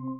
Good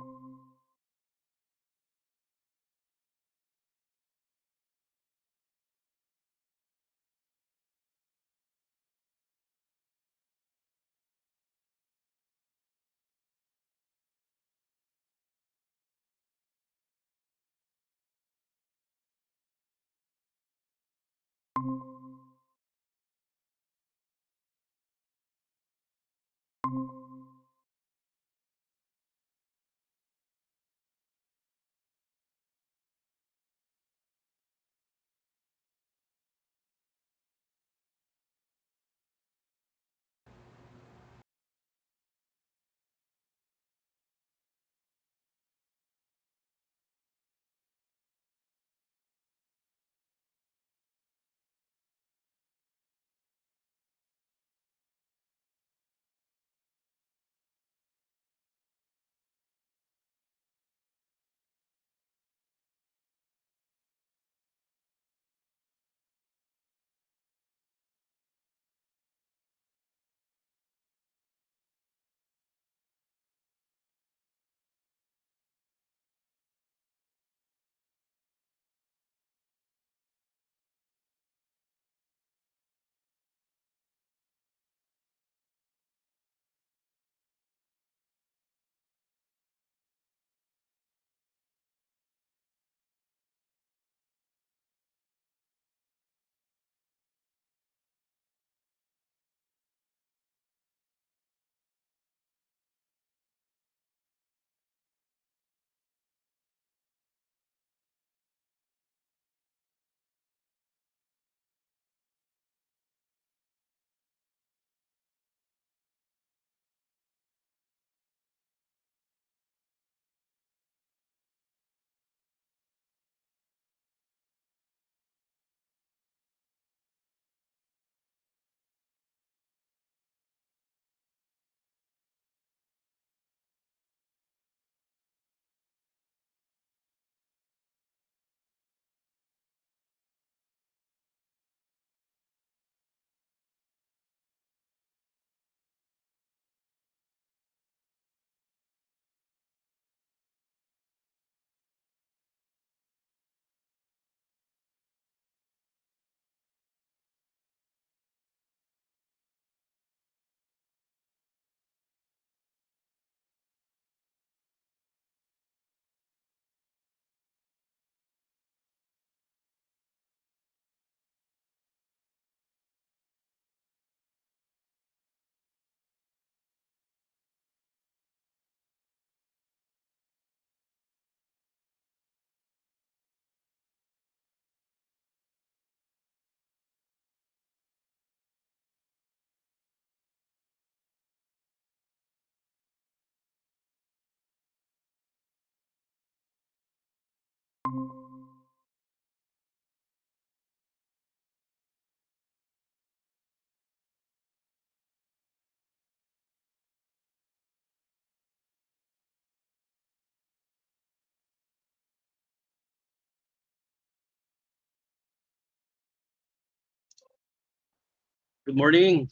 morning.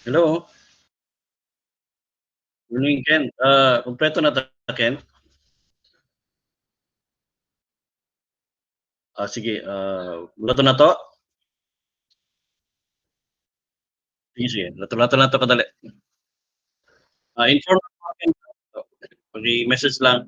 Hello. Morning, Ken. Kumpleto na ta, Ken? Sige, lato na 'to? Sige, sige. Lato-lato na 'to kadali. Inform ako, Ken. Paki-message lang.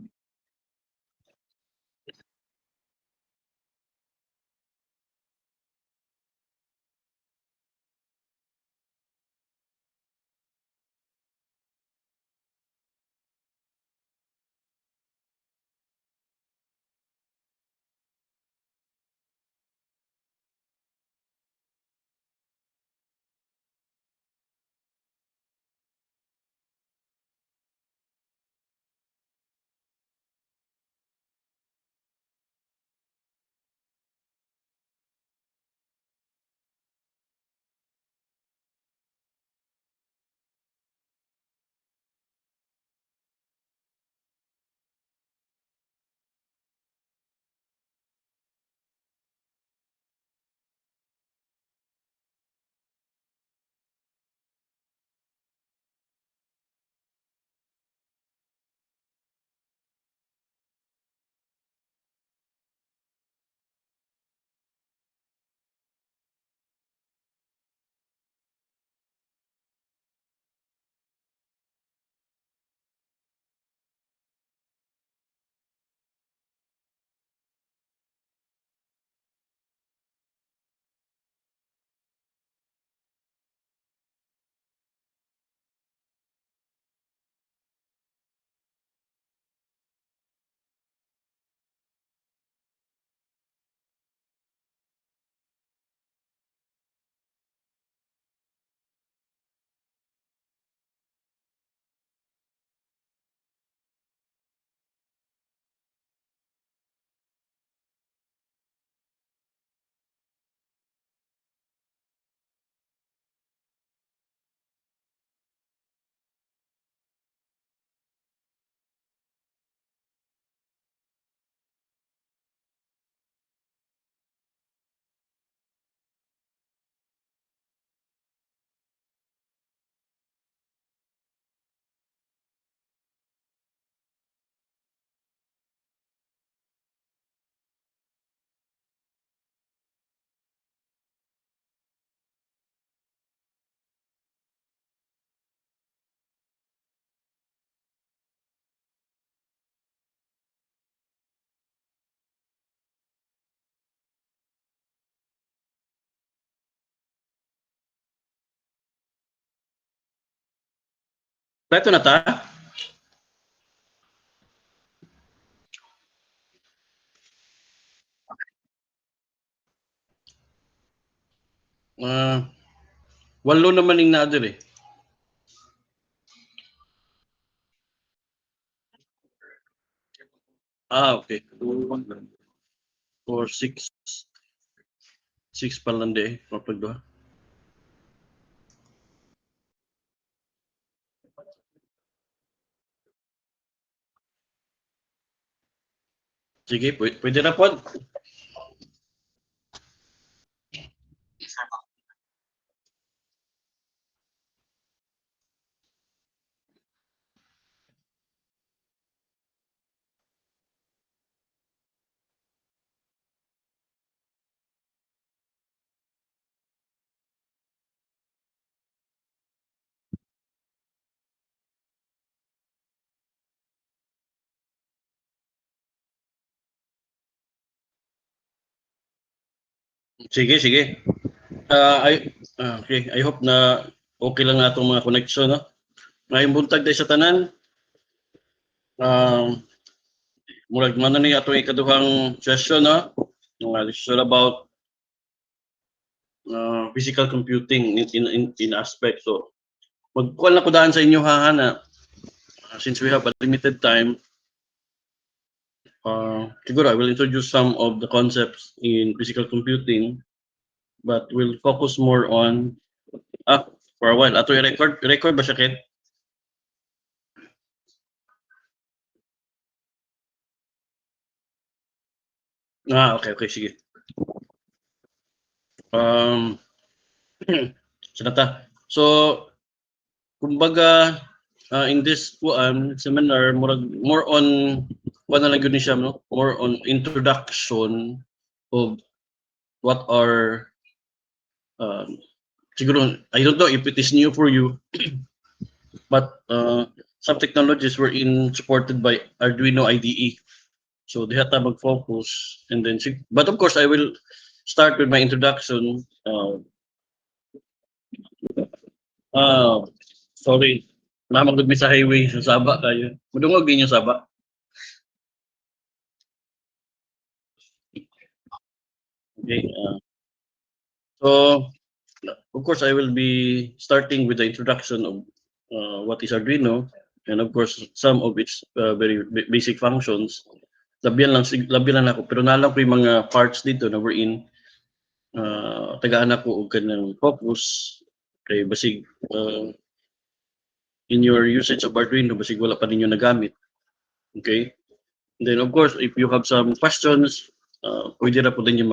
Kompleto na ta? Ah, walo naman ning naa diri. Okay. 4, 6. 6 pa lang di. Kapag doha. Sige, pwede na po. Sige, sige. Okay, I hope na okay lang na itong mga connection, no? Ngayong buntag day sa tanan, murag man na ni atong ikaduhang session, no? It's all about physical computing in aspect. So, magkuhan na ko daan sa inyo ha, na since we have a limited time, siguro I will introduce some of the concepts in physical computing, but we'll focus more on for a while. Ato record ba siya, Ken? Okay, okay, sige. Sinata. So, kumbaga, in this seminar, more on, na lang yun siya, no? More on introduction of what are, siguro, I don't know if it is new for you, but some technologies were supported by Arduino IDE. So, they had to mag-focus. And then, but of course, I will start with my introduction. Sorry. Mamagod mi sa highway sa Saba kayo. Mudungog din yung Saba. Okay. So, of course, I will be starting with the introduction of what is Arduino, and of course, some of its very basic functions. Labihan lang ako, pero nalang ko yung mga parts dito na we're in. Tagaan ako og kanang focus kay basig in your usage of Arduino, basig wala pa ninyo nagamit. Okay? And then, of course, if you have some questions, pwede na po din yung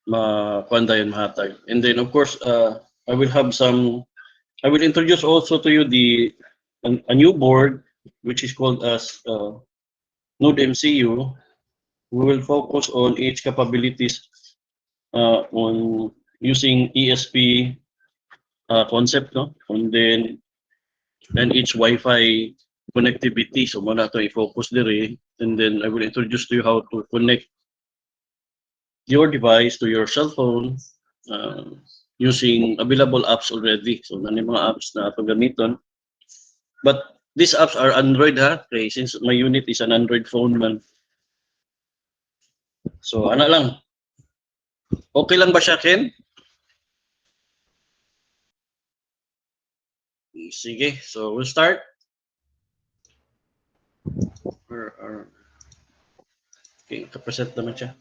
ma-kuanda yun mahatag. And then, of course, I will introduce also to you a new board, which is called as Node MCU. We will focus on its capabilities on using ESP concept, no? And then each Wi-Fi connectivity. So, muna ito i-focus dire. And then, I will introduce to you how to connect your device to your cell phone using available apps already. So, nani mga apps na ito gamiton. But these apps are Android, ha? Okay, since my unit is an Android phone man. So, ano lang. Okay lang ba siya, Ken? Sige, so we'll start. Okay, kapresent naman siya.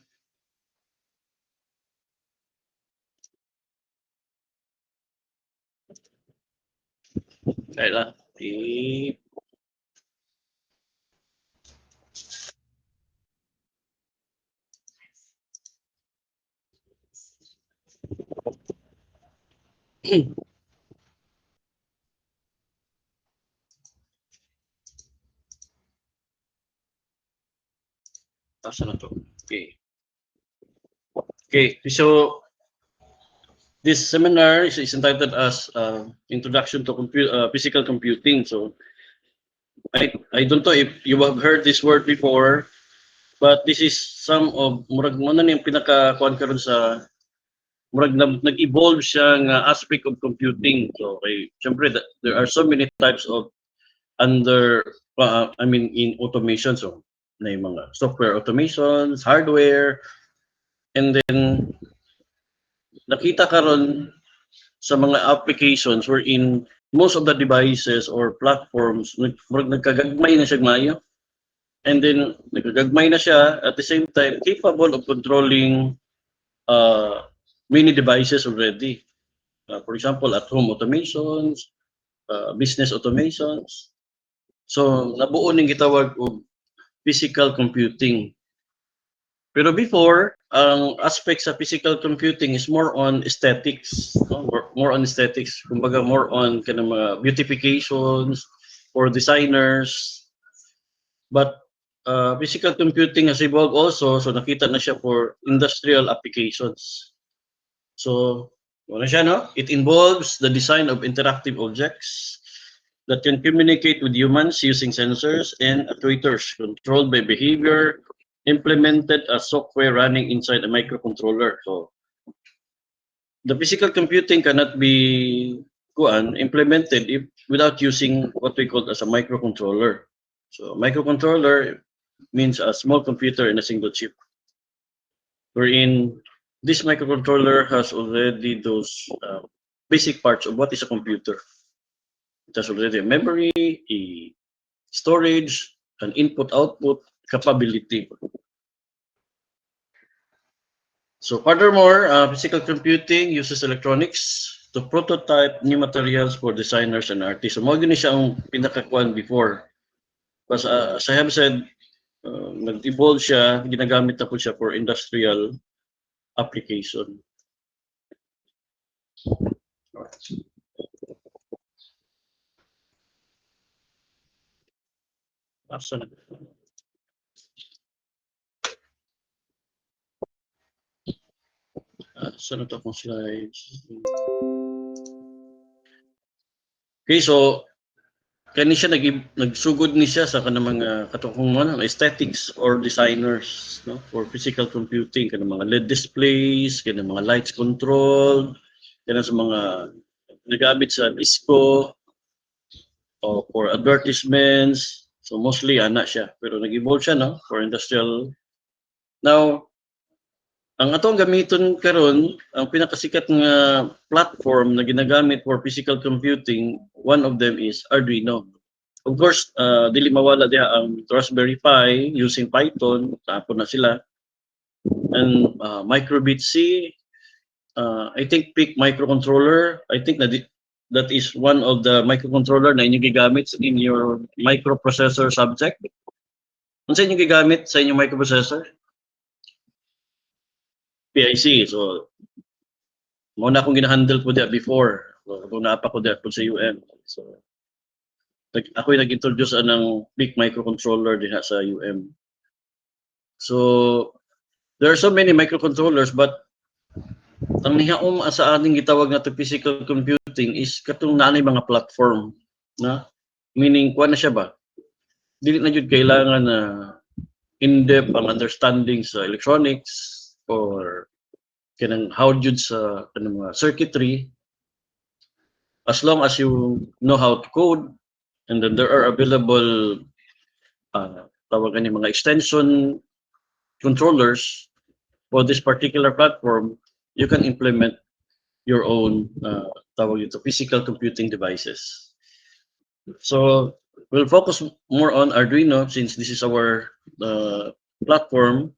Kaya lang. Tapos na to. Okay. Okay, so this seminar is entitled as Introduction to Physical Computing. So I don't know if you have heard this word before, but this is some of murag mo na yung pinaka kuan karon sa murag nag-evolve siya nga aspect of computing. So kay syempre there are so many types of under I mean in automation, so na yung mga software automations, hardware, and then nakita karon sa mga applications wherein most of the devices or platforms murag nagkagagmay na siya maayo, and then nagkagagmay na siya at the same time capable of controlling uh, many devices already. For example, at home automations, business automations. So nabuo ning gitawag og physical computing. Pero before, ang aspect sa physical computing is more on aesthetics, no? More on aesthetics, kumbaga more on kanang mga beautifications for designers. But physical computing has evolved also, so nakita na siya for industrial applications. So, wala siya, no? It involves the design of interactive objects that can communicate with humans using sensors and actuators controlled by behavior implemented as software running inside a microcontroller. So, the physical computing cannot be implemented if without using what we call as a microcontroller. So, microcontroller means a small computer in a single chip, wherein this microcontroller has already those basic parts of what is a computer. It has already a memory, a storage, an input-output capability. So furthermore, physical computing uses electronics to prototype new materials for designers and artists. So mo gini siya ang pinakakuan before. But as I have said, nag-evolve siya, ginagamit na po siya for industrial application. Asa na? Saan ito akong slides? Okay, so kani siya nagsugod ni siya sa kanang mga katukong mga aesthetics or designers, no, for physical computing, kanang mga LED displays, kanang mga lights control, kanang sa mga nagamit sa disco o for advertisements. So mostly ana siya, pero nag-evolve siya, no, for industrial. Now, ang atong gamiton karon, ang pinakasikat nga platform na ginagamit for physical computing, one of them is Arduino. Of course, dili mawala diha ang Raspberry Pi using Python, tapon na sila. And Microbit C, I think PIC microcontroller, I think that is one of the microcontroller na inyong gigamit in your microprocessor subject. Ano sa inyong gigamit sa inyong microprocessor? PIC. So, muna akong gina-handle ko diya before. So, kung naapa ko diya po sa UM. So, ako yung nag-introduce ng big microcontroller diha sa UM. So, there are so many microcontrollers, but ang nihaom sa ating gitawag na physical computing is katong nanay mga platform, na meaning kuha na siya ba? Dili na jud kailangan na in-depth ang understanding sa electronics or kanang how jud sa kanang mga circuitry, as long as you know how to code, and then there are available tawag ni mga extension controllers for this particular platform, you can implement your own tawag ito, physical computing devices. So we'll focus more on Arduino since this is our platform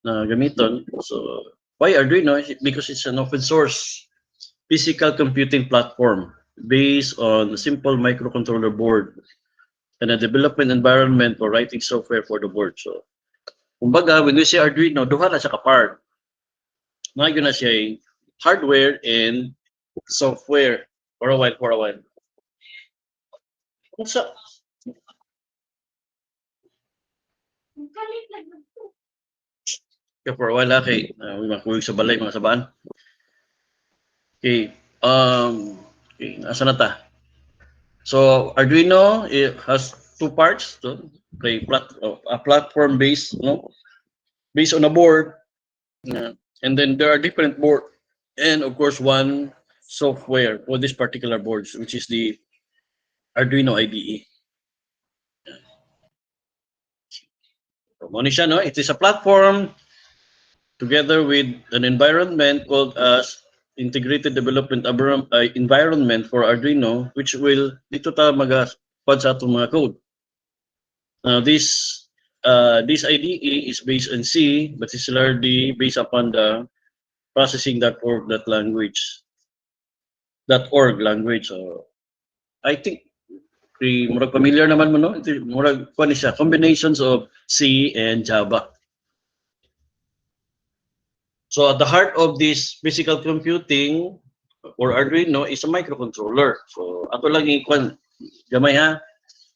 na gamiton. So why Arduino? Because it's an open source physical computing platform based on a simple microcontroller board and a development environment for writing software for the board. So, kumbaga, when we say Arduino, duha na siya ka-part. Nagyo na siya hardware and software for a while, for a while. Kung sa... For a while, okay. Makuwig sa balay, mga sabaan. Okay. Okay, nasa na ta? So Arduino, it has two parts. So, okay, a platform based, no, based on a board, and then there are different and of course one software for this particular boards, which is the Arduino IDE. So, Monisha, no, it is a platform together with an environment called as Integrated Development Environment for Arduino, which will dito ta mag-pad sa atong mga code. This IDE is based on C, but it's largely based upon the processing.org language. .org language. So I think murag familiar naman mo, no? Murag kuan siya, combinations of C and Java. So at the heart of this physical computing or Arduino is a microcontroller. So ato lang ikon gamay ha.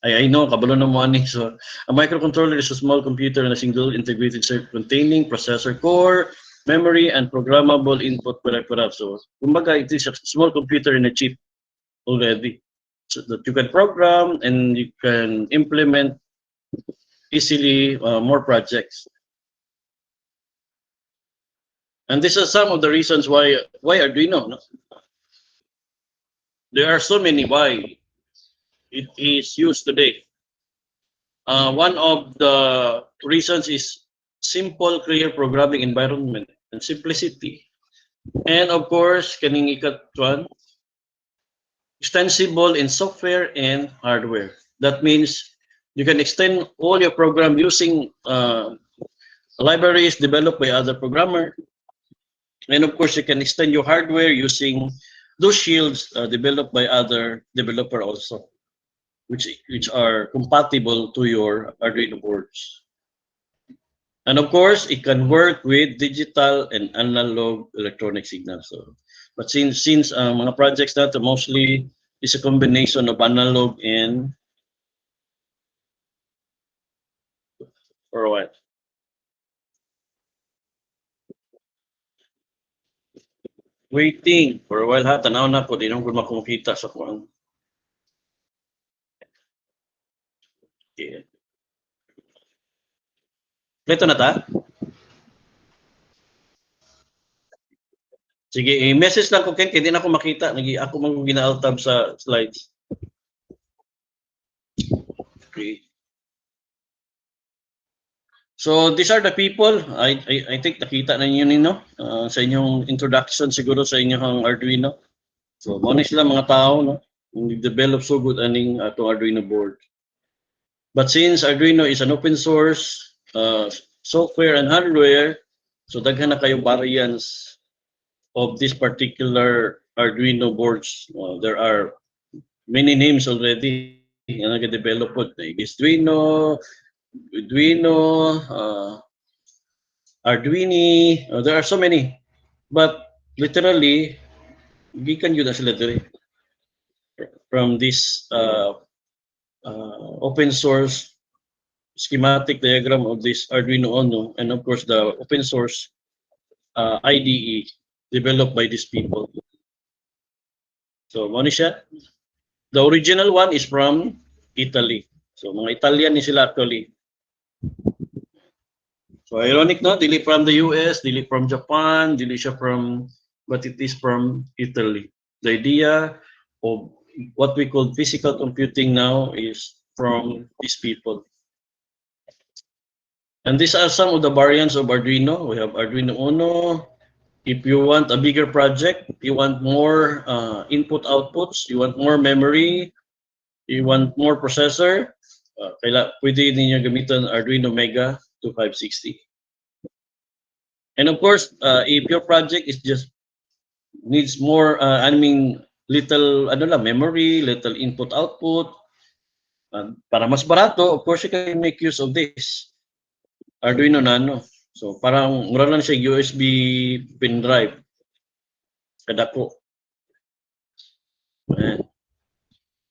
I know kabalo na mo ani. So a microcontroller is a small computer in a single integrated circuit containing processor core, memory and programmable input para. So kumbaga it is a small computer in a chip already. So that you can program and you can implement easily more projects. And these are some of the reasons why Arduino. No? There are so many why it is used today. One of the reasons is simple, clear programming environment and simplicity. And of course, kaning ikatwan, extensible in software and hardware. That means you can extend all your program using libraries developed by other programmer. And of course, you can extend your hardware using those shields developed by other developer also, which are compatible to your Arduino boards. And of course, it can work with digital and analog electronic signals. So, but since mga projects natin mostly is a combination of analog and or what? Waiting for a while ha, tanaw na ko, di naman ko makukita sa kuan. Okay. Ito na ta? Sige, i-message lang ko Ken, hindi na ako makita. Ako mang gina-alt-tab sa slides. Okay. So these are the people. I think nakita na niyo nino sa inyong introduction siguro sa inyong Arduino. So mo sila mga tao no, develop so good aning ato Arduino board. But since Arduino is an open source software and hardware, so daghan na kayo variants of this particular Arduino boards. There are many names already na nag-develop po. Arduino, Arduini, there are so many. But literally, gikan yun na sila dire from this open source schematic diagram of this Arduino Uno, and of course the open source IDE developed by these people. So, mo ni siya. The original one is from Italy. So, mga Italian ni sila actually. So, ironic no, dili from the US, dili from Japan, dili siya from, but it is from Italy. The idea of what we call physical computing now is from these people. And these are some of the variants of Arduino. We have Arduino Uno. If you want a bigger project, you want more input outputs, you want more memory, you want more processor, pwede ninyo gamitan Arduino Mega 2560. And of course, if your project is just needs more, little memory, little input output, para mas barato, of course, you can make use of this Arduino Nano. So parang mura lang siya USB pen drive. Kadako.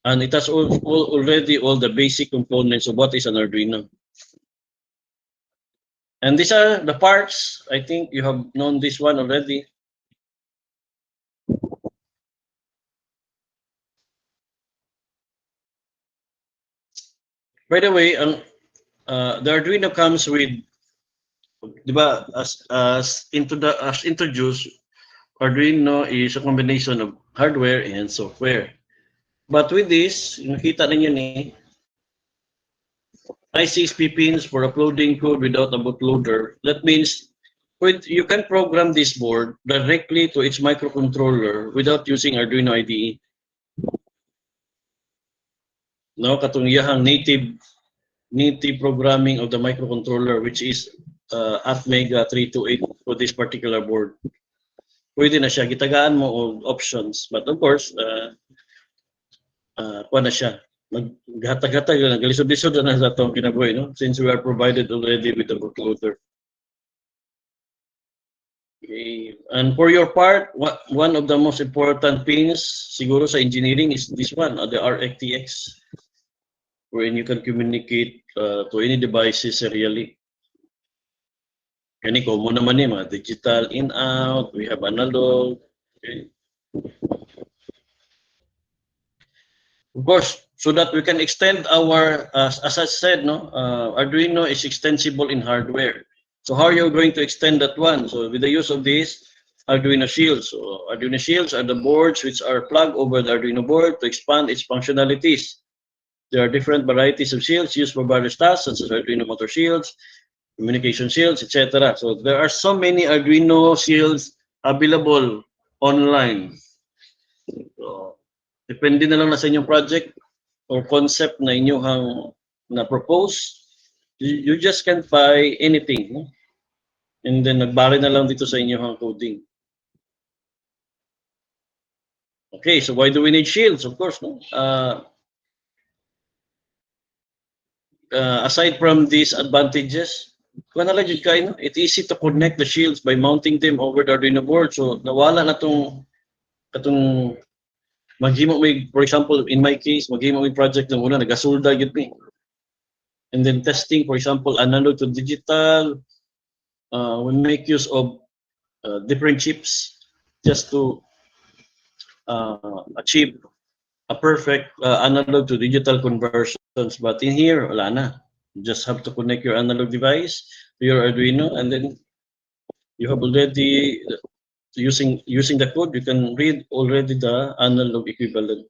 And it has already all the basic components of what is an Arduino. And these are the parts. I think you have known this one already. By the way, the Arduino comes with, di ba, as introduced, Arduino is a combination of hardware and software. But with this, nakita ninyo ni I6P pins for uploading code without a bootloader. That means you can program this board directly to its microcontroller without using Arduino IDE. No, katong iyahang native programming of the microcontroller, which is Atmega 328 for this particular board. Pwede na siya, gitagaan mo og options. But of course, kuha na siya. Naghatag-hatag, nagalisod-lisod na sa itong kinabuhi, no? Since we are provided already with the bootloader. Okay. And for your part, one of the most important pins siguro sa engineering is this one, the RxTX, wherein you can communicate to any devices serially. Kani common naman ni mga digital in-out, we have analog. Okay. Of course, so that we can extend our, as I said, no, Arduino is extensible in hardware. So how are you going to extend that one? So with the use of this Arduino shields. So Arduino shields are the boards which are plugged over the Arduino board to expand its functionalities. There are different varieties of shields used for various tasks, such as Arduino motor shields, communication shields, etc. So there are so many Arduino shields available online. So, depende na lang na sa inyong project or concept na inyong na-propose. You just can't buy anything. No? And then nagbari na lang dito sa inyong coding. Okay, so why do we need shields? Of course, no? Aside from these advantages, kung na lang yun kayo, no? It's easy to connect the shields by mounting them over the Arduino board. So nawala na katong maghimo may, for example, in my case, maghimo may project ng una, nagasulda yun me. And then testing, for example, analog to digital, we make use of different chips just to achieve a perfect analog to digital conversions. But in here, wala na. You just have to connect your analog device to your Arduino, and then you have already using the code, you can read already the analog equivalent.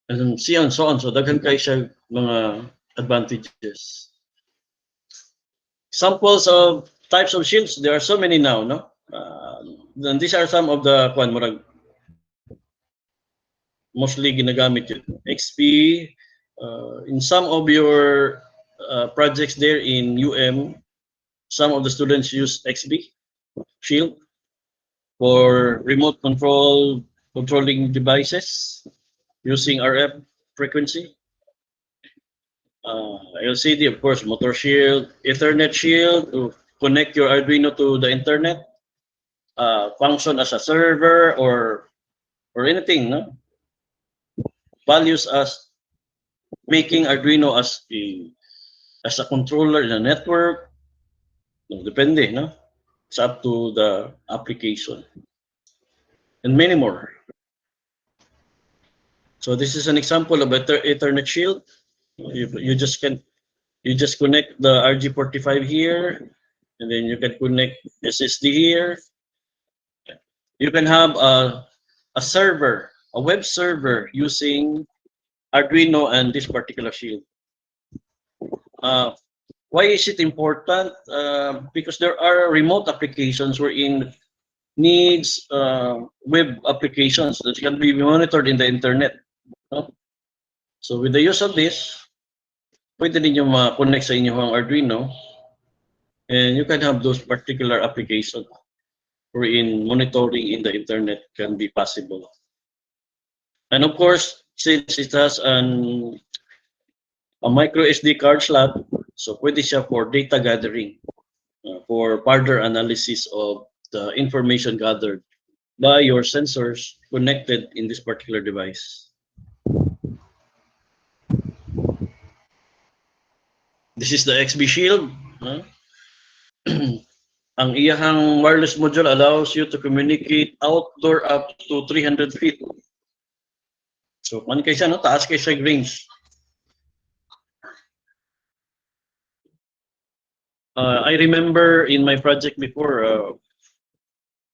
And then see on so on. So daghan kayo siya mga advantages. Samples of types of shields, there are so many now, no? And these are some of the mostly ginagamit yun. XP, in some of your projects there in UM, some of the students use XP shield for remote controlling devices using RF frequency. LCD, of course, motor shield, Ethernet shield to connect your Arduino to the internet, function as a server or anything, no? Values as making Arduino as a controller in a network. No, depende, no? It's up to the application. And many more. So this is an example of Ethernet shield. You just connect the RG45 here, and then you can connect SSD here. You can have a server, a web server using Arduino and this particular shield. Why is it important? Because there are remote applications wherein needs web applications that can be monitored in the internet. No? So with the use of this, pwede ninyo ma-connect sa inyong Arduino, and you can have those particular applications wherein monitoring in the internet can be possible. And of course, since it has a micro SD card slot, so pwede siya for data gathering, for further analysis of the information gathered by your sensors connected in this particular device. This is the XB Shield. Ang iyahang wireless module allows you to communicate outdoor up to 300 feet. So, man kaysa, no? Taas kaysa range. I remember in my project before,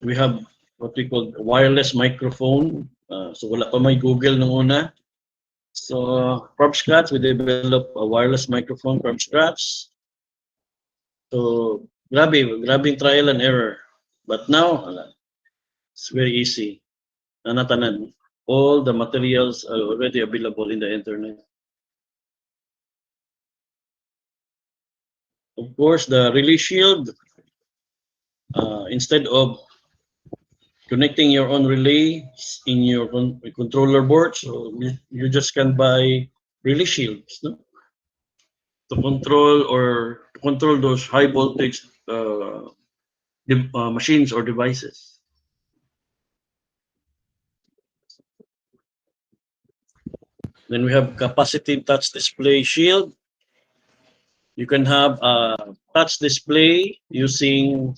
We have what we call wireless microphone. So wala pa may Google nung una. So from scratch, we develop a wireless microphone from scratch. So grabe trial and error. But now, it's very easy. Nanatanan. All the materials are already available in the internet. Of course, the relay shield, instead of connecting your own relay in your controller board, so you just can buy relay shields, no? To control those high voltage machines or devices. Then we have capacitive touch display shield. You can have a touch display using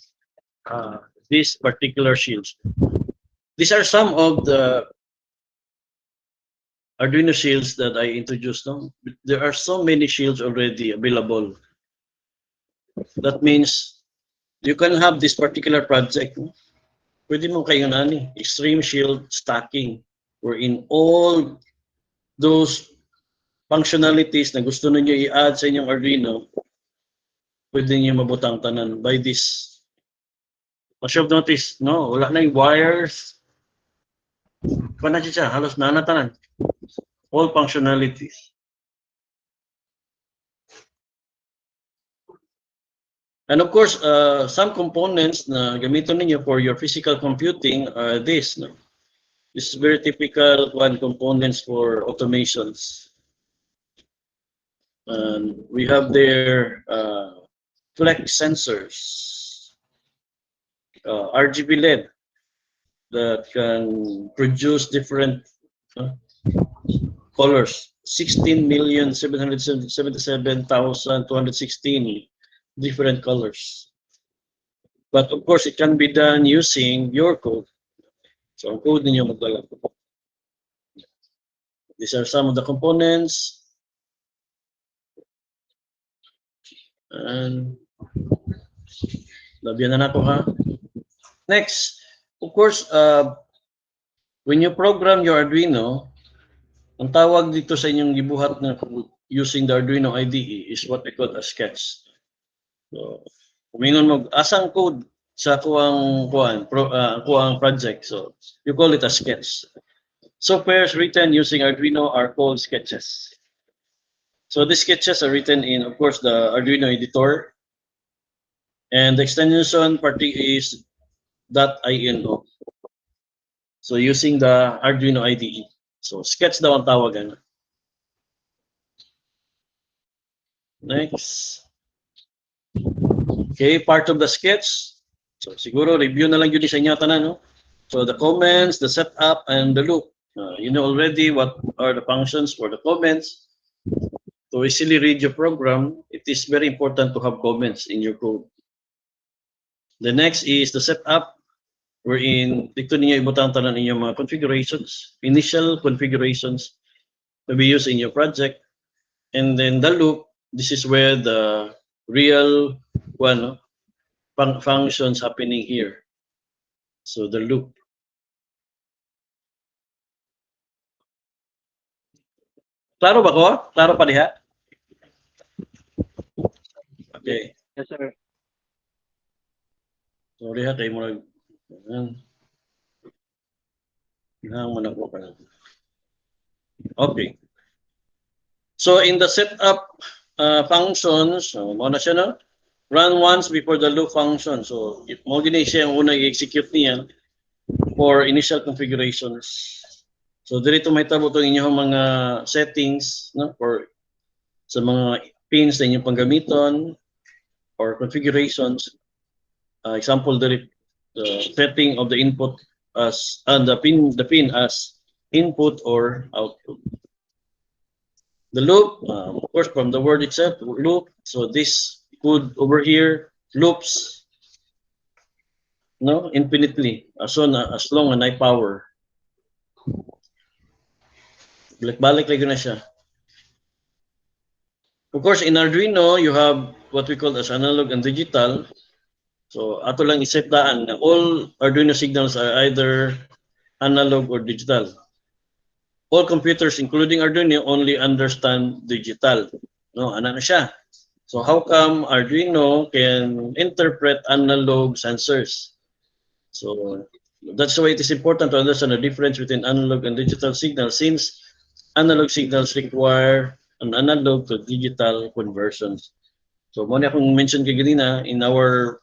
these particular shields. These are some of the Arduino shields that I introduced. No? There are so many shields already available. That means you can have this particular project. No? Pwede mo kayo extreme shield stacking, wherein all those functionalities na gusto niyo i-add sa inyong Arduino, pwede niyo mabutang tanan by this. As you've noticed, no, wala na yung wires. Kung na siya, halos nanatanan. All functionalities. And of course, some components na gamitin ninyo for your physical computing are this. No? This is very typical one components for automations. And we have their flex sensors, RGB LED that can produce different colors. 16,777,216 different colors. But of course, it can be done using your code. So, ang code ninyo magdala. These are some of the components. And labyan na nato ha. Next, of course, when you program your Arduino, ang tawag dito sa inyong gibuhat na using the Arduino IDE is what we call a sketch. So, kumingon mo, asang code sa kuang project. So, you call it a sketch. Softwares written using Arduino are called sketches. So the sketches are written in, of course, the Arduino editor. And the extension party is .ino. So using the Arduino IDE. So sketch daw ang tawagan. Next. Okay, part of the sketch. So siguro review na lang yun sa inyo tanan, no? So the comments, the setup, and the loop. You know already what are the functions for the comments. To easily read your program, it is very important to have comments in your code. The next is the setup, wherein dito ninyo ibutang tanan inyong mga configurations, initial configurations to be used in your project. And then the loop, this is where the real functions happening here. So the loop. Klaro ba ko? Klaro pa diha? Okay. Yes, sir. Sorry ha, kayo mo nang man ako pa. Okay. So in the setup functions, mo na siya, no? Run once before the loop function. So mo gini siya ang unang i-execute niya for initial configurations. So dito may tabo itong inyong mga settings, no? For sa mga pins na inyong panggamiton or configurations. Example, the setting of the input as the pin as input or output. The loop, of course, from the word itself, loop. So this could over here loops, no, infinitely as long as I power. Balik-balik lagi na siya. Of course, in Arduino, you have what we call as analog and digital. So ato lang iset daan na all Arduino signals are either analog or digital. All computers, including Arduino, only understand digital. No, ano na siya? So how come Arduino can interpret analog sensors? So that's why it is important to understand the difference between analog and digital signals, since analog signals require an analog to digital conversions. So muna akong mention kay ganina, in our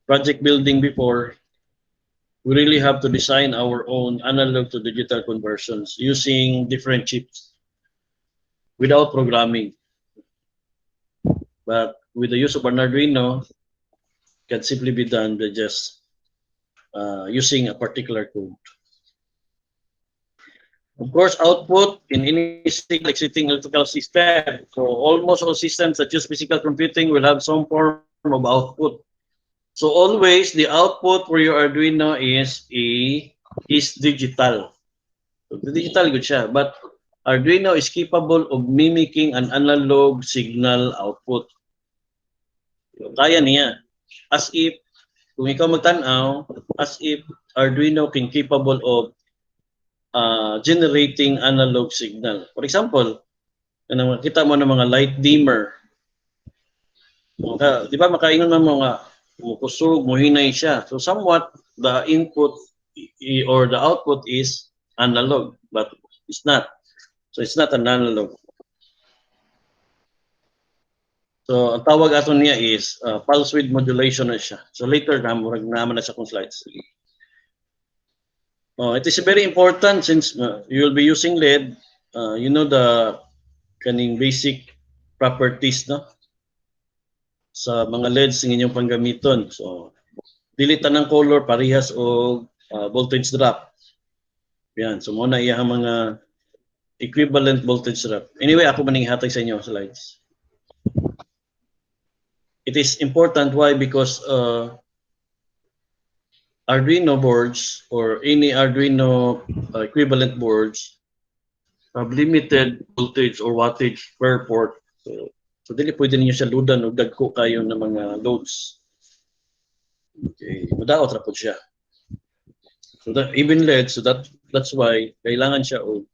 project building before, we really have to design our own analog to digital conversions using different chips without programming. But with the use of an Arduino, can simply be done by just using a particular code. Of course, output in any signal exiting electrical system. So almost all systems that use physical computing will have some form of output. So always the output for your Arduino is digital. So digital good siya, but Arduino is capable of mimicking an analog signal output. So, kaya niya. As if, kung ikaw magtanaw, as if Arduino can capable of generating analog signal. For example, kita mo ng mga light dimmer. Di ba makaingon ng mga kusog, muhinay siya. So somewhat, the input or the output is analog, but it's not. So it's not an analog. So ang tawag ato niya is pulse width modulation na siya. So later murag naman na sa kong slides. It is very important since you will be using LED. You know the kaning basic properties, no, sa mga LEDs ng inyong panggamiton. So dili tanang color parehas o voltage drop. Yan, so muna iya mga equivalent voltage drop. Anyway, ako maning hatag sa inyo slides. It is important. Why? Because Arduino boards or any Arduino equivalent boards have limited voltage or wattage per port. So dili pwede ninyo siya loadan o dagko kayo ng mga loads. Okay, madaot ra po siya. So that even LED, so that's why kailangan siya o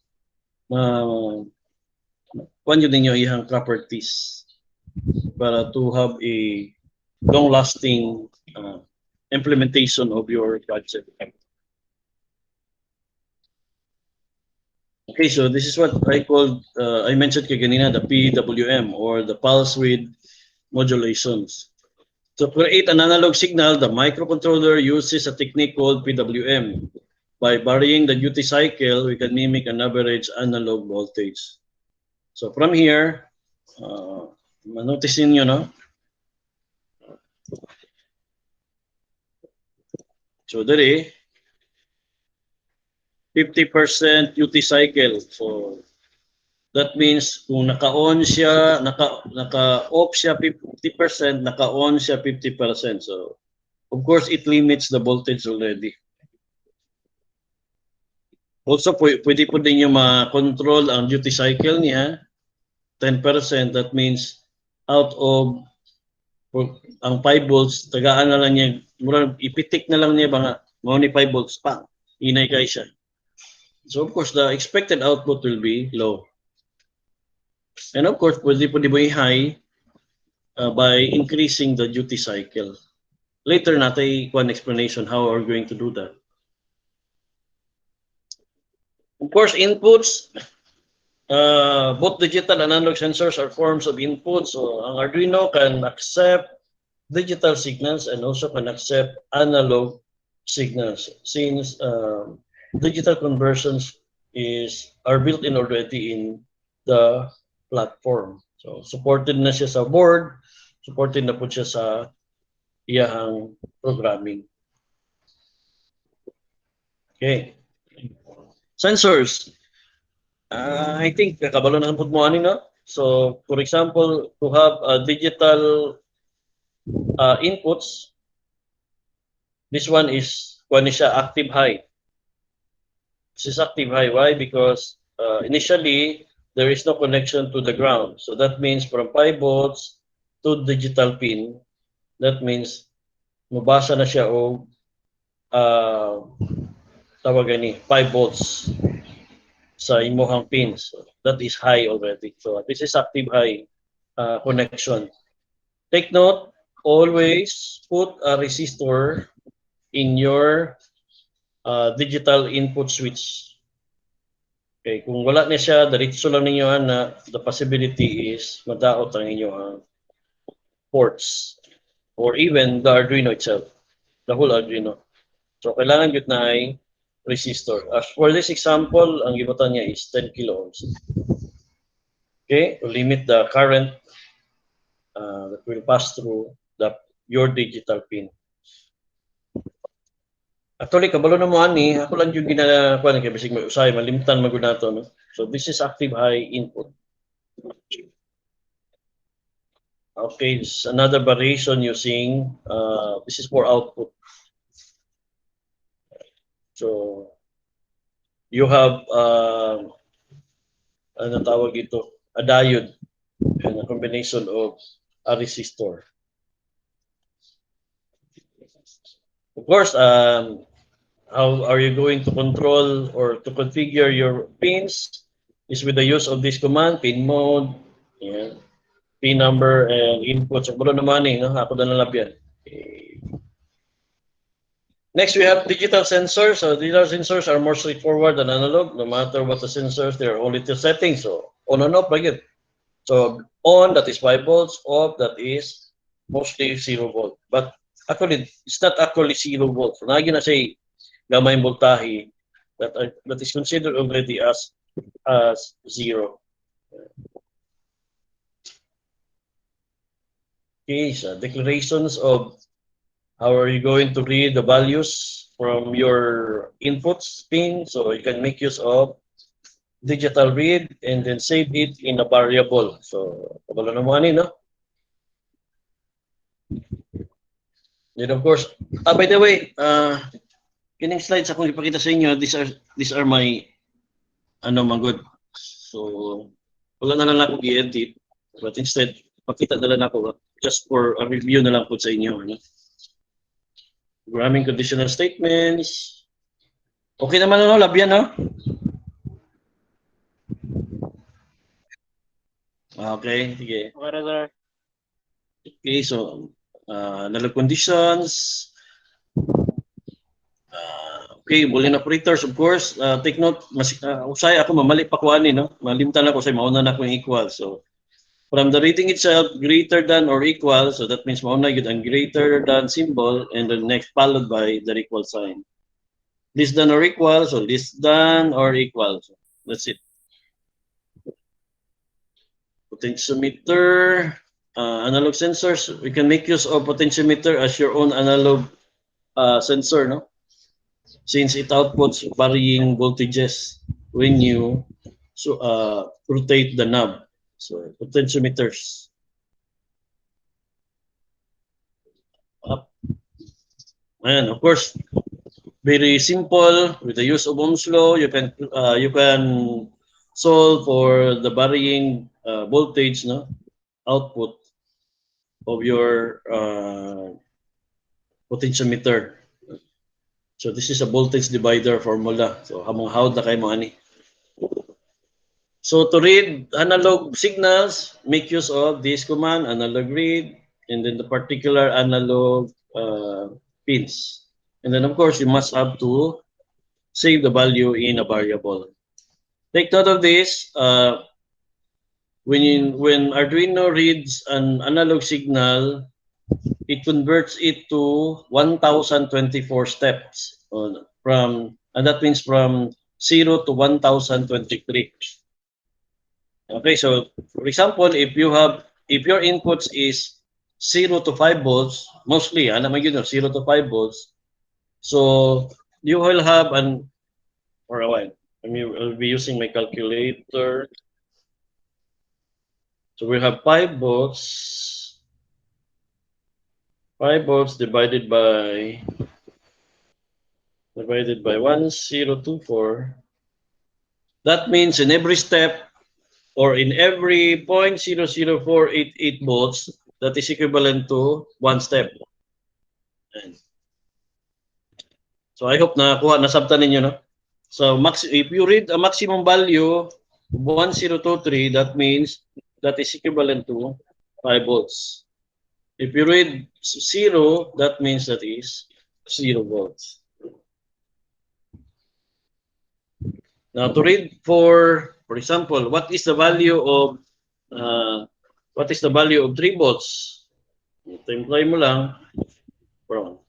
kuan yun ninyo iyang properties para to have a long-lasting implementation of your project. Okay, so this is what I called, I mentioned kay ganina, the PWM or the pulse width modulations. To create an analog signal, the microcontroller uses a technique called PWM. By varying the duty cycle, we can mimic an average analog voltage. So from here, manotice niyo, no? So dali, 50% duty cycle. So that means kung naka-on siya, naka-off siya 50%, naka-on siya 50%. So of course, it limits the voltage already. Also, pwede po din yung ma-control ang duty cycle niya, 10%. That means out of ang 5 volts, tagaan na lang niya, murang ipitik na lang niya mga ni 5 volts pa, inay kay siya. So of course, the expected output will be low. And of course, pwede po di ba high by increasing the duty cycle. Later natin one explanation how we're going to do that. Of course, inputs, both digital and analog sensors are forms of input. So ang Arduino can accept digital signals and also can accept analog signals, since digital conversions are built in already in the platform. So supported na siya sa board, supported na po siya sa iyahang programming. Okay. Sensors. I think kakabalo na po mo ani, no? So for example, to have digital inputs, this one is siya active high. This is active high. Why? Because initially there is no connection to the ground. So that means from 5 volts to digital pin, that means mabasa na siya o tawag ni 5 volts sa imuhang pins. So, that is high already. So this is active high connection. Take note, always put a resistor in your digital input switch. Okay, kung wala na siya, diretso lang ninyo na the possibility is madaot ang inyong ports or even the Arduino itself, the whole Arduino. So kailangan yun na ay resistor. As for this example, ang gibutan niya is 10 kilo ohms. Okay, to limit the current that will pass through your digital pin. Actually, kabalo na mo ani, ako lang yung ginagawa kay bisig may usay, malimtan magud nato, no? So this is active high input. Okay, this is another variation using this is for output. So you have ano tawag ito, a diode and a combination of a resistor. Of course, how are you going to control or to configure your pins is with the use of this command, pin mode, yeah, pin number, and input. So, naman no? Ako na lang yan. Okay. Next, we have digital sensors. So, digital sensors are more straightforward than analog. No matter what the sensors, there are only two settings. So, on and off, again. So, on, that is 5 volts. Off, that is mostly 0 volt. But actually, it's not actually 0 volts. So, naging na say gamay voltahe that is considered already as zero. Okay, so declarations of how are you going to read the values from your inputs pin. So you can make use of digital read and then save it in a variable. So, kabalo na mo ani, no? Then of course, by the way, kining slides akong ipakita sa inyo, these are my ano magud. So wala na lang ako i-edit, but instead pakita na lang ako just for a review na lang po sa inyo, no? Programming conditional statements. Okay naman, no? Labyan, no? Okay, sige. Okay, sir. Okay, so analog conditions. Okay, Boolean operators, of course. Take note, usay ako mamali pa ko ani, no? Malimtan ako say mauna na ko yung equal. So from the reading itself, greater than or equal, so that means mauna yun ang greater than symbol and the next followed by the equal sign. Less than or equal, so less than or equal. So that's it. Potentiometer, analog sensors, we can make use of potentiometer as your own analog sensor, no? Since it outputs varying voltages when you rotate the knob. So potentiometers. Up. And of course, very simple with the use of Ohm's law. You can solve for the varying voltage, no, output of your potentiometer. So this is a voltage divider formula. So hamong hawd na kay mo ani. So to read analog signals, make use of this command, analog read, and then the particular analog pins. And then of course you must have to save the value in a variable. Take note of this. When Arduino reads an analog signal, it converts it to 1024 steps and that means from 0 to 1023. Okay, so for example, if your inputs is 0 to 5 volts, mostly, naman yun, 0 to 5 volts, so you will have or a while. I'll be using my calculator. So we have 5 volts. 5 volts divided by 1024. That means in every step or in every 0.000488 volts, that is equivalent to 1 step. Ayan. So I hope nakuha, nasabtan ninyo, no? So if you read a maximum value 1023, that means that is equivalent to 5 volts. If you read 0, that means that is 0 volts. Now to read for example, what is the value of 3 volts? Ito-imply mo lang from.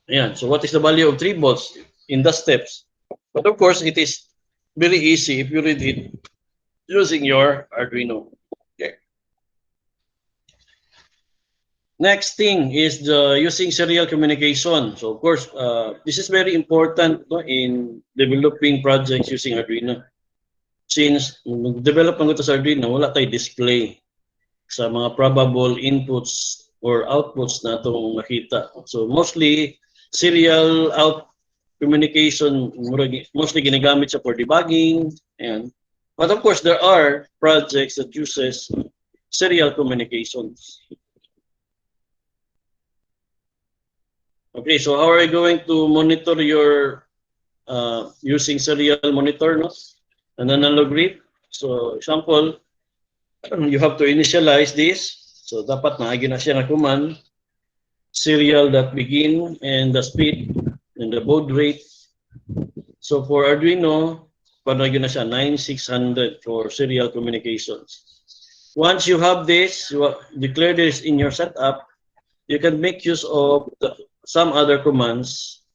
Ayan. So what is the value of 3 volts in the steps? But of course, it is very easy if you read it using your Arduino. Okay. Next thing is the using serial communication. So of course, this is very important, no, in developing projects using Arduino. Since develop ang ito sa Arduino, wala tayo display sa mga probable inputs or outputs na itong makita. So mostly serial out communication, mostly ginagamit siya for debugging. And but of course, there are projects that uses serial communications. Okay, so how are you going to monitor your using serial monitor, no? An analog read. So example, you have to initialize this. So dapat naagi na siya na command serial that begin and the speed and the baud rate. So for Arduino, panagin na siya 9600 for serial communications. Once you have this, you declare this in your setup, you can make use of some other commands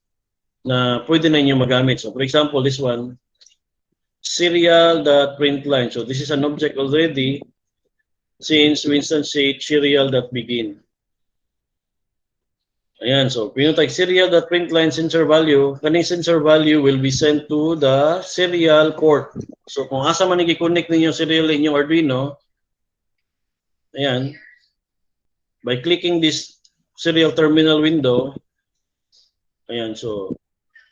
na pwede na inyo magamit. So for example, this one, serial.println. So this is an object already since we instantiate serial.begin. Ayan, so pinutay serial.println sensor value, kaning sensor value will be sent to the serial port. So kung asa man i-connect ninyo serial inyong Arduino, ayan, by clicking this serial terminal window, ayan, so,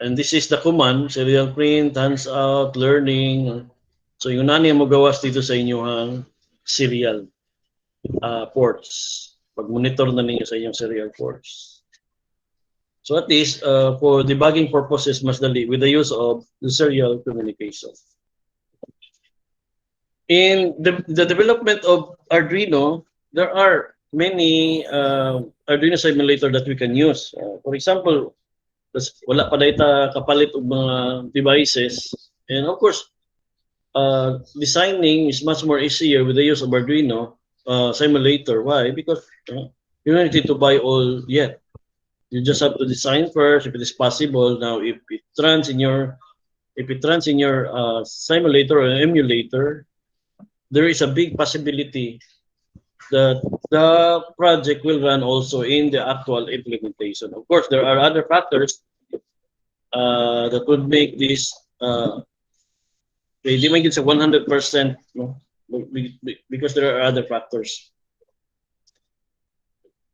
and this is the command, serial print, hands out, learning. So yung nani mo gawas dito sa inyong serial ports. Pag-monitor na ninyo sa inyong serial ports. So at least for debugging purposes, mas dali with the use of the serial communication. In the development of Arduino, there are many Arduino simulator that we can use. For example, wala pa data kapalit og mga devices, and of course, designing is much more easier with the use of Arduino simulator. Why? Because you don't need to buy all yet. You just have to design first if it is possible. Now, if it runs in your simulator or emulator, there is a big possibility that the project will run also in the actual implementation. Of course, there are other factors that would make this hindi man sa 100%, no? Because there are other factors.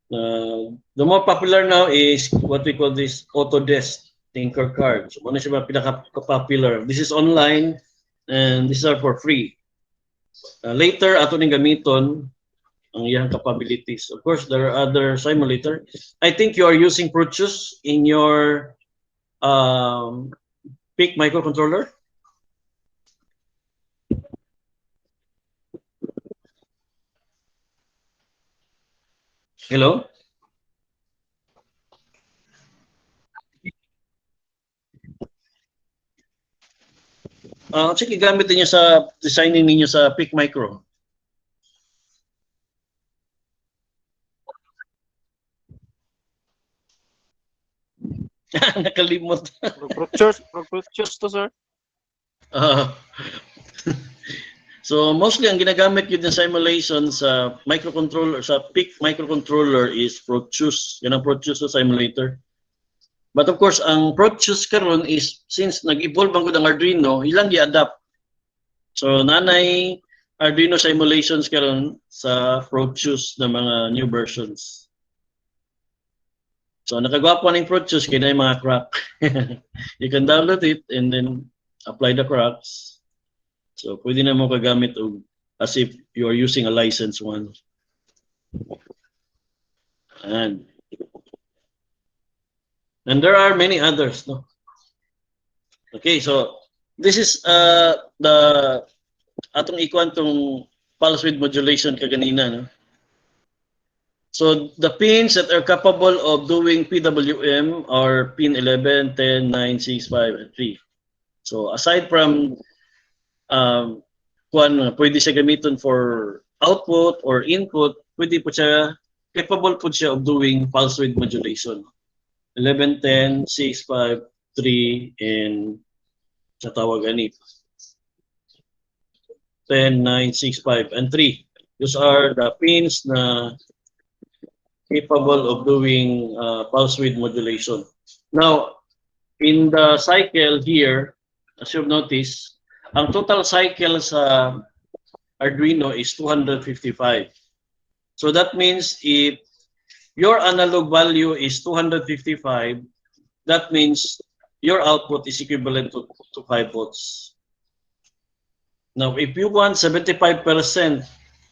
The more popular now is what we call this Autodesk Tinkercad. So, ano siya pinaka-popular? This is online and these are for free. Later, ato ning gamiton ang iyang capabilities. Of course, there are other simulator. I think you are using Proteus in your PIC microcontroller. Hello? Sige, gamit niyo sa designing ninyo sa PIC Micro. Nakalimot. Proteus to, sir. So mostly ang ginagamit yun ng simulation sa microcontroller, sa PIC microcontroller is Proteus. Yan ang Proteus simulator. But of course, ang Proteus karon is since nag-evolve ang ang Arduino, ilang i-adapt. So nanay Arduino simulations karon sa Proteus na mga new versions. So nakagwapo ng Proteus kay na yung mga crack. You can download it and then apply the cracks. So pwede na mo kagamit as if you are using a licensed one. And there are many others, no? Okay, so this is the atong ikuan tong pulse width modulation kaganina, no? So the pins that are capable of doing PWM are pin 11, 10, 9, 6, 5, and 3. So aside from pwede siya gamiton for output or input, pwede po siya, capable po siya of doing pulse width modulation. 11, 10, 6, 5, 3, and sa tawag ani 10, 9, 6, 5, and 3. Those are the pins na capable of doing pulse width modulation. Now, in the cycle here, as you've noticed, ang total cycle sa Arduino is 255. So that means if your analog value is 255, that means your output is equivalent to 5 volts. Now, if you want 75%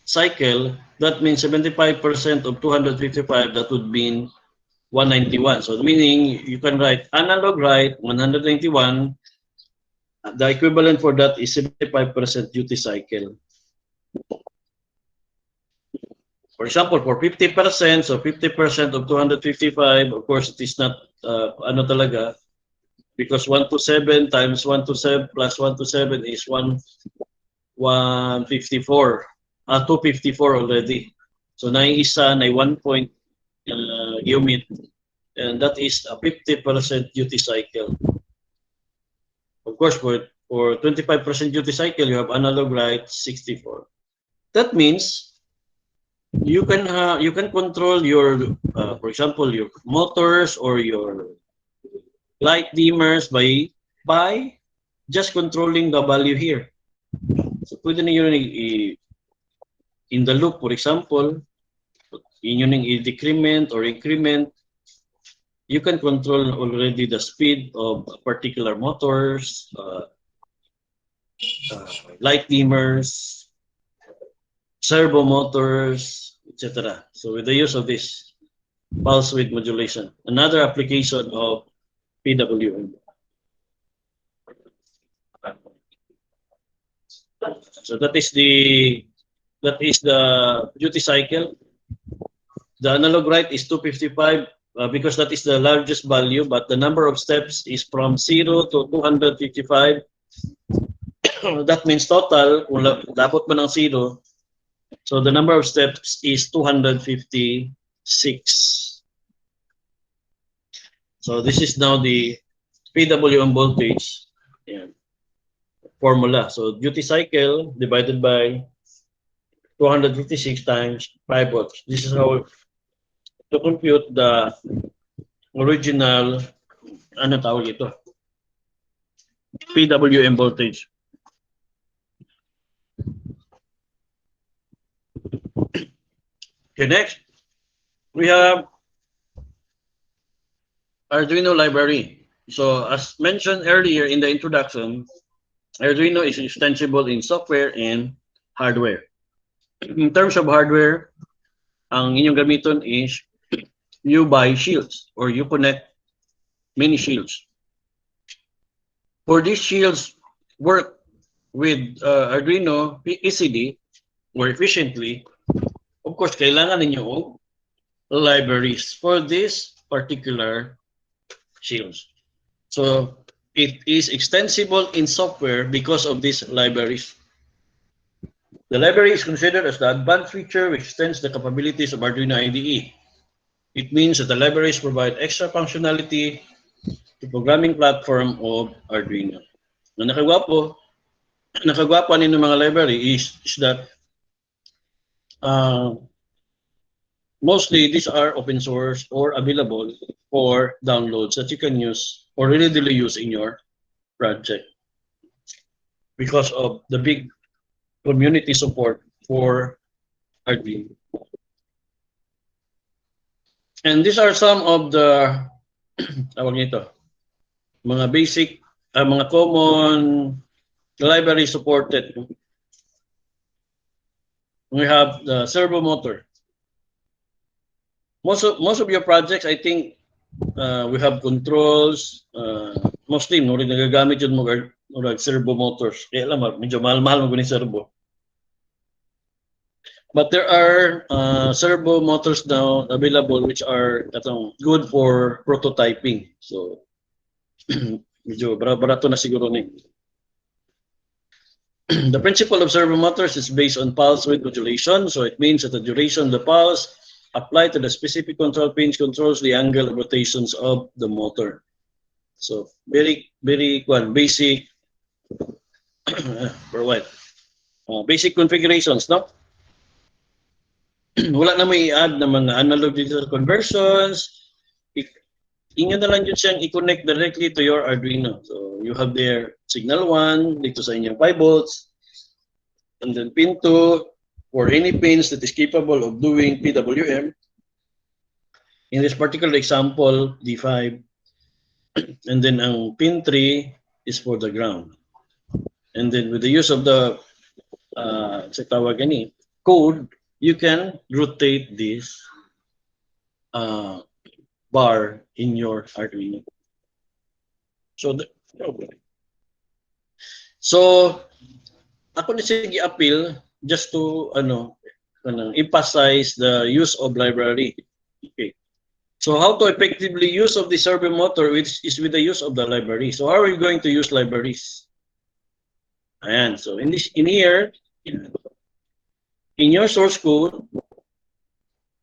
cycle, that means 75% of 255, that would mean 191. So meaning you can write analog write 191. The equivalent for that is 75% duty cycle. For example, for 50%, so 50% of 255, of course, it is not ano talaga, because 1 to 7 times 1 to 7 plus 1 to 7 is 154. 254 already. So naiisa na 1 point unit, and that is a 50% duty cycle. Of course, for 25% duty cycle, you have analog write 64. That means you can control your, for example, your motors or your light dimmers by just controlling the value here. So pwede niyo in the loop, for example, inyo ning i-decrement or increment, you can control already the speed of particular motors, light dimmers, servo motors, etc. So with the use of this pulse width modulation, another application of PWM. So that is the duty cycle. The analog write is 255 because that is the largest value, but the number of steps is from 0 to 255. That means total, kung dapat man ang 0, so the number of steps is 256. So this is now the PWM voltage formula. So duty cycle divided by 256 times 5 volts. This is how to compute the original, ano tawag ito? PWM voltage. Okay, next, we have Arduino library. So as mentioned earlier in the introduction, Arduino is extensible in software and hardware. In terms of hardware, ang inyong gamiton is you buy shields or you connect mini shields. For these shields work with Arduino easily or efficiently, of course, kailangan ninyo libraries for this particular shields. So it is extensible in software because of these libraries. The library is considered as the advanced feature which extends the capabilities of Arduino IDE. It means that the libraries provide extra functionality to programming platform of Arduino. Na nakagwapo nino mga library is that mostly these are open source or available for downloads that you can use or readily use in your project because of the big community support for Arduino. And these are some of the tawag nito, mga basic, mga common library supported. We have the servo motor. most of your projects, I think, we have controls. Mostly, no rin nagagamit yun mo servo motors. Kaya lang, medyo mahal-mahal mo ni servo. But there are servo motors now available which are good for prototyping. So, medyo barato na siguro ni. The principle of servo motors is based on pulse width modulation. So it means that the duration of the pulse applied to the specific control pins controls the angle of rotations of the motor. So very basic for what? Basic configurations, no? Wala na may i-add na mga analog digital conversions. Inyo na lang yun siyang i-connect directly to your Arduino. So you have there signal 1 dito sa inyong 5 volts, and then pin 2 for any pins that is capable of doing PWM. In this particular example, D5, and then ang pin 3 is for the ground. And then with the use of the sa tawag ni code, you can rotate this bar in your Arduino. So ako ni sige appeal just to emphasize the use of library. Okay. So how to effectively use of the servo motor which is with the use of the library. So how are we going to use libraries? Ayan. So in here, in your source code,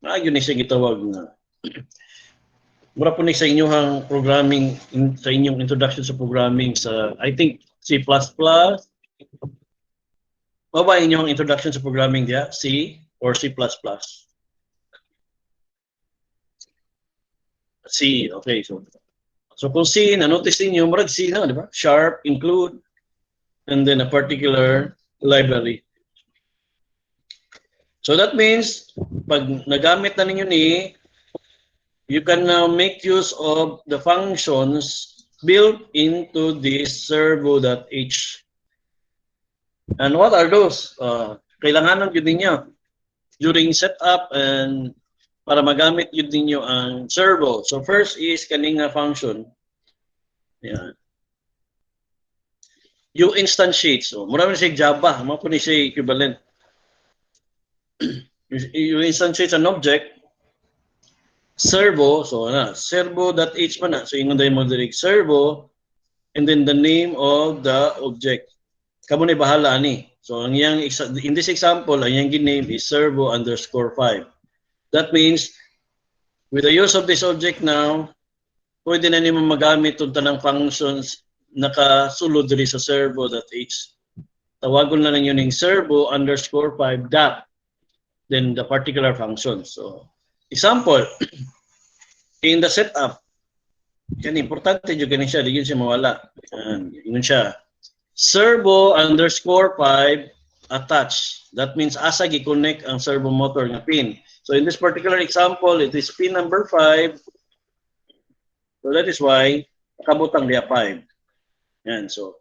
yun siya gitawag na. Mura po ni sa inyong programming, sa inyong introduction sa programming sa, I think, C++. Ba inyong introduction sa programming diya? C or C++? C, okay. So kung C, na-notice niyo, marag C na, di ba? Sharp, include, and then a particular library. So that means, pag nagamit na ninyo ni, you can now make use of the functions built into this servo.h. And what are those? Kailanganan yun ninyo during setup and para magamit yun ninyo ang servo. So first is kaning function. Yan. You instantiate. So mura man siya Java, mo po ni siya equivalent. You instantiate an object servo, so servo.h man na. So ingon dayon mo direct servo and then the name of the object. Kamo ni bahala ani. So ang in this example, ang yang name is servo_5. That means with the use of this object now, pwede na nimo magamit ug tanang functions nakasulod diri sa servo.h. Tawagon na ninyo ning servo_5 dot then the particular function. So example, in the setup, yan importante yung ganun siya, di yun siya mawala. Yun siya. Servo_5 attach. That means asa gi-connect ang servo motor nga pin. So in this particular example, it is pin number 5. So that is why nakabutang diya 5. Yan, so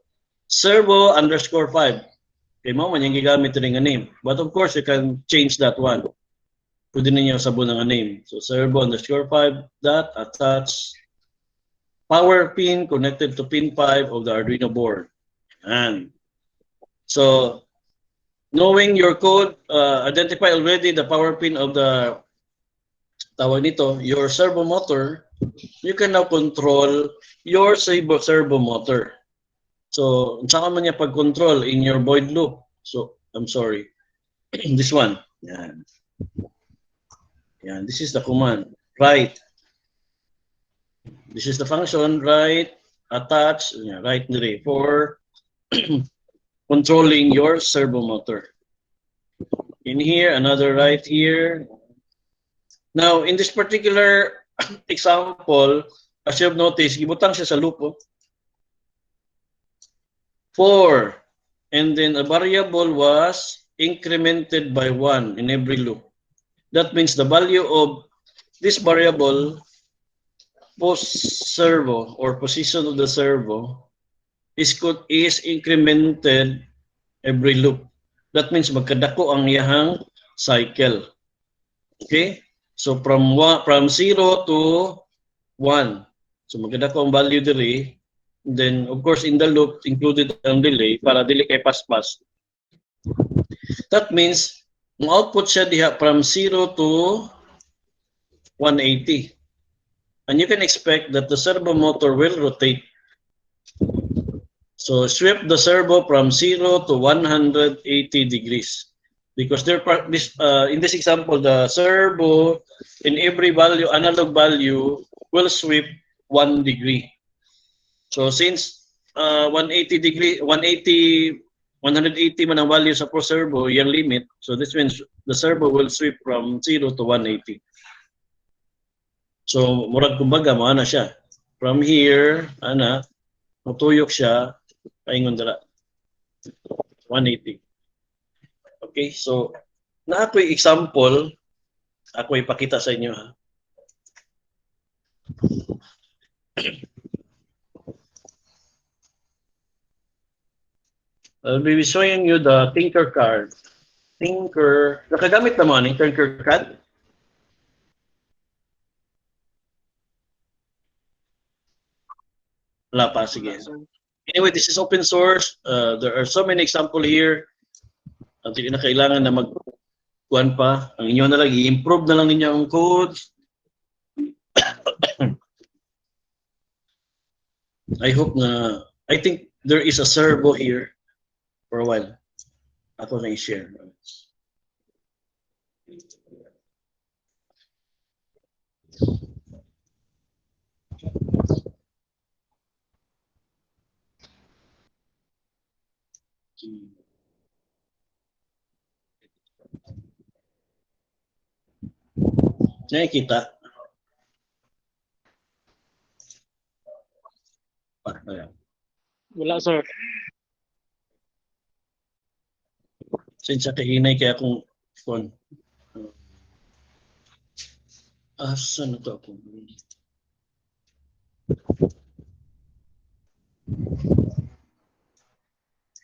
servo_5. Kaya mo man yung gigamit rin nga name. But of course, you can change that one. Pwede ninyo sabon ng name. So servo_5 dot attach power pin connected to pin 5 of the Arduino board. And so knowing your code, identify already the power pin of the tawag nito, your servo motor, you can now control your servo motor. So, saan man niya pag-control in your void loop. So, I'm sorry. This one. Yan. Yan. This is the command. Write. This is the function. Write, attach, write nire for controlling your servo motor. In here, another write here. Now, in this particular example, as you've noticed, gibutang siya sa loop. 4, and then a variable was incremented by 1 in every loop. That means the value of this variable post servo or position of the servo is incremented every loop. That means magkadako ang iyahang cycle. Okay? So from 0 to 1. So maganda ko ang value diri. Then of course in the loop included ang delay para dili kay paspas. That means ang output siya diha from 0 to 180. And you can expect that the servo motor will rotate. So sweep the servo from 0 to 180 degrees. Because in this example, the servo in every value, analog value, will sweep 1 degree. So since 180 man ang value sa pro servo, yung limit, so this means the servo will sweep from 0 to 180. So murag kumbaga mo na siya. From here, matuyok siya, paingon dala. 180. Okay, so na ako'y example, ako ipakita sa inyo ha. I'll be showing you the Tinker card. Nakagamit naman ng Tinker card? Wala pa, sige. Anyway, this is open source. There are so many example here. Hindi na kailangan na mag-kuhan pa. Ang inyo na lang, i-improve na lang ninyo ang code. I think there is a servo here for a while. Ako na i-share. Nakikita. Ayan. Wala, sir. Since kahinay kaya akong phone. Saan na to ako?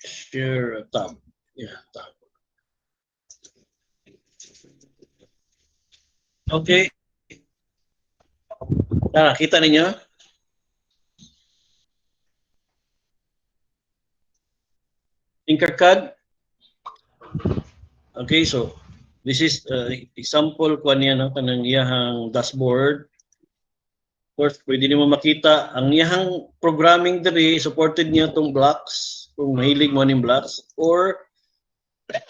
Share a tab. Yeah, tab. Okay. Kita ninyo? Tinkercad. Okay, so this is example ko niya ng kanang iyahang dashboard. Of course, pwede niyo makita ang iyahang programming diri supported niya tong blocks, kung mahilig mo ning blocks or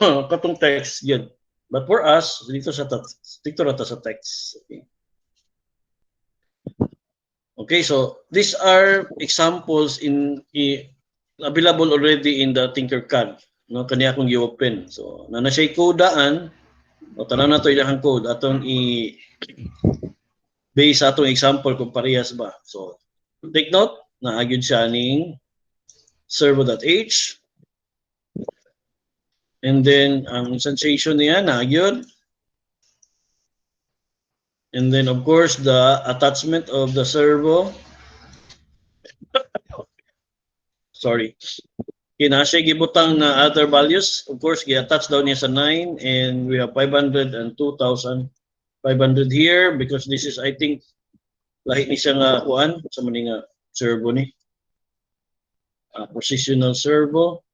katong text yun. But for us, dito rata sa text. Okay, so these are examples available already in the Tinkercad. No, kaniya akong i-open. So, na siya kodaan, o tanan na to ilang code atong base sa atong example kung parehas ba. So, take note na agyud siya ning servo.h. And then ang sensation niya na agyud. And then of course the attachment of the servo. Sorry. Kinasya gibutang na other values. Of course, gi-attach daw niya sa 9 and we have 500 and 2,500 here because this is, I think, lahi ni siya nga kuan sa maning servo ni. Positional servo.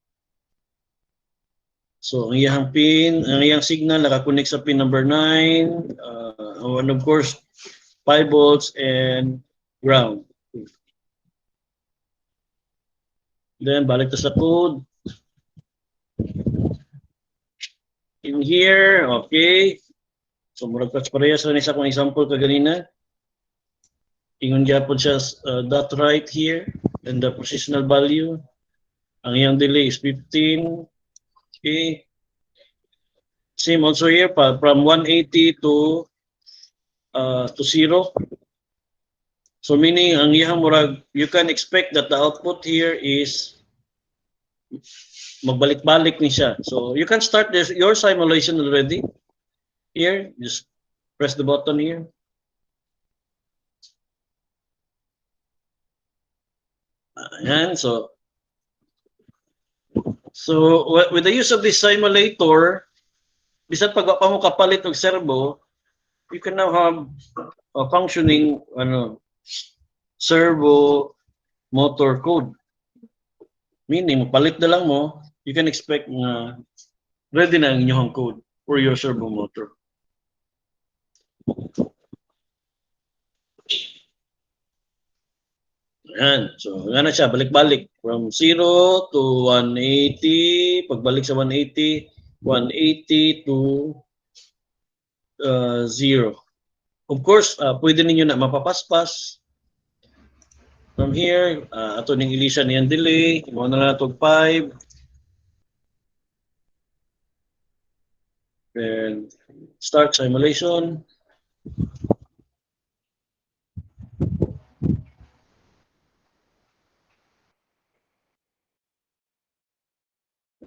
So, ang iyang pin, ang iyang signal nakakonect sa pin number 9. And of course, 5 volts and ground. Then, balik to sa code. In here, okay. So, murag parehas na isa kong example kaganina. Ingon gyapon siya dot right here and the positional value. Ang iyang delay is 15. Okay. Same also here from 180 to 0. So meaning ang iyang murag, you can expect that the output here is magbalik-balik ni siya. So you can start your simulation already. Here, just press the button here. Ayan, so with the use of this simulator, bisan pag pa mo kapalit og servo, you can now have a functioning servo motor code. Meaning, palit na lang mo, you can expect na ready na ang inyong code for your servo motor. Ayan. So, nga na siya, balik-balik. From 0 to 180, pagbalik sa 180, 180 to 0. Of course, pwede ninyo na mapapaspas. From here, ato ning ilisan niyang delay, mo na lang 5. And start simulation.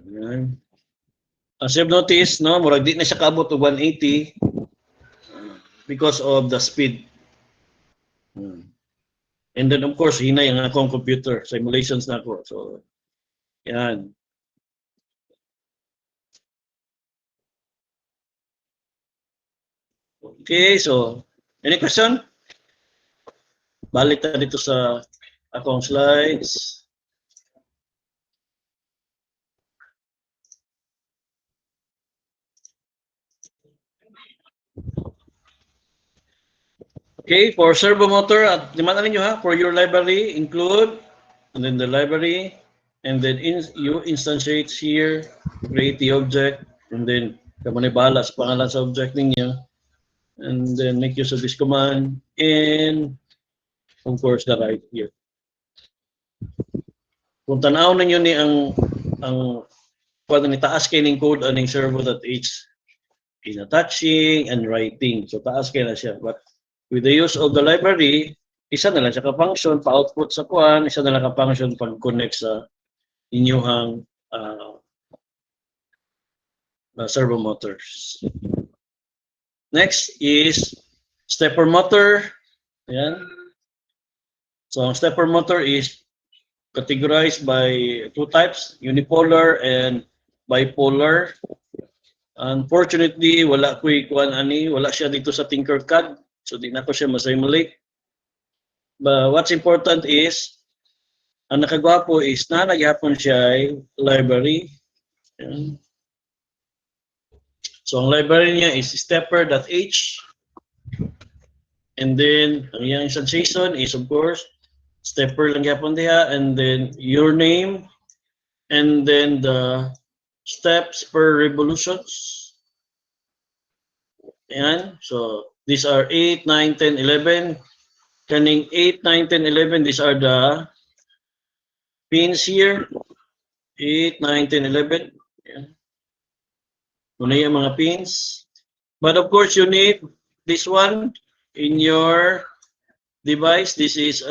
Ayan. As you've noticed, no, murag di na siya kaabot og 180 because of the speed. And then of course, hinay ang akong computer, simulations na ako. So, yan. Okay, so any question? Balik ta dito sa akong slides. Okay, for servo motor, at liman ninyo ha, for your library, include, and then the library, and then you instantiate here, create the object, and then kamo ni bahala sa pangalan sa object ninyo, and then make use of this command, and of course the right here. Kung tanaw ninyo ni ang ni taas kay ning code aning servo.h in attaching and writing. So taas kay na siya. But with the use of the library, isa na lang siya ka-function, pa-output sa kuan, isa na lang ka-function pag-connect sa inyong servo motors. Next is stepper motor. Ayan. So ang stepper motor is categorized by two types, unipolar and bipolar. Unfortunately, wala wala siya dito sa Tinkercad. So di na ko siya ma-simulate. But what's important is, ang nakagwapo is nagyapon siya ay library. Ayan. So ang library niya is stepper.h. And then, ang iyang instantiation is of course, stepper lang yapon diha, and then your name, and then the steps per revolutions. Ayan. So these are 8, 9, 10, 11. Kaning 8, 9, 10, 11, these are the pins here. 8, 9, 10, 11. Ayan. Muna yung mga pins. But of course, you need this one in your device. This is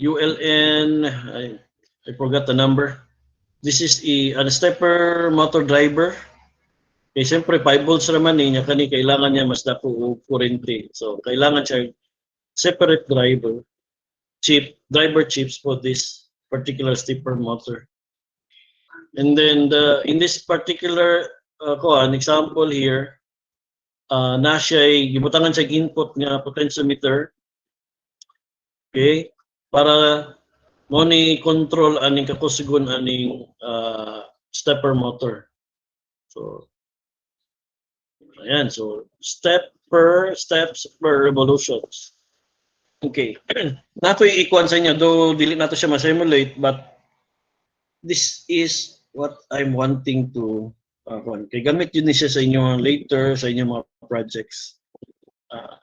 ULN, I forgot the number. This is a stepper motor driver. Okay, siyempre 5 volts naman niya kani kailangan niya mas dako og kurente. So kailangan siya separate driver chips for this particular stepper motor. And then in this particular an example here, na siya gibutangan siya input nga potentiometer. Okay? Para mo ni control aning kakusugon aning stepper motor. So ayan, so steps per revolutions. Okay. Nato i-ikuan sa inyo, though dili nato siya ma-simulate, but this is what I'm wanting to kay gamit yun siya sa inyong later, sa inyong mga projects.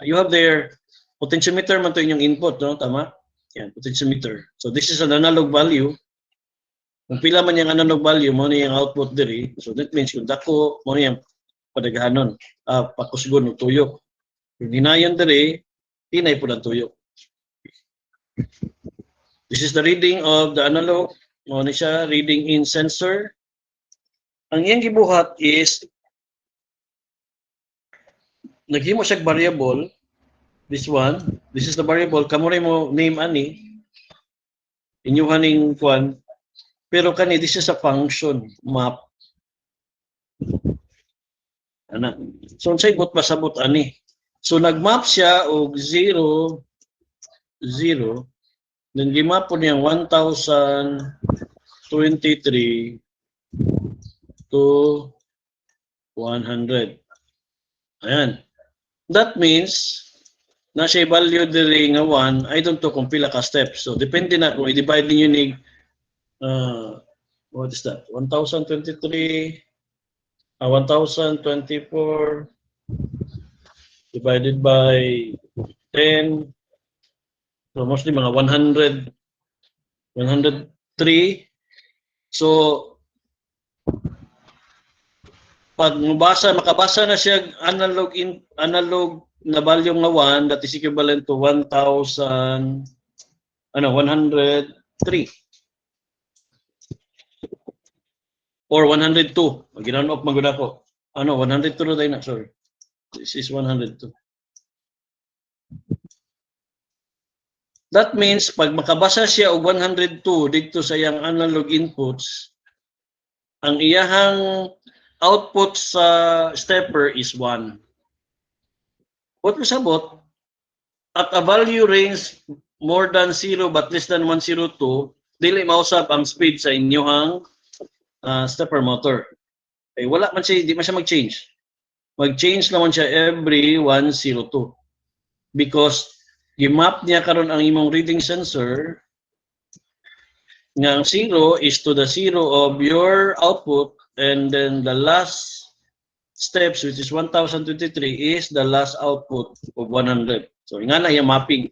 You have their potentiometer man to inyong input, no? Tama? Yan, potentiometer. So this is an analog value. Kung pila man yung analog value, mo na yung output diri. So that means kung dako, mo na yung padaghanon, pakusgon ng tuyok. Kung dinayon diri, tinay po ng tuyok. This is the reading of the analog. Mo na siya, reading in sensor. Ang iyang gibuhat is naghimo siya variable. This one, this is the variable. Kamo rin mo name ani. Inyuhan ning kwan. Pero kani, this is a function map. Ana. So unsay bot pasabot ani? So nagmap siya og 0 0 then gimap po niya 1023 to 100. Ayan. That means na siya value diri nga 1 I don't know kung pila ka steps. So depende na kung i-divide ninyo ni what is that? 1023 1024 divided by 10. So mostly mga 100 103. So pag makabasa na siya analog na value nga 1 that is equivalent to 1,000 103 or 102. Ginanop magud ako. 102 tayo na, sorry. This is 102. That means pag makabasa siya og 102 dito sa iyang analog inputs, ang iyahang output sa stepper is 1. What was about? At a value range more than 0 but less than 102, dili mausab ang speed sa inyong stepper motor. Wala man siya, di man siya mag-change. Mag-change naman siya every 102. Because i-map niya karon ang imong reading sensor nga ang 0 is to the 0 of your output and then the last steps which is 1023 is the last output of 100. So nga na yung mapping.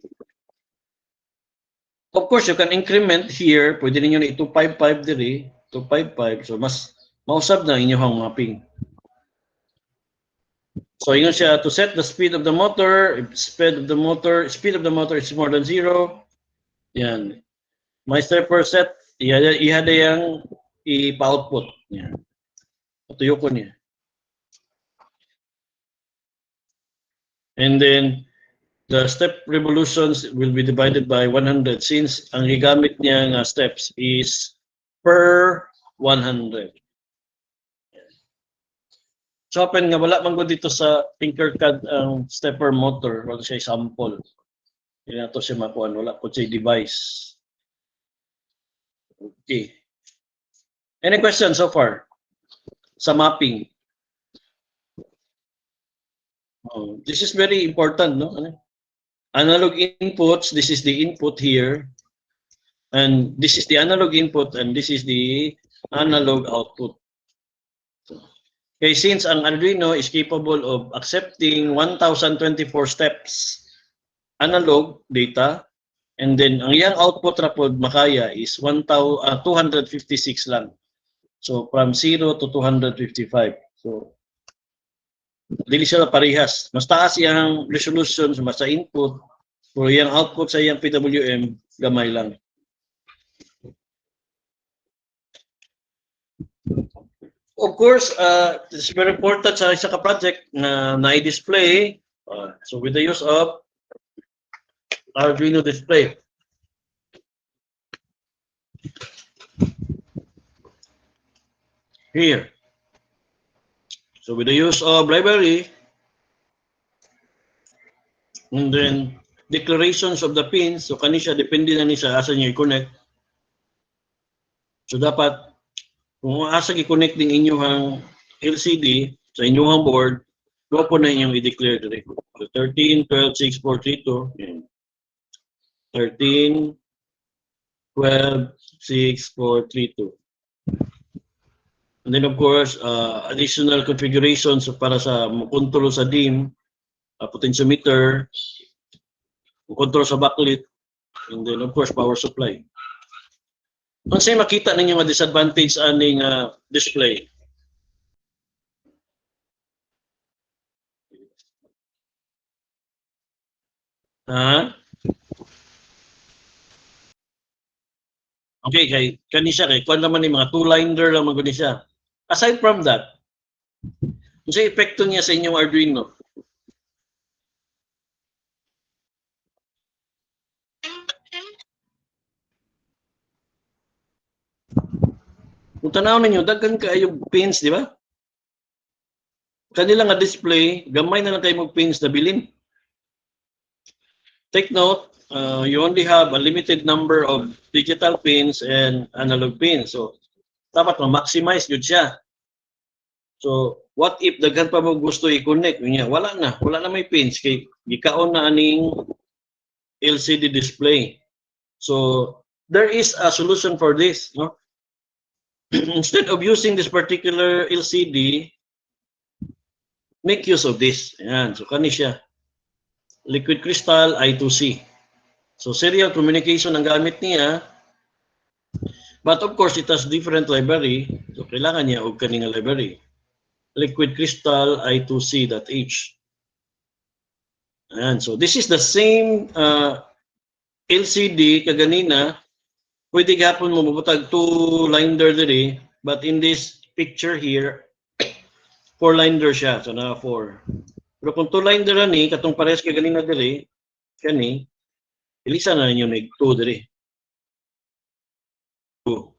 Of course, you can increment here. Pwede ninyo na 255 diri, 255. So mas mausab na inyong mapping. So ingon siya to set the speed of the motor. If speed of the motor is more than 0. Yan. My stepper set, ihada yang ipa-output. Yan. Tuyo ko niya. And then the step revolutions will be divided by 100 since ang gigamit niya nga steps is per 100. So open nga wala man ko dito sa Tinkercad ang stepper motor, wala siya sample. Hindi na to siya makuha, wala po siya device. Okay. Any questions so far? Sa mapping. This is very important, no? Analog inputs, this is the input here. And this is the analog input and this is the analog output. Okay, since ang Arduino is capable of accepting 1024 steps analog data, and then ang iyang output ra pod makaya is 256 lang. So from 0 to 255. So dili sila parehas. Mas taas iyang resolution sa input, pero iyang output sa iyang PWM gamay lang. Of course, it's very important sa isa ka project na i-display. So with the use of Arduino display. Here. So with the use of library, and then declarations of the pins, so kani siya depende na ni sa asa niya i-connect. So dapat kung asa i-connect din inyong LCD sa inyong board, go po na inyong i-declare diri. So 13, 12, 6, 4, 3, 2. 13, 12, 6, 4, 3, 2. And then of course, additional configurations para sa control sa DIMM, potentiometer, control sa backlit, and then of course power supply. Kung sa'yo makita ninyo nga disadvantage aning display. Okay, kani siya kay kuan naman ni mga two-liner lang maguni siya. Aside from that, kung sa epekto niya sa inyong Arduino. Kung tanaw ninyo, daghan kaayong pins, di ba? Kanila nga display, gamay na lang kayo mag pins na bilin. take note, you only have a limited number of digital pins and analog pins. So, dapat ma-maximize yun siya. So, what if daghan pa mo gusto i-connect? Wala na may pins. Kay gikaon na aning LCD display. So, there is a solution for this. No? Instead of using this particular LCD, make use of this. Ayan. So, kani siya. Liquid crystal I2C. So, serial communication ang gamit niya. But of course, it has different library. So, kailangan niya og kaning library. Liquid crystal I2C.H. Ayan. So, this is the same LCD kaganina. Pwede gapon mo mabutag 2 liner diri. But in this picture here, 4 liner siya. So, na 4. Pero kung 2 liner ni, katong pares kaganina diri, kani, ilisa na ninyo may 2 diri. 2.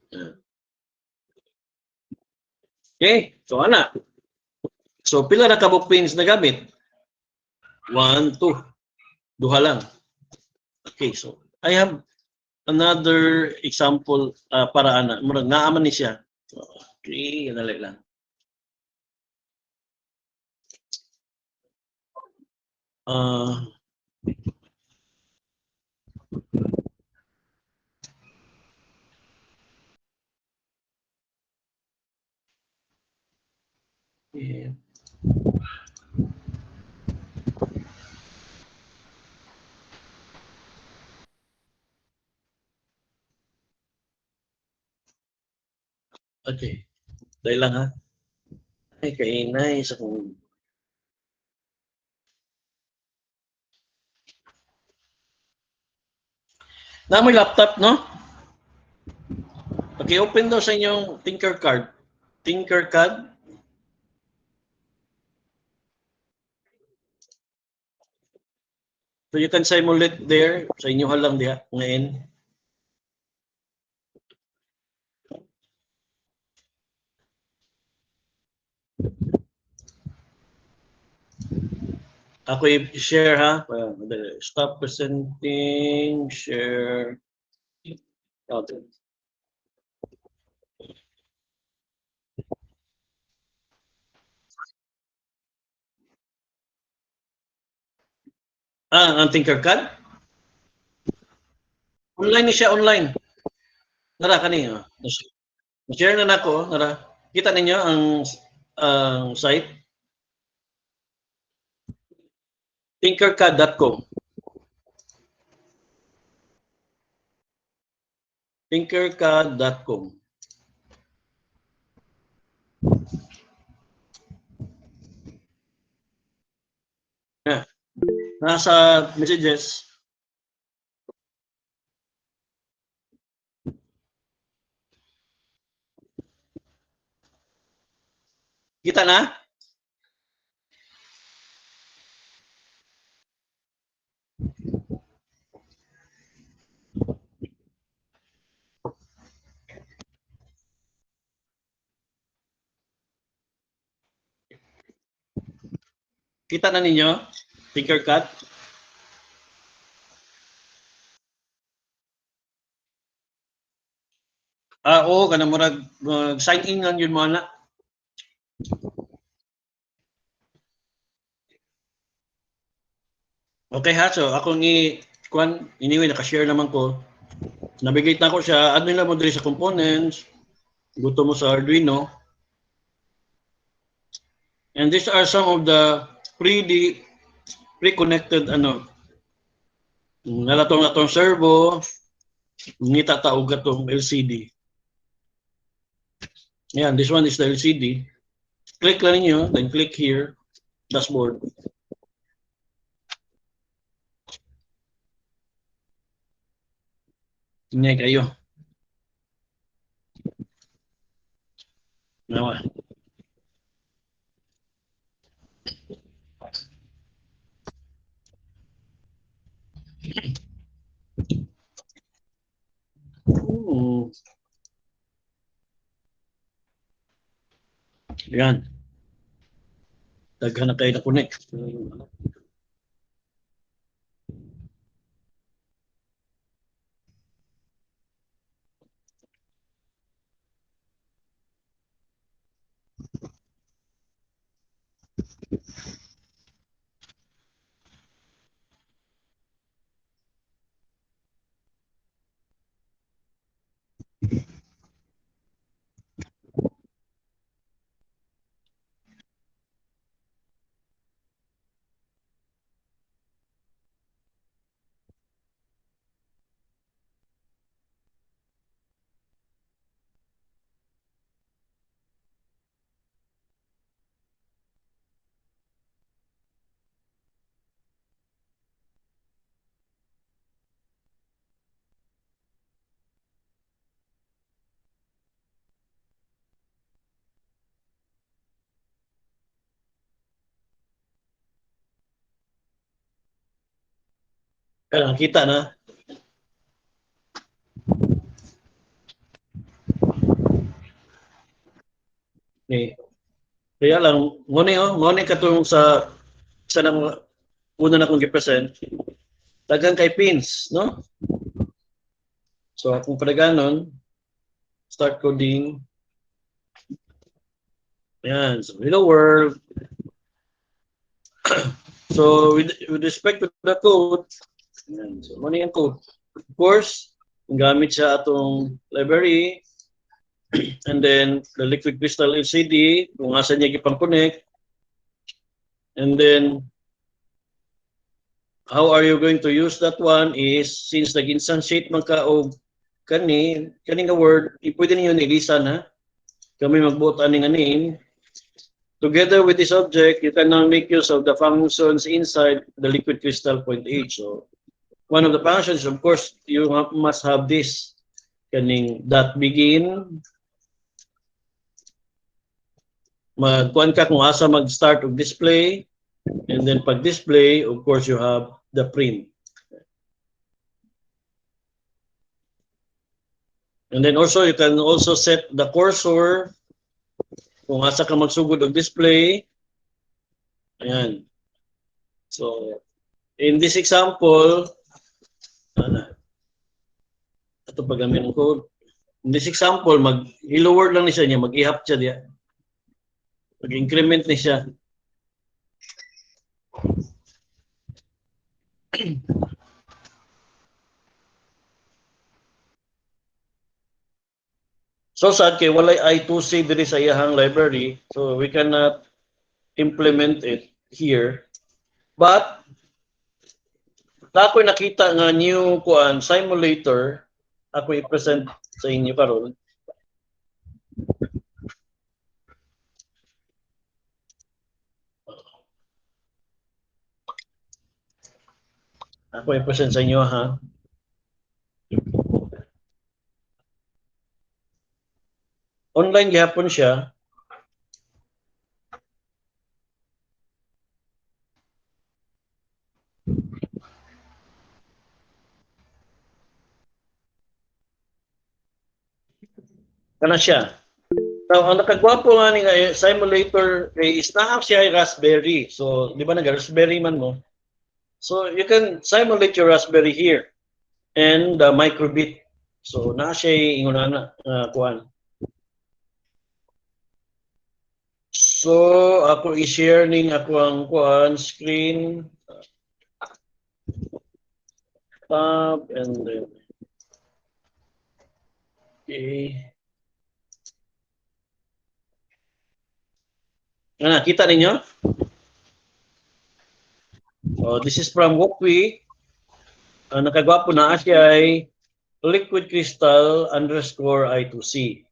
Okay, so ana. So pila na kabuk pins na gamit? 1, 2. Duha lang. Okay, so I have another example para ana. Murag naaman ni siya. So, okay, dali lang. Yeah. Okay. Dahil lang ha. Ay, kainay sa kong... Na may laptop, no? Okay, open daw sa inyong Tinkercad. Tinkercad. So you can simulate there. Sa inyo lang diha, ngayon. Ako i-share ha. Stop presenting, share. Okay. Ang Tinkercad? Online ni siya, online. Nara kani. Share na nako, nara. Kita ninyo ang site tinkercad.com. Tinkercad.com. Yeah. Nasa messages. Kita na? Kita na ninyo? Tinkercad? Oo, kanang murag sign in lang yun mo na. Okay ha, so ako ni Kwan, anyway, nakashare naman ko. Navigate na ko siya, add nila mo diri sa components, gusto mo sa Arduino. And these are some of the pre-connected nalatong servo, ngita taog atong LCD. Yan, this one is the LCD. Click lang niyo, then click here, dashboard. Tingnan kayo. Nawa. Yan. Daghan na kayo na connect. Kaya nakita na. Okay. Kaya lang, ngunit katulong sa nang una na kong gipresent, tagang kay pins, no? So, kung pala ganon, start coding. Ayan, so hello world. So, with respect to the code, ayan, so ano yung code? Of course, gamit siya atong library, and then the liquid crystal LCD, kung asa niya gipang-connect, and then how are you going to use that one is, since nag-instantiate man ka o kani nga word, pwede ninyo nilisan ha. Kami magbuot ani nga name. Together with this object, you can now make use of the functions inside the liquid crystal point H. So, one of the functions, of course, you must have this. Kaning dot begin. Magkuhan ka kung asa mag-start of display. And then pag display, of course, you have the print. And then also, you can also set the cursor kung asa ka magsugod og display. Ayan. So, in this example, ito paggamit ng code. In this example, mag-hello world lang ni siya niya, mag-ihap siya diya. Mag-increment ni siya. So sad kay walay I2C diri sa iyahang library, so we cannot implement it here. But ako'y nakita nga new kuan simulator, ako i-present sa inyo karon. Ako i-present sa inyo ha. Online gihapon siya. Kana siya. Now, ang nakagwapo nga ni simulator is naap siya ay Raspberry. So, di ba nag-Raspberry man mo? So, you can simulate your Raspberry here and the microbit. So, na siya ingunana kuan. So, ako i-share ning ako ang kuan screen. Tab and then okay. Kita ninyo? So, this is from Wokwi. Nakagwapo na siya ay liquid crystal _ I2C.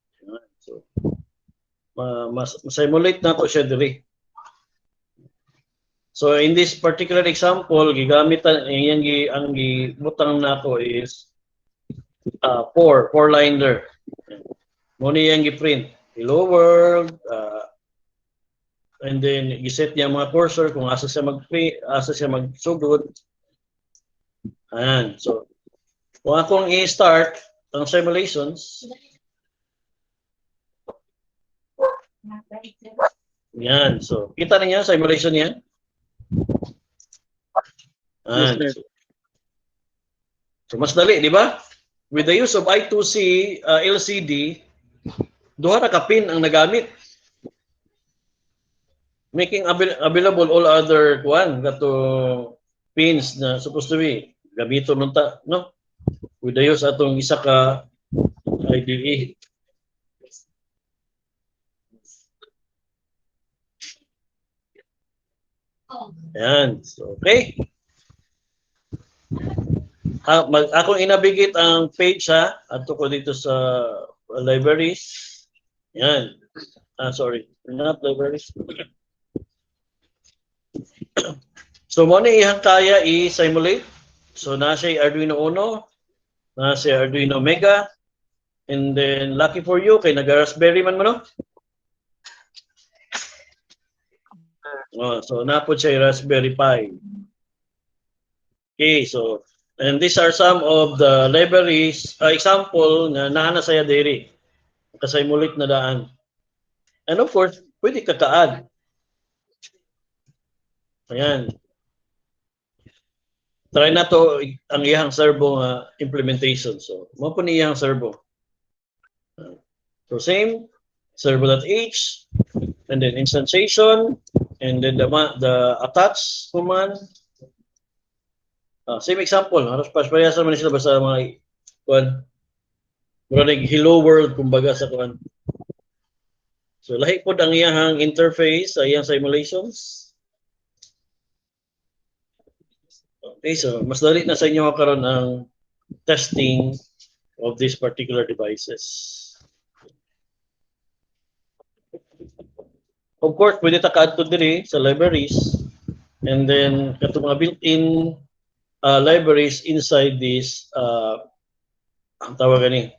So, simulate na to siya diri. So, in this particular example, gigamit ang gibutang nato is 4-liner. Muna yung gi-print. Hello world, and then giset niya mga cursor kung asa siya magsugod. Ayan. So, kung akong i-start ang simulations, yan. So, kita niyo simulation niya? Ayan. Yes, so, mas dali, di ba? With the use of I2C LCD, duha na ka pin ang nagamit. Making available all other kato pins na supposed to be gamito nun ta, no? With the use atong isa ka IDE. Yan. So, okay. Akong inabigit ang page ha. Ato ko dito sa libraries. Yan. Sorry. Not libraries. So, mo na ihang kaya i-simulate. So, nasa Arduino Uno, nasa Arduino Mega, and then lucky for you, kay nag-Raspberry man mo, no? So, napod siya Raspberry Pi. Okay, so, And these are some of the libraries, example na naana saya diri kasaymulit na daan. And of course, pwede kakaad. Ayan. Try na to ang iyang servo implementation. So, mo po ni iyang servo. So same, servo.h, and then instantiation, and then the attach command. Same example, halos parehas naman sila basta mga kuan. Murag hello world kumbaga sa kuan. So lahi pod ang iyang interface sa iyang simulations. Okay, so mas dali na sa inyo karon ang testing of these particular devices. Of course, pwede ta kaadto diri sa libraries, and then kato mga built-in libraries inside this ang tawag gani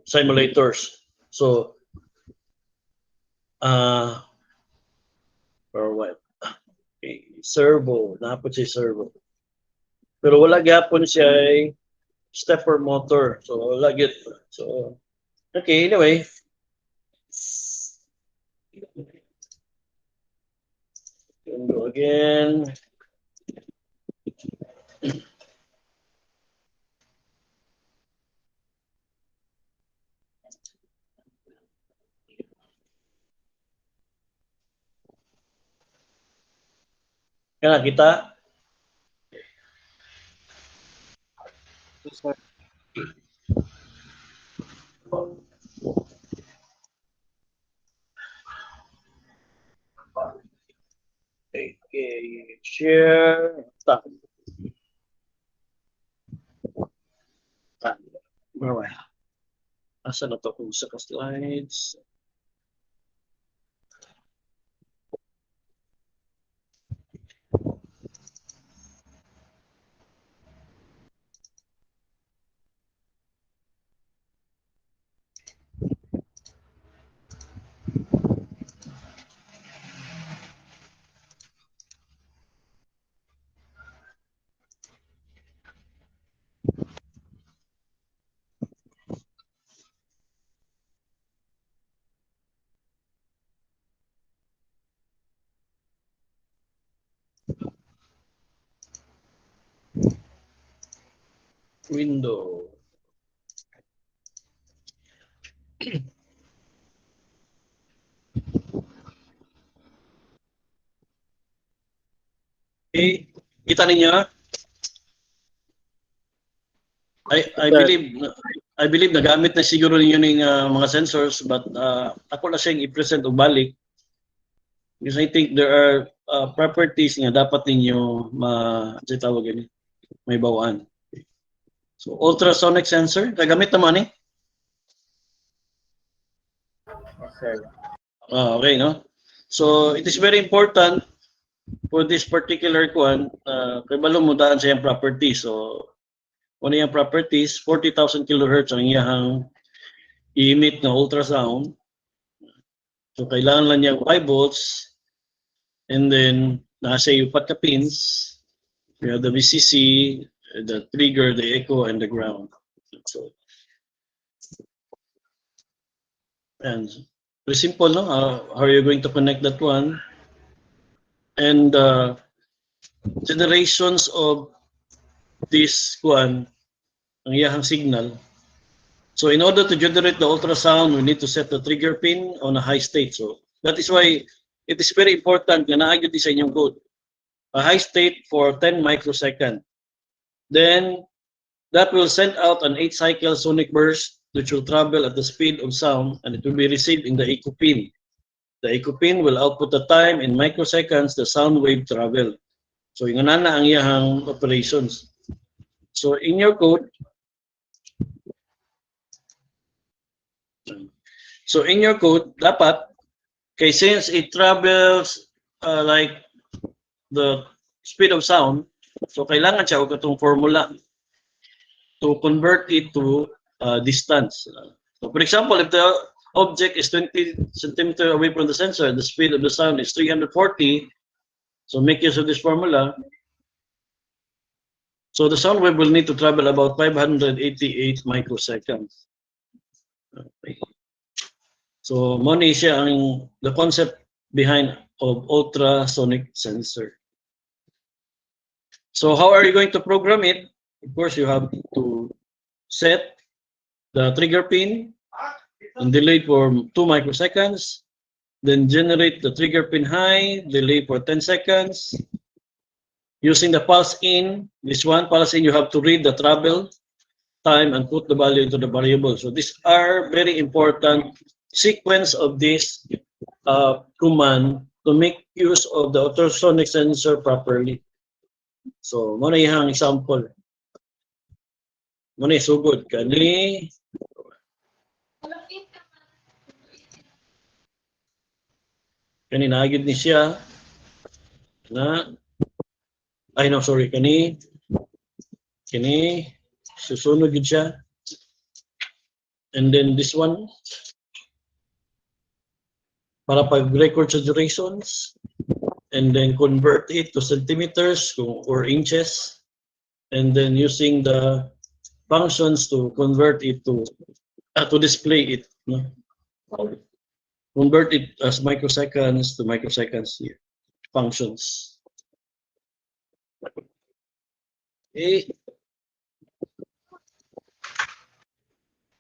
simulators. So or what? Okay, servo, napod si servo. Pero wala gyapon siya ay stepper motor. So wala gyud. So okay, anyway. Go again. Kana kita. Yes, sir. Okay, share. Stop. Where am I? Asa na to kung sa slides? Window. Okay, kita ninyo? I believe nagamit na siguro ninyo ng mga sensors, but ako na siyang i-present o balik because I think there are properties nga dapat ninyo tawag yun, may bawaan. So ultrasonic sensor, kagamit naman eh. Sir. Okay, no? So it is very important for this particular one, kay balo mo daan sa iyang properties. So ano yung properties, 40,000 kilohertz ang iyang i-emit na ultrasound. So kailangan lang niya 5 volts, and then nasa upat ka pins. We have the VCC, the trigger, the echo, and the ground. So, and very simple, no? How are you going to connect that one? And generations of this one, ang iyang signal. So in order to generate the ultrasound, we need to set the trigger pin on a high state. So that is why it is very important na naagyo sa inyong code. A high state for 10 microseconds. Then that will send out an 8-cycle sonic burst which will travel at the speed of sound, and it will be received in the echo pin. The echo pin will output the time in microseconds the sound wave travel. So yung nana ang iyang operations. So in your code, dapat, kay since it travels like the speed of sound, so kailangan siya og itong formula to convert it to distance. So for example, if the object is 20 centimeters away from the sensor, the speed of the sound is 340, so make use of this formula. So the sound wave will need to travel about 588 microseconds. Okay. So money siya ang the concept behind of ultrasonic sensor. So how are you going to program it? Of course, you have to set the trigger pin and delay for 2 microseconds. Then generate the trigger pin high, delay for 10 seconds. Using the pulse in, this one, pulse in, you have to read the travel time and put the value into the variable. So these are very important sequence of this command to make use of the ultrasonic sensor properly. So, muna yung example. Muna sugod kani naagid ni siya na no, sorry, kani susunod gid siya. And then this one para pag-record sa durations and then convert it to centimeters or inches and then using the functions to convert it to display it, no? Convert it as microseconds to microseconds here. Functions. Okay.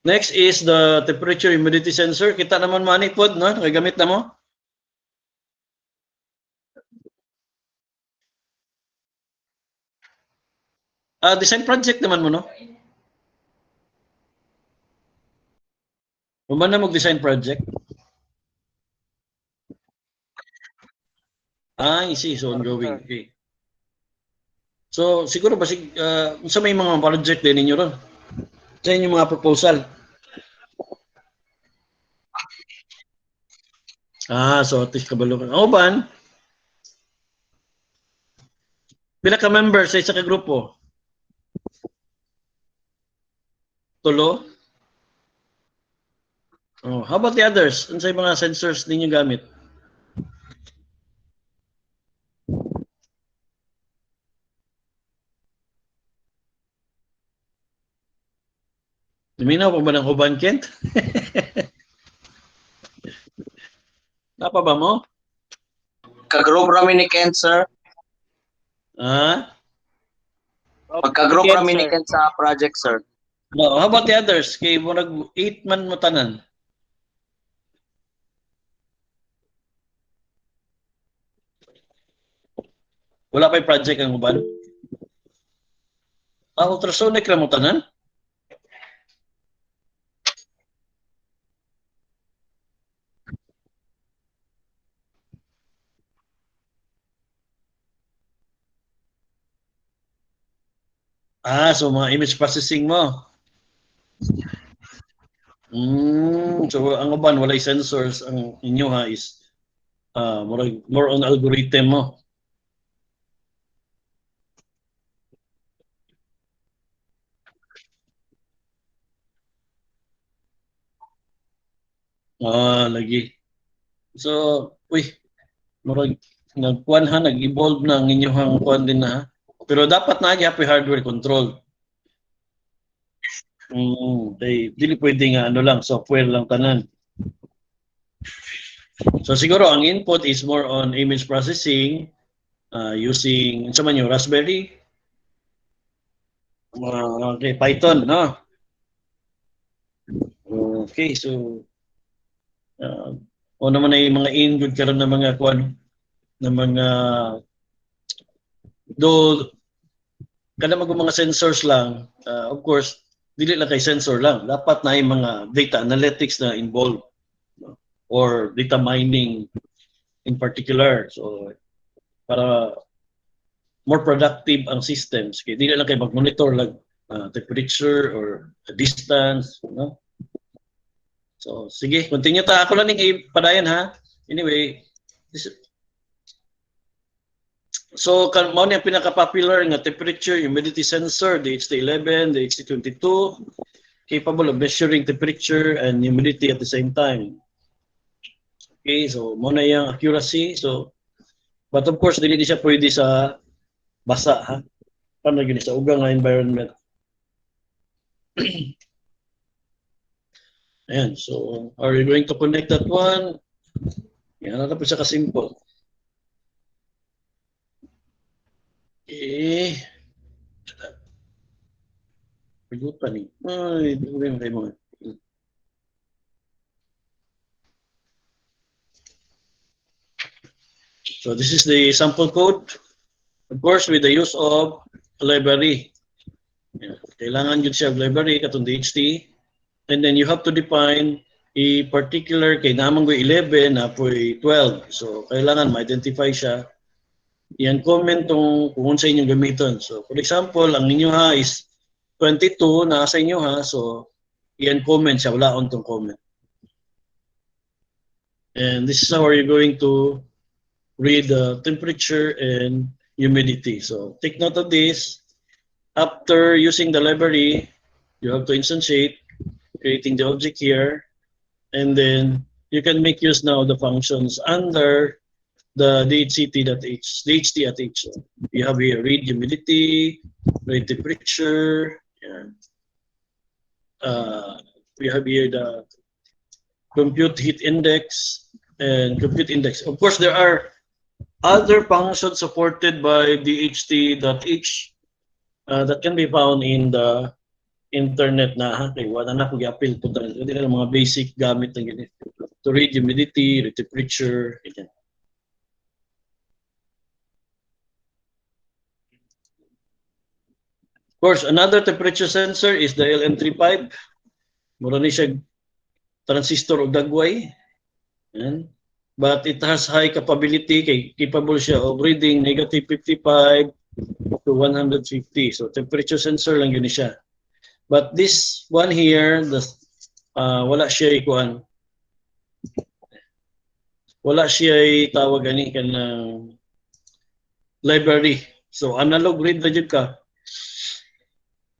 Next is the temperature humidity sensor. Kita naman manipod, no? Nagagamit na mo? Design project naman mo, no? Kung na mag-design project? I see. So, ongoing. Okay. So, siguro ba, sa may mga project din ninyo ron? Sa inyong mga proposal? So at least kabalo ka. O ban? Pila ka member sa isa ka grupo? Tulo? Oh, how about the others? Ano sa mga sensors ninyo gamit? Luminaw pa ba ng uban, Kent? Napa ba mo? Kagroup rami ni Kent, sir. Pagka-group Kent, rami ni sir. Kent sa project, sir. No, how about the others? Kay mo nag 8 man mo tanan. Wala pa'y project ang uban? Ultrasonic lang mo tanan? So mga image processing mo. So ang uban walay sensors, ang inyo ha is more on algorithm mo. Lagi. So, murag nagkuan ha, nag-evolve na ang inyong kuan din na. Pero dapat na happy hardware control. Dili pwede nga lang, software lang tanan. So siguro ang input is more on image processing using sa man yung Raspberry. Okay, Python, no? Okay, so o naman ay mga in-good karon na mga kuan na mga do kada mga sensors lang, of course, dili lang kay sensor lang. Dapat na yung mga data analytics na involved, no? Or data mining in particular. So, para more productive ang systems. Kaya dili lang kay mag-monitor lang temperature or distance, no? So, sige, continue ta. Ako lang ning padayon ha. Anyway, so mao ni ang pinaka-popular nga temperature humidity sensor, the HT11, the HT22, capable of measuring temperature and humidity at the same time. Okay, so mao na yung accuracy. So, but of course, dili siya pwede sa basa ha. Paano gini sa ugang nga environment. Ayan, so are you going to connect that one? Yan, ano po siya ka-simple. Eh, paglupa ni. Ay, dugay mo kayo mga. So this is the sample code. Of course, with the use of a library. Yeah. Kailangan yun siya library katong DHT. And then you have to define a particular, kay naman ko 11 na po 12. So kailangan ma-identify siya. Yan comment kung sa inyong gamiton. So for example, ang ninyo ha is 22 na sa inyo ha. So yan comment siya, wala on tong comment. And this is how you're going to read the temperature and humidity. So take note of this. After using the library, you have to instantiate, creating the object here, and then you can make use now of the functions under the DHT@H. So you have here read humidity, read temperature, and we have here the compute heat index and compute index. Of course, there are other functions supported by DHT.H that can be found in the internet na kay wala na ko gi-appeal po tayo. Hindi na mga basic gamit ng ganito. To read humidity, read temperature, ganyan. Of course, another temperature sensor is the LM35. Mura ni siya transistor o dagway. Yan. But it has high capability, capable siya of reading negative 55 to 150. So temperature sensor lang yun siya. But this one here, wala siya ikuan. Wala siya tawag ani kanang library. So analog read na jud ka.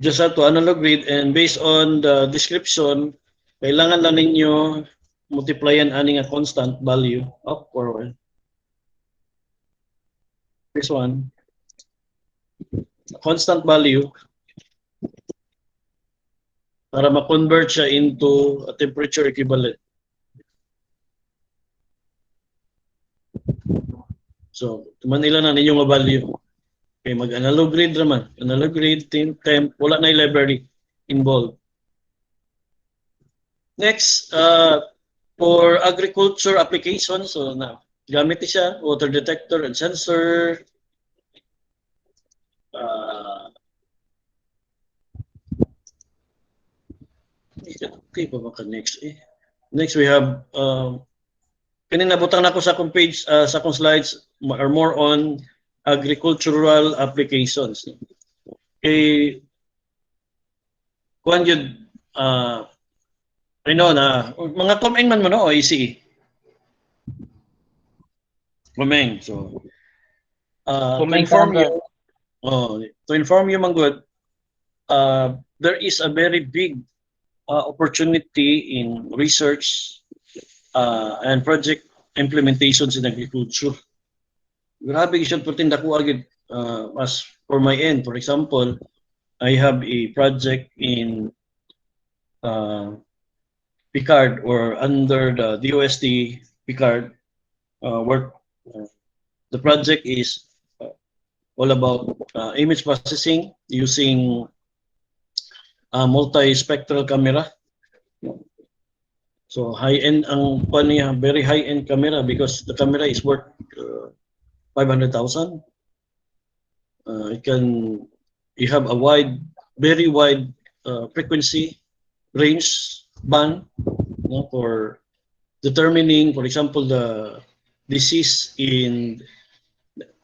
Just have to analog read, and based on the description, kailangan lang ninyo multiplyan ani nga constant value of or this one constant value para ma-convert siya into a temperature equivalent. So, Manila na ninyong value. Okay, mag-analog read naman. Analog read, temp, wala na yung library involved. Next, for agriculture applications, so gamit siya, water detector and sensor. Okay pa baka next Next we have kanina butang na ko sa akong page, sa akong slides are more on agricultural applications. Okay, kuan yun, I know na mga comment man mo no o easy. Comment. So to inform you man good, there is a very big opportunity in research and project implementations in agriculture. Grabe siya putin dako agad as for my end. For example, I have a project in Picard or under the DOST Picard where the project is all about image processing using multi-spectral camera. So high-end ang niya, very high-end camera because the camera is worth 500,000. You have a very wide frequency range band for determining, for example, the disease in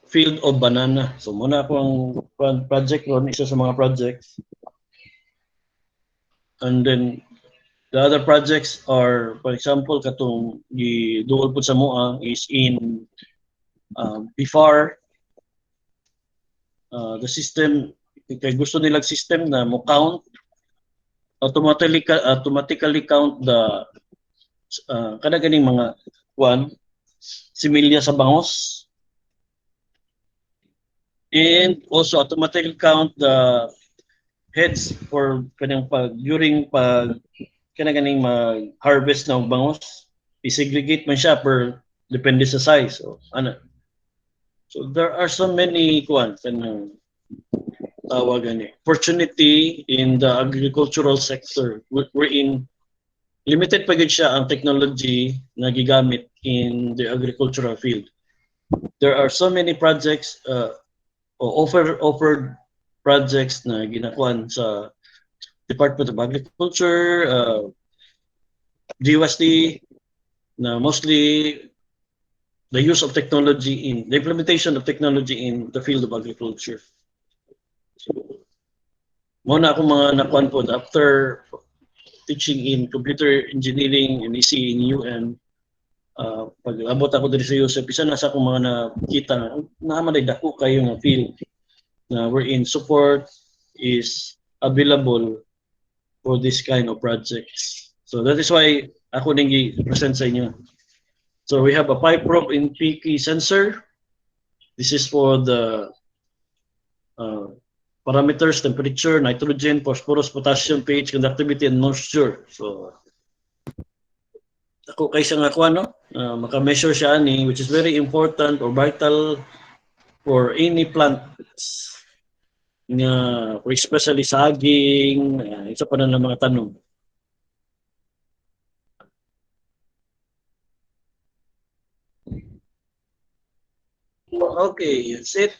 field of banana. So muna ako ang project ron, isa sa mga projects. And then the other projects are, for example, katong giduol po sa moa is in BIFAR. The system, kay gusto nilang system na mo count, automatically count the kada ganing mga similya sa bangos. And also automatically count the heads for kanang during kanang mag-harvest ng bangus. I-segregate man siya per depende sa size. So there are so many kanang tawagan opportunity in the agricultural sector. We're in limited pa gid siya ang technology na gigamit in the agricultural field. There are so many projects offered projects na ginakuan sa Department of Agriculture, DUSD, na mostly the use of technology in the implementation of technology in the field of agriculture. So, muna ako mga nakuan po after teaching in computer engineering and EC in UM. Pag abot ako diri sa Joseph, isa na sa akong mga nakita na naman dako kayo nga field na wherein support is available for this kind of projects. So that is why ako nang i-present sa inyo. So we have a pipe probe in PK sensor. This is for the parameters, temperature, nitrogen, phosphorus, potassium, pH, conductivity, and moisture. So ako kaysa nga kuha, no? Maka-measure siya ani, which is very important or vital for any plants nga, for especially saging, isa pa na ng mga tanong. Okay, that's it.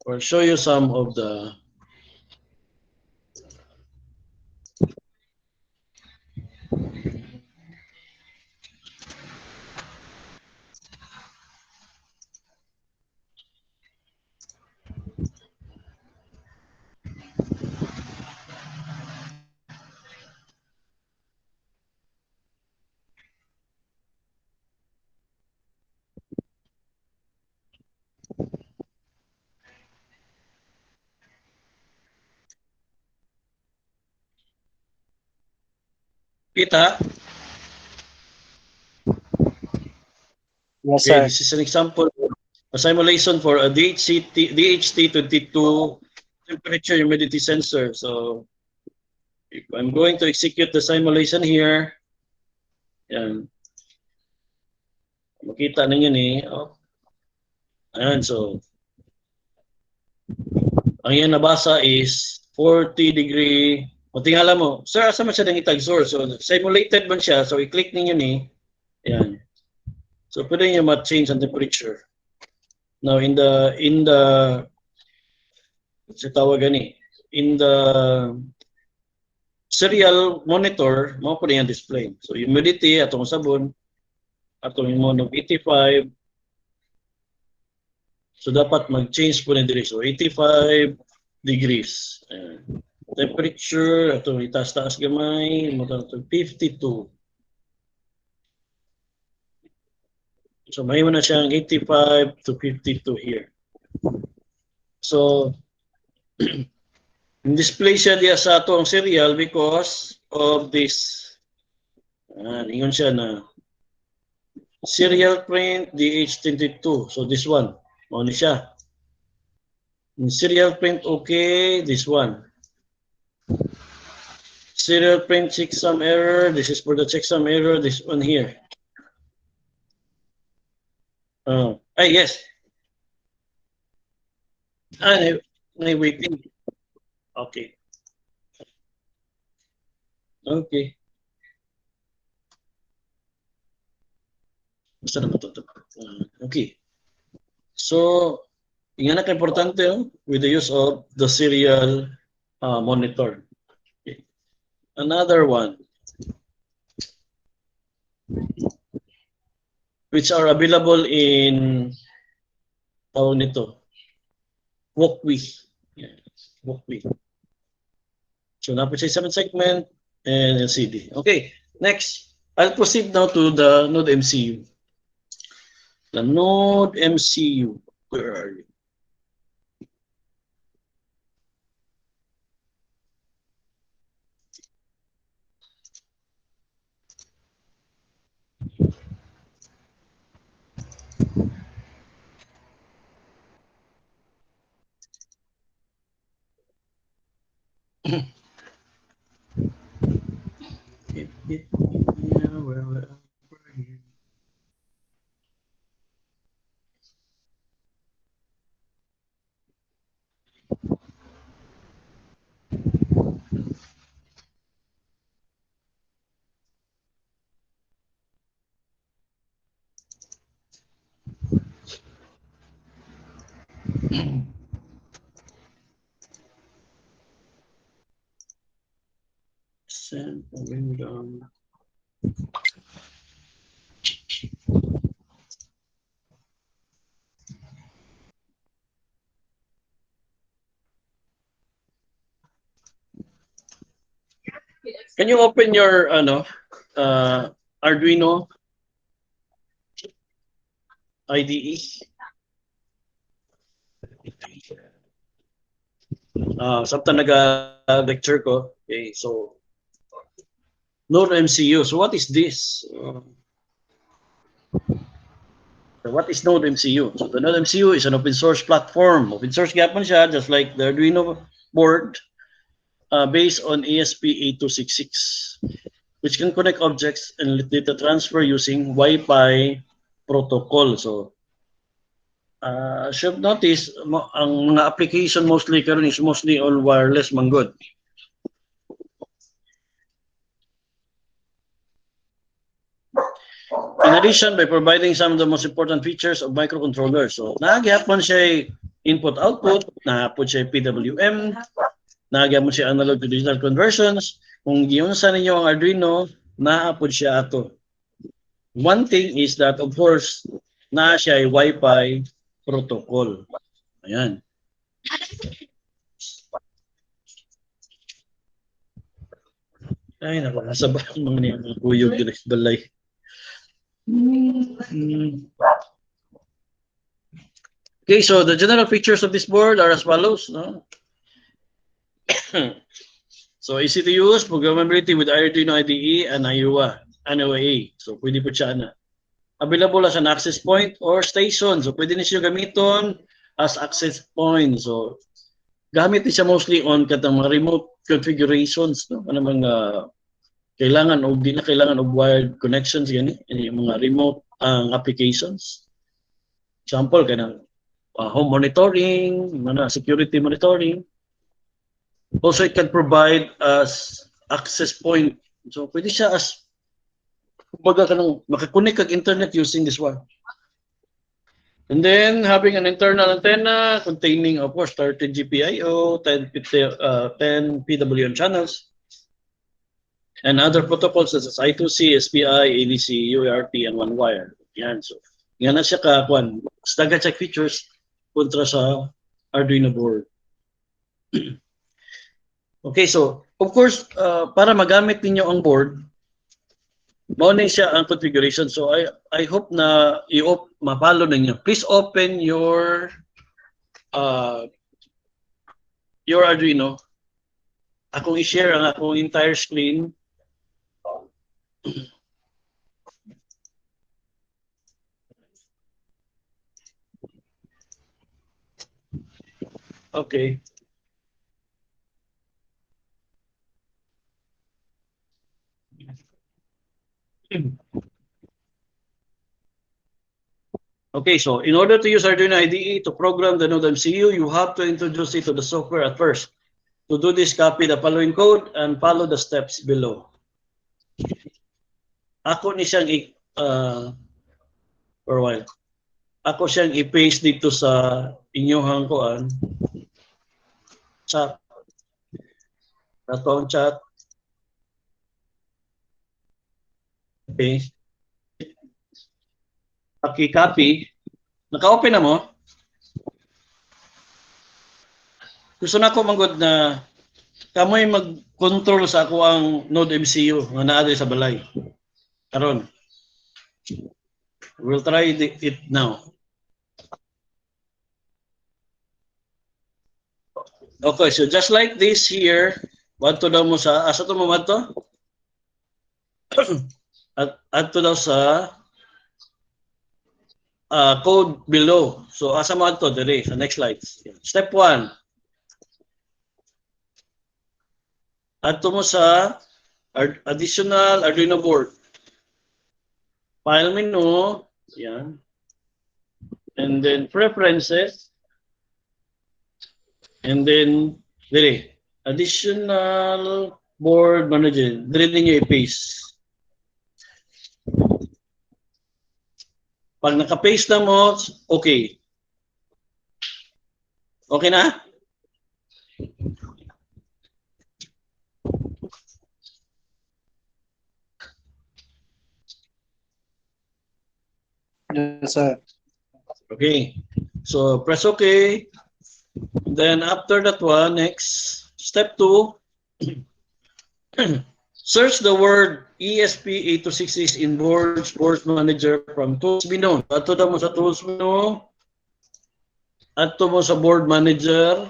I'll show you some of the kita. Yes, Okay, sir. this is an example of a simulation for a DHT22 temperature humidity sensor. So if I'm going to execute the simulation here, yan. Makita ninyo ni. Ayan, so ang yan nabasa is 40 degree. O tingala mo, sir, asa man siya nang itag source? So simulated man siya, so i-click ninyo ni. Ayan. So pwede niyo ma-change ang temperature. Now in the sa tawag gani, in the serial monitor, mo po yung display. So humidity atong sabon atong mo ng 85. So dapat mag-change po na diri. So 85 degrees. Ayan. Temperature atong itaas-taas gamay mo to 52. So may mo na siyang 85 to 52 here. So display siya diya sa ato ang serial because of this. Ingon siya na serial print DH22. So this one. Mao ni siya. In serial print okay, this one. Serial print checksum error. This is for the checksum error. This one here. Yes. Waiting. Okay. Okay. Basta na ito. Okay. So, yan ang importante with the use of the serial monitor. Okay. Another one, which are available in tawag nito, Walkway. Yeah. Walkway. So, napos siya 7 segment and LCD. Okay, next. I'll proceed now to the Node MCU. The Node MCU. Where are you? Send a window. Can you open your Arduino IDE? Sabta naga-lecture ko. Okay, so Node MCU. So what is this? What is Node MCU? So the Node MCU is an open source platform. Open source gyapon siya, just like the Arduino board, based on ESP8266, which can connect objects and data transfer using Wi-Fi protocol. So should notice, ang mga application mostly karon is mostly all wireless manggod. In addition, by providing some of the most important features of microcontrollers. So, naghihapon siya input-output, nahapon siya PWM, naghihapon siya analog to digital conversions. Kung giunsa ninyo ang Arduino, nahapon siya ato. One thing is that, of course, na siya ay Wi-Fi protocol. Ayan. Ay, naku, nasa ba ang mga niyang kuyog din balay. Okay, so the general features of this board are as follows. No? So easy to use, programmability with Arduino IDE and IUA. So pwede po siya na. Available as an access point or station. So pwede niyo gamiton as access point. So gamit niya mostly on katang mga remote configurations. No? Ano mga kailangan o di na kailangan of wired connections gani, yung mga remote applications. Example kanang home monitoring, mga security monitoring. Also, it can provide as access point. So, pwede siya as kumbaga kanang makakonek kag internet using this one. And then, having an internal antenna containing, of course, 30 GPIO, 10 PWM channels, and other protocols such as I2C, SPI, ADC, UART, and one wire. Yan. So, yan na siya kakuan. Staggered check features kontra sa Arduino board. Okay, so, of course, para magamit ninyo ang board, mao na siya ang configuration. So, I hope na mapalo ninyo. Please open your Arduino. Akong i-share ang akong entire screen. Okay. Okay, so in order to use Arduino IDE to program the Node MCU, you have to introduce it to the software at first. To do this, copy the following code and follow the steps below. Ako ni siyang for a while. Ako siyang i-paste dito sa inyong kuan chat. Ato ang chat. Okay. Paki-copy. Naka-open na mo? Gusto na ko manggod na kamoy mag-control sa ako ang Node MCU nga naa sa balay. Karon. We'll try it now. Okay, so just like this here, wadto daw mo sa asa to mo madto? Adto daw sa code below. So asa mo adto diri sa next slides. Step 1. Adto mo sa additional Arduino board. File menu, yan. And then preferences. And then, dire, additional board manager. Dire ninyo i-paste. Pag naka-paste na mo, okay. Okay na? Yes, sir. Okay. So press OK. Then after that one, next, step 2, search the word ESP8266 in board manager from tools menu. Ato na mo sa tools menu. Ato mo sa board manager.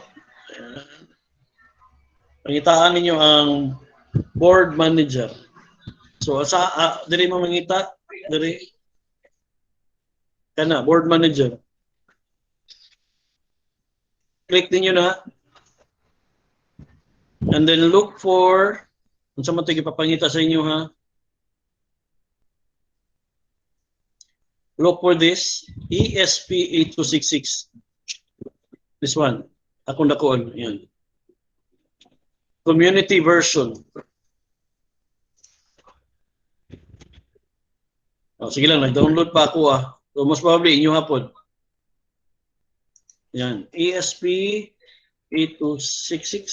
Pangitaan ninyo ang board manager. So sa diri mo mangita, diri kana board manager. Click ninyo na. And then look for, unsa man ito ipapangita sa inyo ha. Look for this, ESP8266. This one. Akong dakuan. Yan. Community version. Oh, sige lang, nag-download pa ako So most probably, inyo hapon. Yan. ESP8266.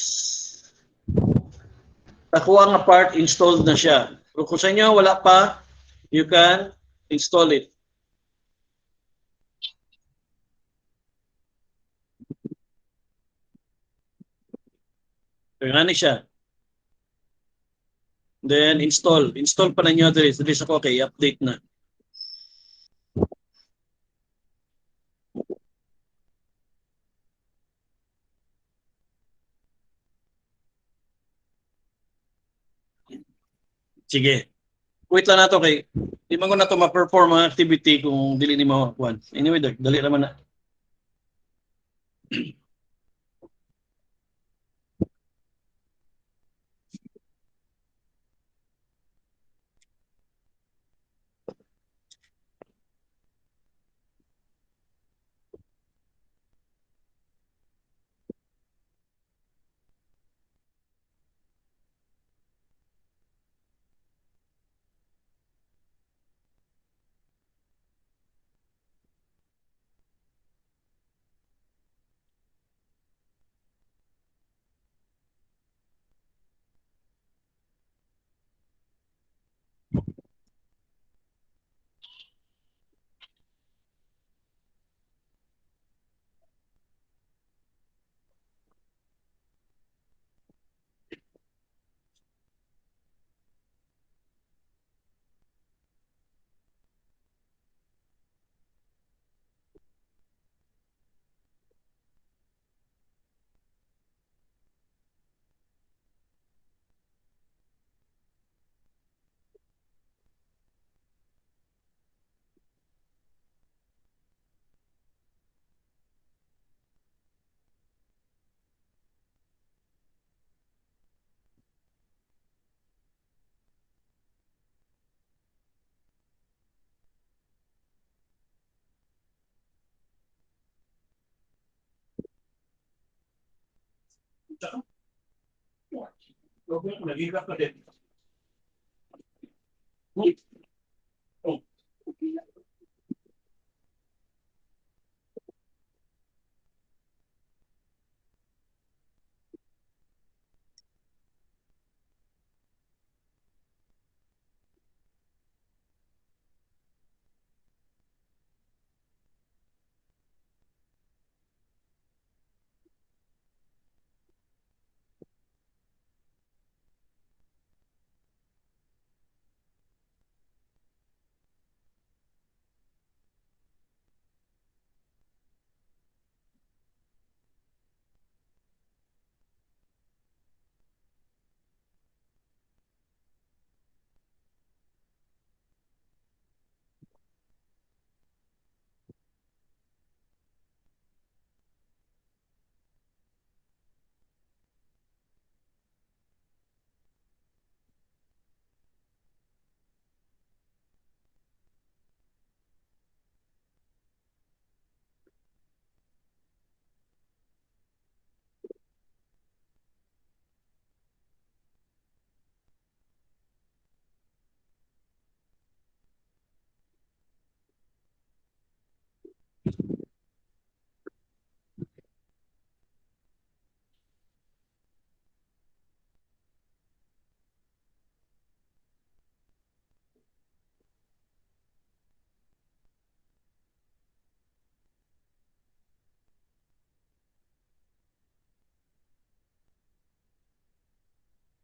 Nakuha nga part, installed na siya. Pero kung sa inyo wala pa, you can install it. So, yan siya. Then install. Install pa na nyo dito. Dito ako, okay, update na. Sige. Wait lang nato kay di man ko na to ma-perform ang activity kung dili ni mo kuan. Anyway, dali naman na.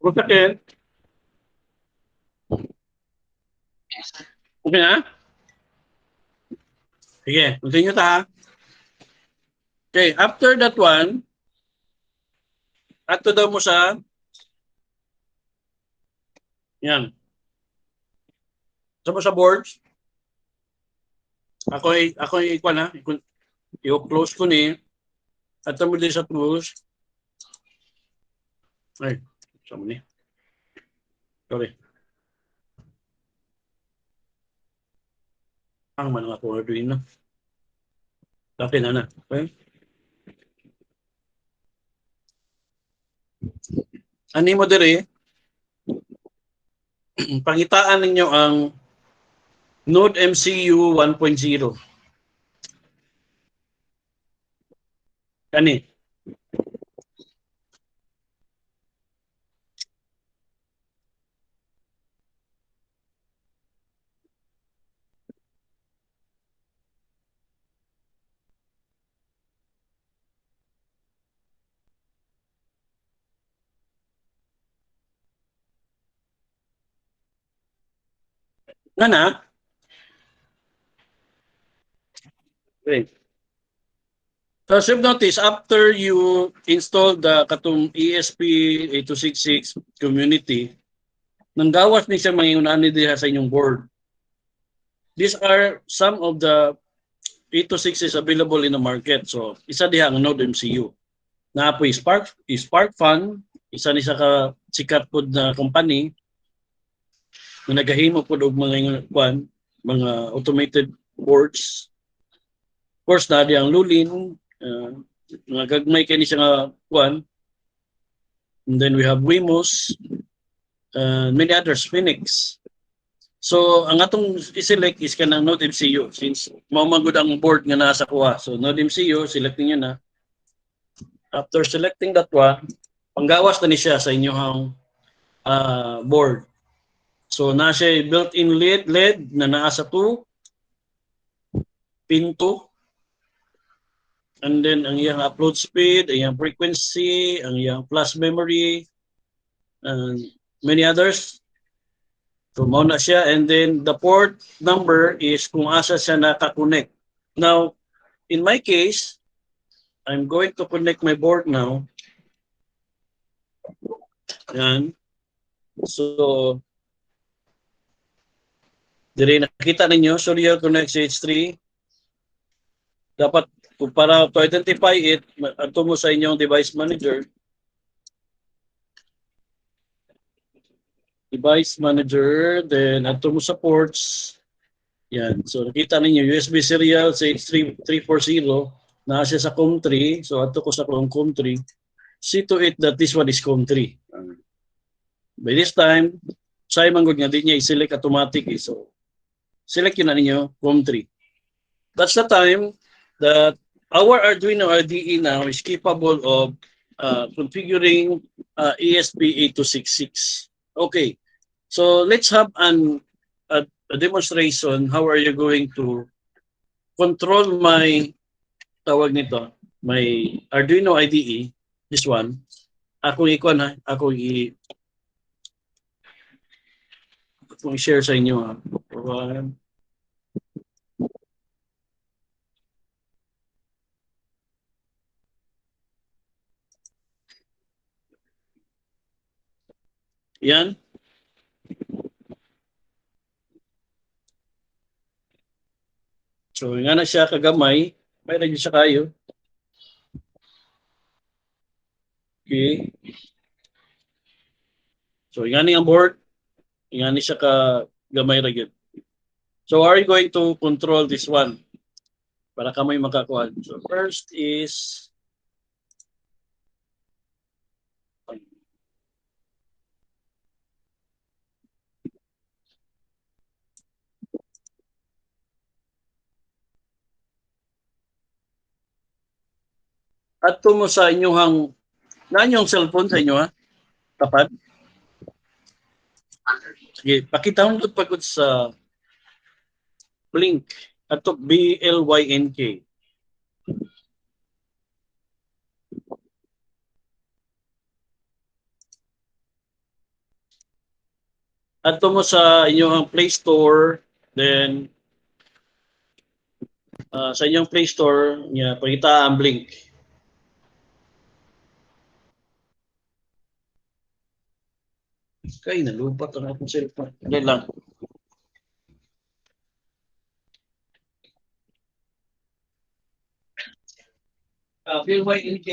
Kung sakit, okay na? Sige, continue ta. Okay, after that one, ato daw mo sa, yan, sa boards, ako ay ikuha na, i-close ko ni, ato mo din sa tools, ay, sama ni, sorry. Ang man ako Arduino. Akin na na. Okay? Ani mo dire, pangitaan ninyo ang Node MCU 1.0. Kani. Nga na. Okay. So as you've noticed, after you install the katong ESP8266 community, nanggawas ni siya mangingunaan diha sa inyong board. These are some of the 826 is available in the market. So isa diha ang Node MCU. Naapoy Spark Fun, isa ni sa ka sikat pod na company na nagahimo pod og mga automated boards. Of course, na di ang Lulin, mga gagmay kay ni siya nga kuan. And then we have Wemos, many others, Phoenix. So ang atong i-select is kanang Node MCU since mao man gud ang board nga nasa kuha. So Node MCU, select niyo na. After selecting that one, panggawas na ni siya sa inyong board. So na siya built-in LED na naa sa 2 pin 2. And then ang iyang upload speed, ang iyang frequency, ang iyang flash memory, and many others. So mao na siya, and then the port number is kung asa siya naka-connect. Now, in my case, I'm going to connect my board now. Yan. So, dire nakita ninyo, serial connect CH3. Dapat para to identify it, ato mo sa inyong device manager. Device manager, then ato mo sa ports. Yan. So nakita ninyo USB serial CH340 na siya sa COM3. So ato ko sa COM3. See to it that this one is COM3. By this time, say man gud nga di niya i-select automatic so select yun na ninyo COM3. That's the time that our Arduino IDE now is capable of configuring ESP8266. Okay, so let's have a demonstration. How are you going to control my tawag nito, my Arduino IDE, this one. Akong i-share sa inyo. Yan. So, nga na siya kagamay. May lagi siya kayo. Okay. So, nga ni ang board. Nga ni siya kagamay lagi. So, are you going to control this one? Para kamay makakuha. So, first is ato mo sa inyong na cellphone sa inyo ha? Tapat. Sige, pakita-download pagod sa link ato BLYNK. adto mo sa inyong Play Store, then sa inyong Play Store, pakita ang Blink. Kay nalupat ang akong cellphone. Dali lang. Bill White NK.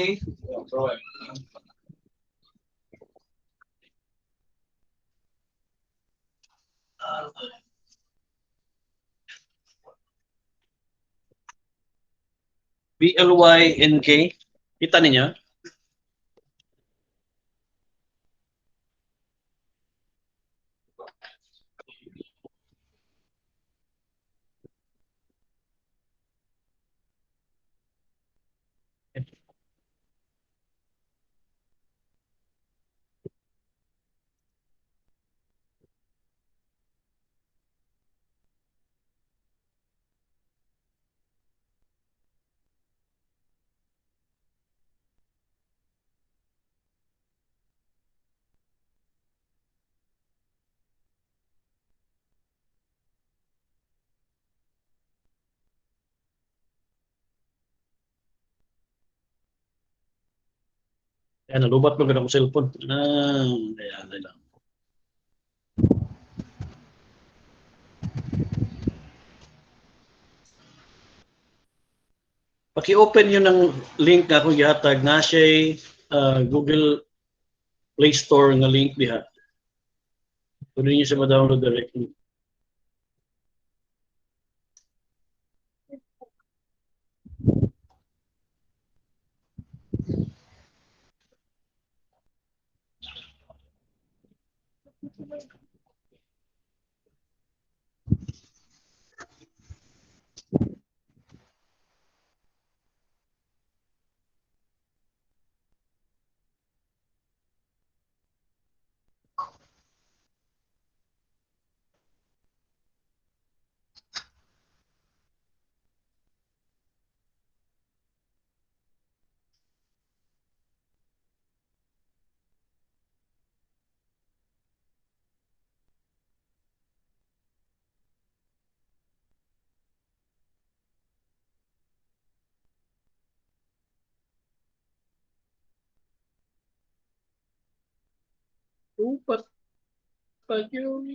BLYNK. Kita ninyo? Ayan, nalubat mo ganun akong cellphone. Ayan lang. Paki-open yun ng link na akong gihatag na siya Google Play Store nga link diha. Pwede niyo siya ma-download directly. Lupat pa yun.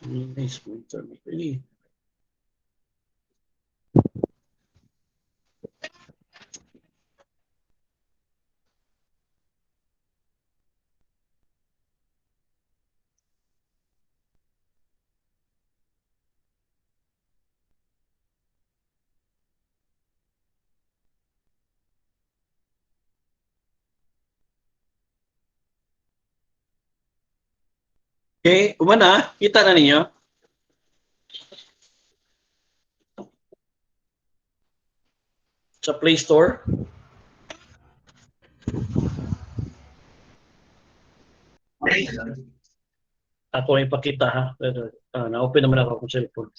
Nice. Really. Okay, umana, kita na ninyo? Sa Play Store? Ako yung ipakita ha. Pero, na-open naman ako akong cellphone.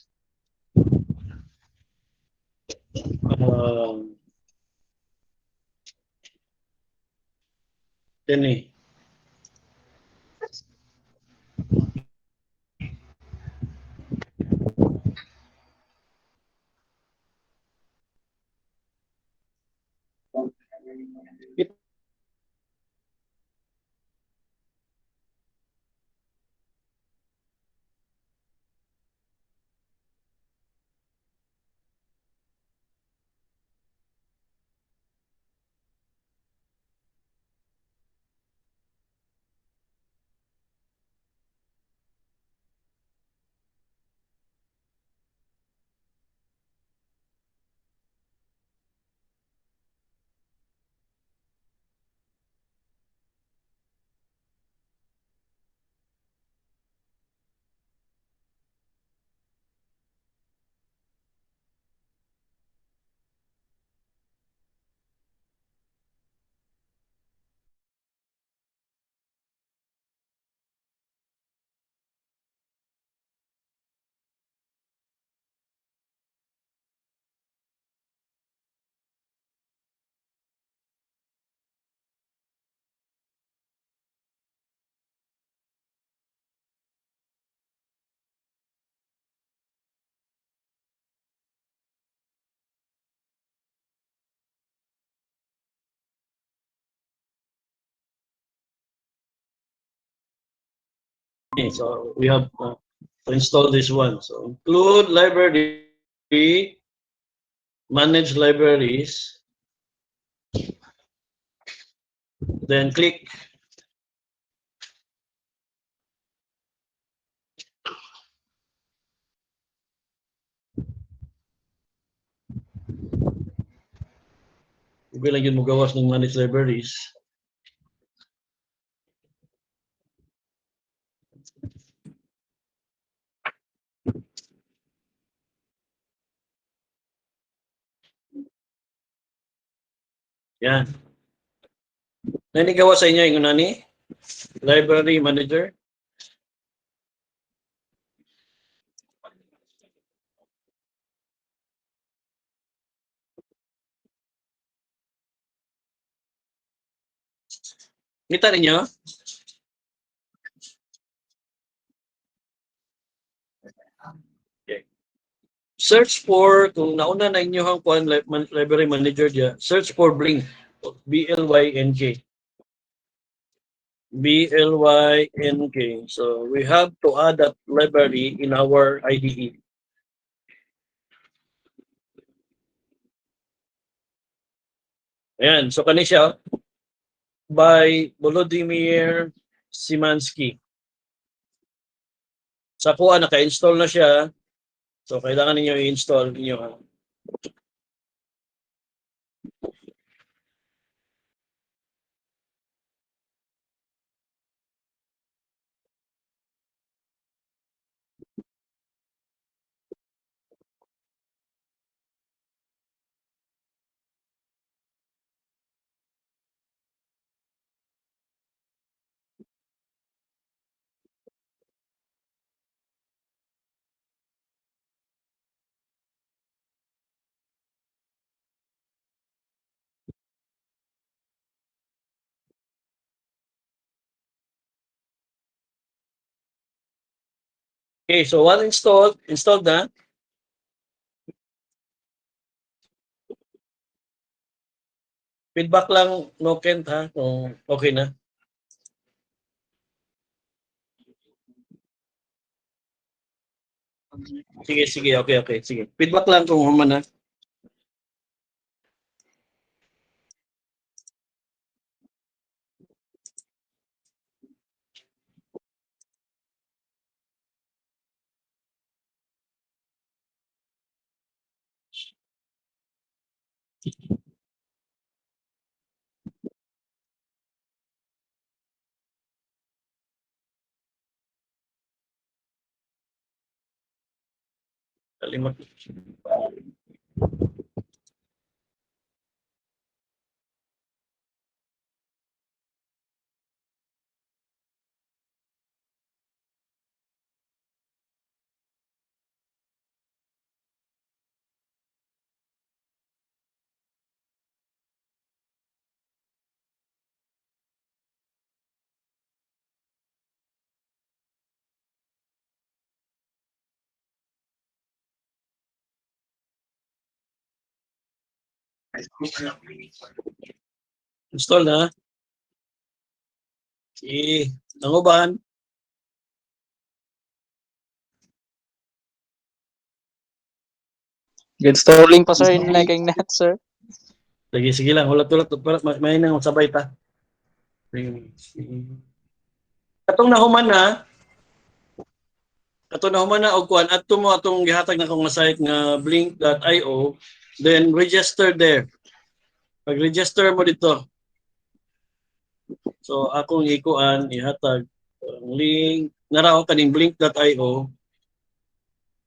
Yan eh. Okay, so we have to install this one. So include library, manage libraries, then click. Kung lang yun mo gawas ng manage libraries. Yan. Nanigawa sa inyo yung nani? Library manager. Kita ninyo? Okay. Search for, kung nauna na inyo ang library manager dyan, search for Blink. B-L-Y-N-K. B-L-Y-N-K. So we have to add that library in our IDE. Ayan, so kani siya by Volodymyr Simansky. Sa kuha, naka-install na siya. So kailangan niyo i-install niyo. Okay, so one installed na. Feedback lang, no Kent ha, kung okay na. Sige, okay. Sige. Feedback lang kung human na. Kalimot. Install na. Sige. Nanguban. Installing pa sir, in like net sir. Sige lang. Ulat-ulat. Para may nang sabay ta. Katong nahuman na. Katong nahuman na og kuan adto mo atong gihatag na kong site nga blink.io, then register there. Pag-register mo dito. So akong ikuan ihatag link naraw kaning blink.io.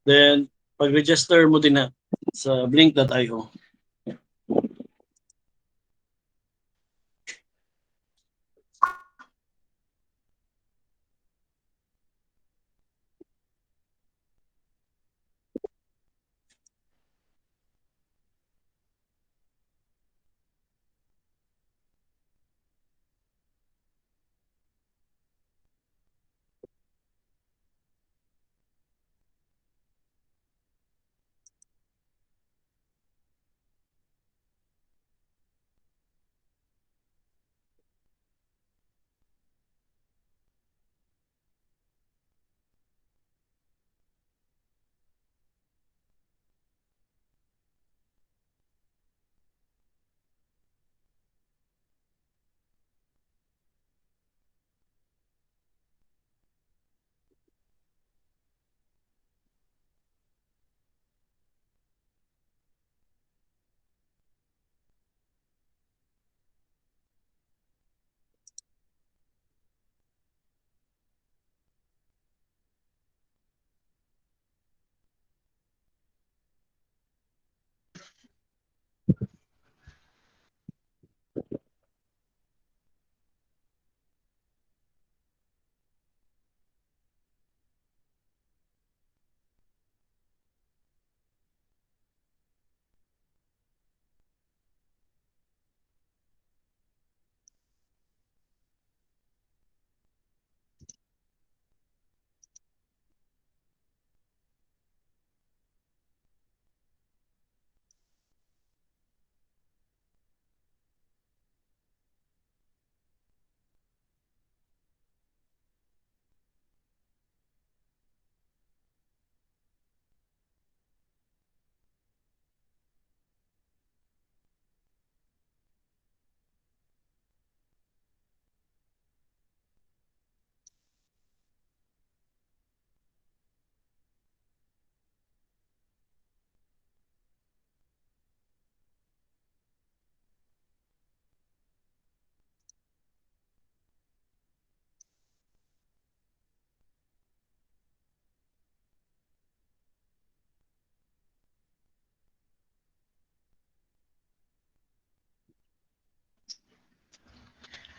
Then pag-register mo din na sa blink.io.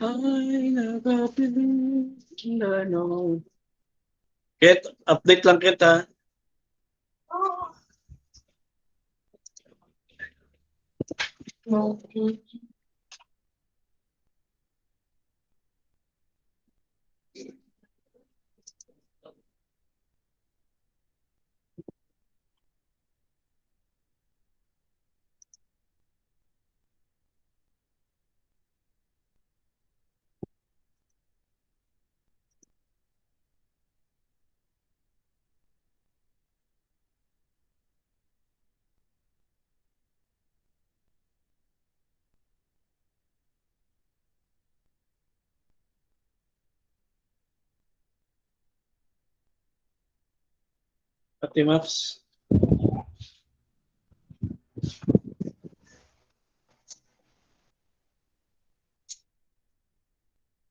Ay, nagapilin na no. Kit, update lang kita. Ate Maps.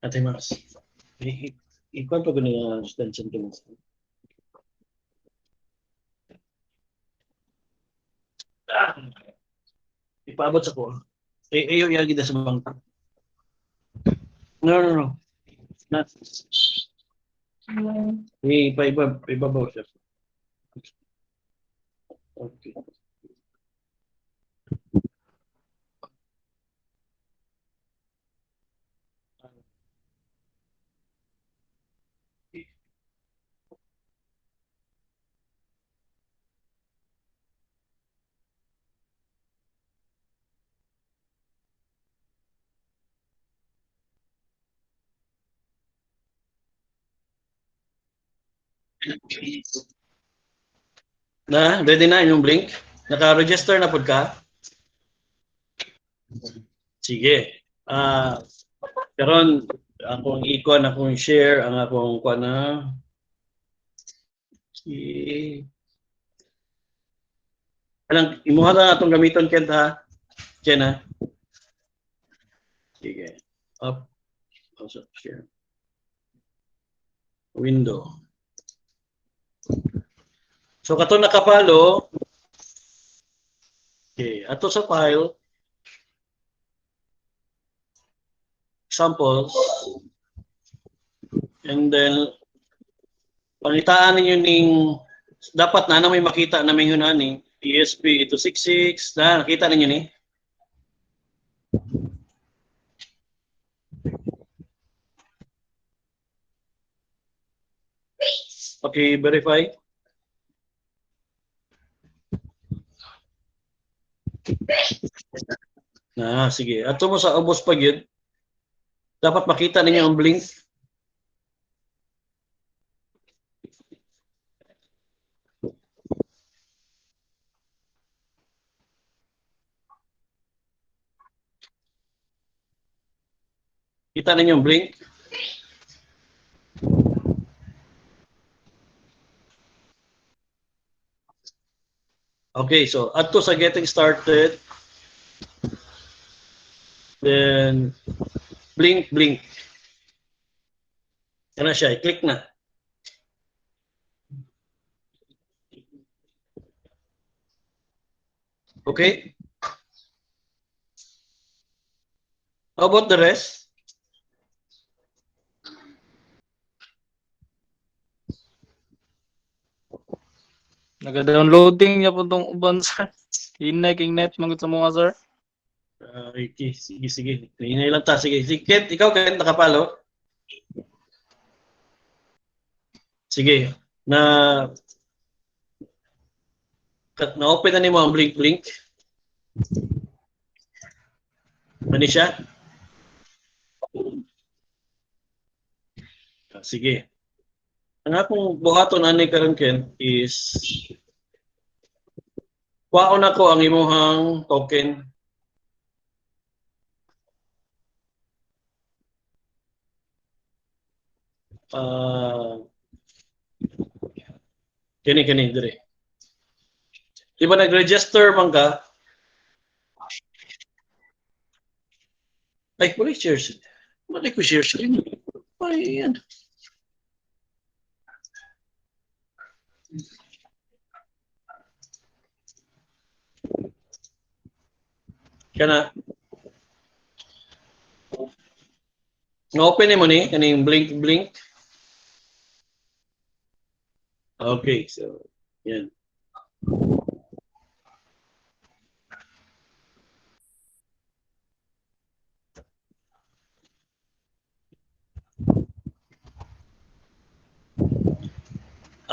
Ate Maps. Ikaw pa gano'n yung extension ko. Ah, ipaabot sa ko. Ayaw yagi na sa bangka. No. Not. Ipabaw siya. Okay. Ready na yung blink? Naka-register na po ka? Sige. Karon akong ikon, akong share, ang akong kuha na. Anong, imuha na itong gamiton, Kent, ha? Ken, ha? Sige. Up. Also, share. Window. So, kato nakapalo. Okay. Ato sa file. Samples. And then, pangitaan ninyo ning dapat na may makita namin yun ni ESP266 na nakita ninyo ni. Okay, verify. Sige. Ato mo sa ubos pag yun. Dapat makita ninyo ang blink. Kita ninyo ang blink. Okay, so ato sa getting started. Then blink. Yan na siya, i-click na. Okay? How about the rest? Naga-downloading niya po itong uban, sir. Hinay king net, mga sa mga, sir. Okay, sige. Hinay lang ta. Sige, Kent, ikaw Kent, nakapalo? Sige. Na-open na ni mo ang blink. Ano siya? Sige. Ang akong buhaton ani karon Kent is kuhaon ako ang imuhang token. Kini dire. Di ba nag-register man ka? Ay, wala shares. Wala ko share screen. Ay, yan. Kana. Open mo ni kaning blink. Okay, so yan.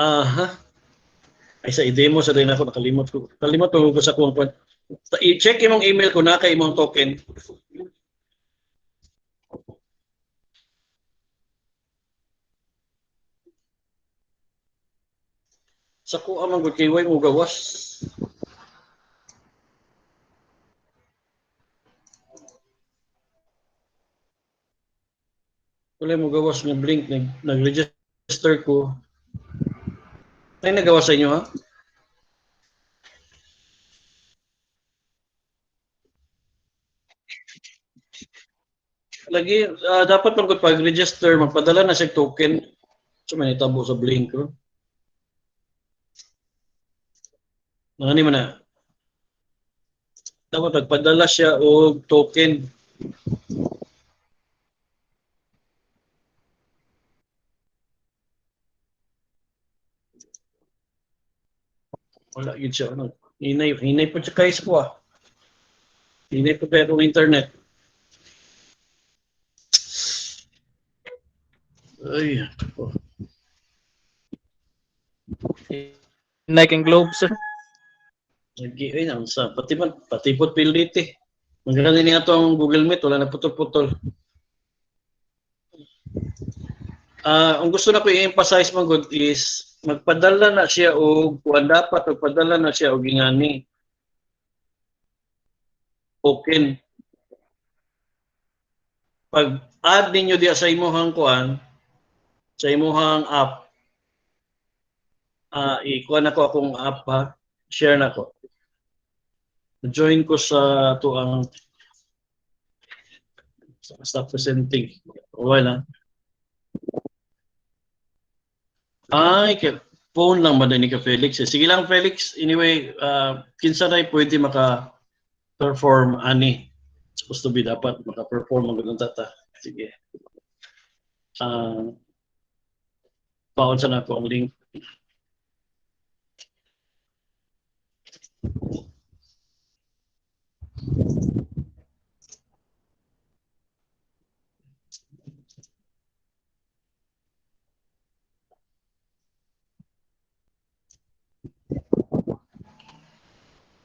Aha. Ay sa i-demo sa din ako nakalimot ko. Kalimot ko sa kung i-check imong email ko na kay imong token. Sa ko amang gud kay way mo gawas. Wala mo gawas ng blink nag-register ko. Ay nagawa sa inyo ha? Lagi dapat man gud pag-register magpadala na siya token. So may tabo sa blink ko. Nani man na. Dapat magpadala siya og token. Wala yun siya. Ano. Hinay po siya guys ko ah. Hinay po pero internet. Ay, oh. Nike Globe, sir. Lagi, ay, sa pati po pilit eh. Maganda niya itong Google Meet, wala na putol-putol. Ang gusto na ko i-emphasize mo good is magpadala na siya o kung dapat magpadala na siya o gingani token. Pag add ninyo diya sa imuhang kuan, sa imuhang app, ikuha na ko akong app ha, share na ko. Join ko sa tuang stop presenting. Wala. Ay, phone lang ba ni ka Felix? Sige lang Felix. Anyway, kinsa na pwede maka-perform ani. Supposed to be dapat maka-perform ang ganun tata. Sige. Paon sa na ko ang link.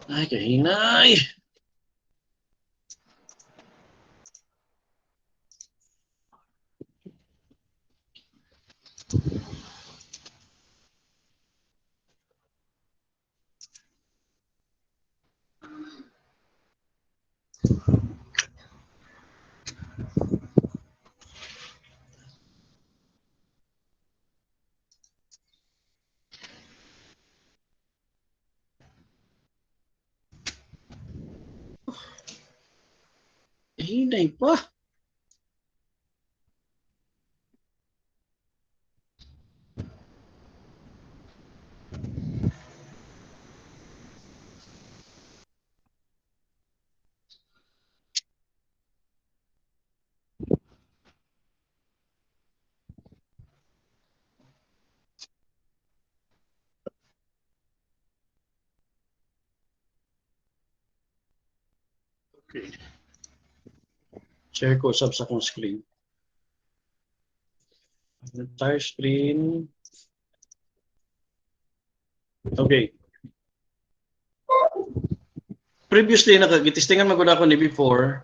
Ay, kahinay. Kahinay pa. Okay. Share ko sa akong screen. Entire screen. Okay. Previously, nakagitistingan magod ako ni before.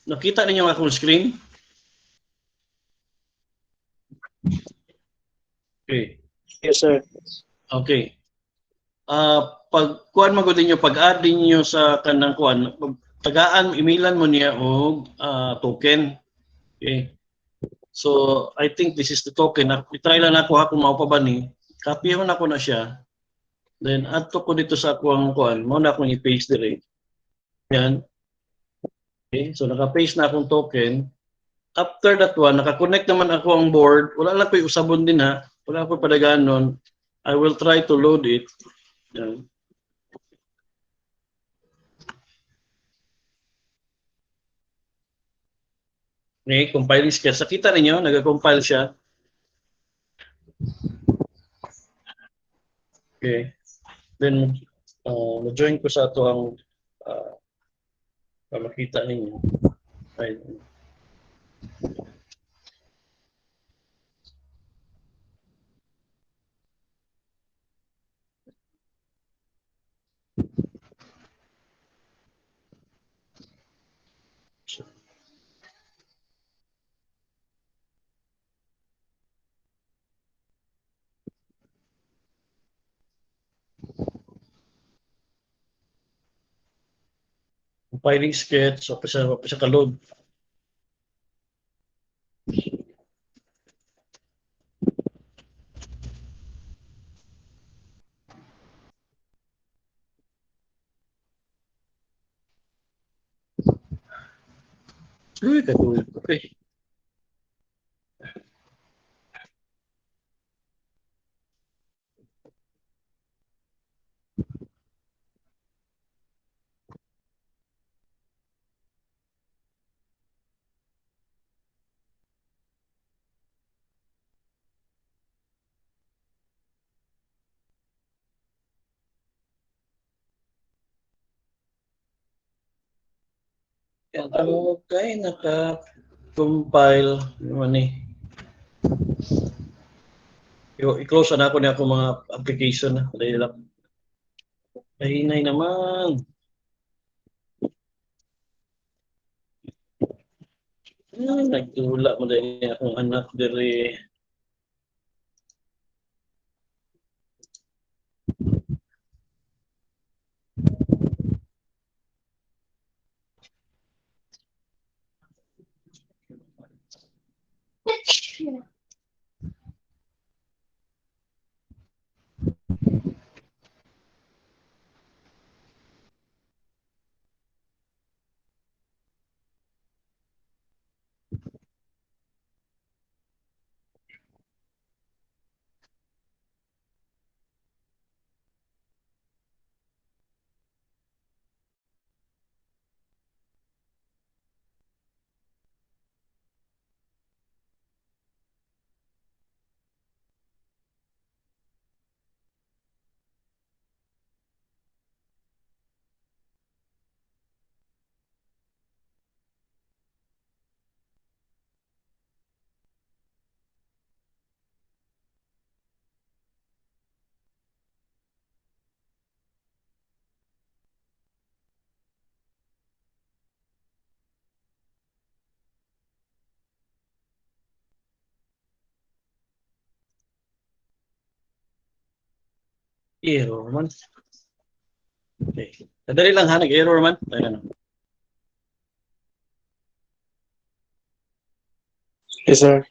Nakita ninyo ang akong screen? Okay. Yes, sir. Okay. Pag kuan magod ninyo, pag-add ninyo sa kanang kuan, tagaan, emailan mo niya og token. Okay. So, I think this is the token. I-try lang ako ha kung mao pa ba ni. Copy-hon ako na siya. Then, add ko dito sa akong kuan. Mao na akong i-paste dire. Yan. Okay. So, naka-paste na akong token. After that one, naka-connect naman ako ang board. Wala lang ko usabon din ha. Wala ko padagaan nun. I will try to load it. Yan. Okay, compiling sketch. Nakita ninyo, nag-compile siya. Okay. Then, na-join ko sa ito ang makita ninyo. Ay, compiling sketch, pa siya ka-load. Uy, katulad. Okay. Yan, okay, naka-compile. Ano ni? I-close na ako niya ako mga application na. Dahil lang. Kahinay naman. Nagtula mo dahil akong anak diri. Error man. Okay. Sadali lang ha, nag-error man. Ayan. Yes, sir.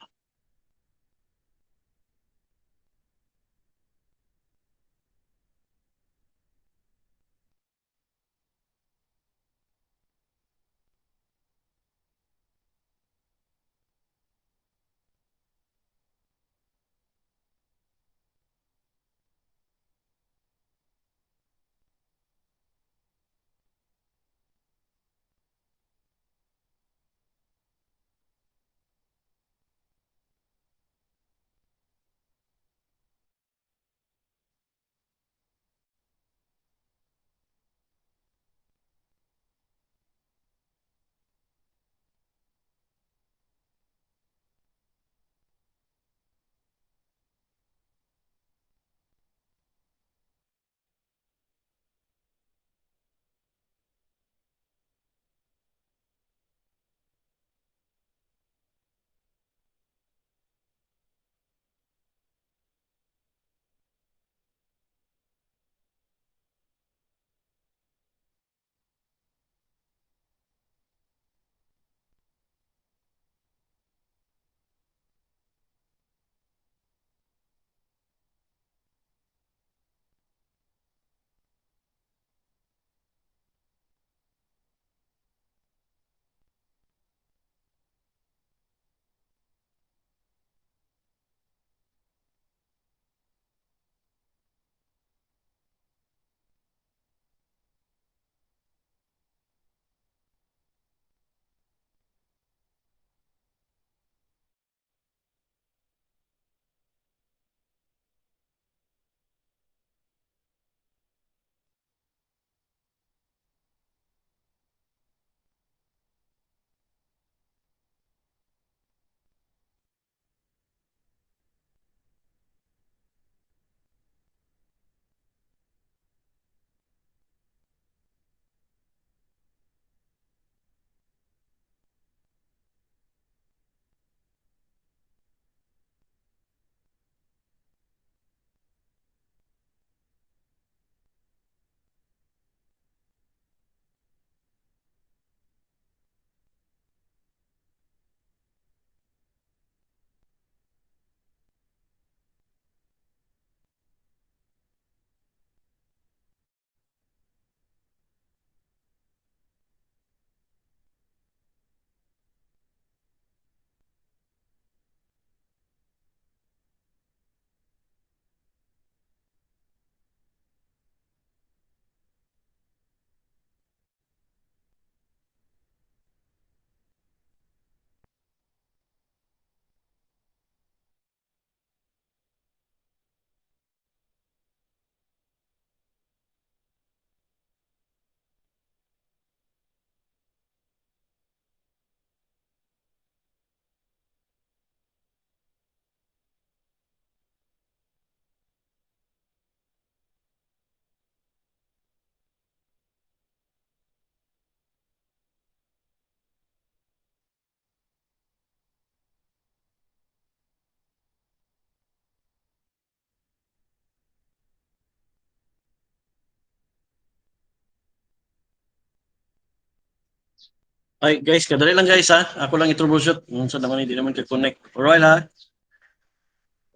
Ay, guys, kadali lang guys ha. Ako lang i-troubleshoot. Sa naman hindi naman ka-connect. Alright ha.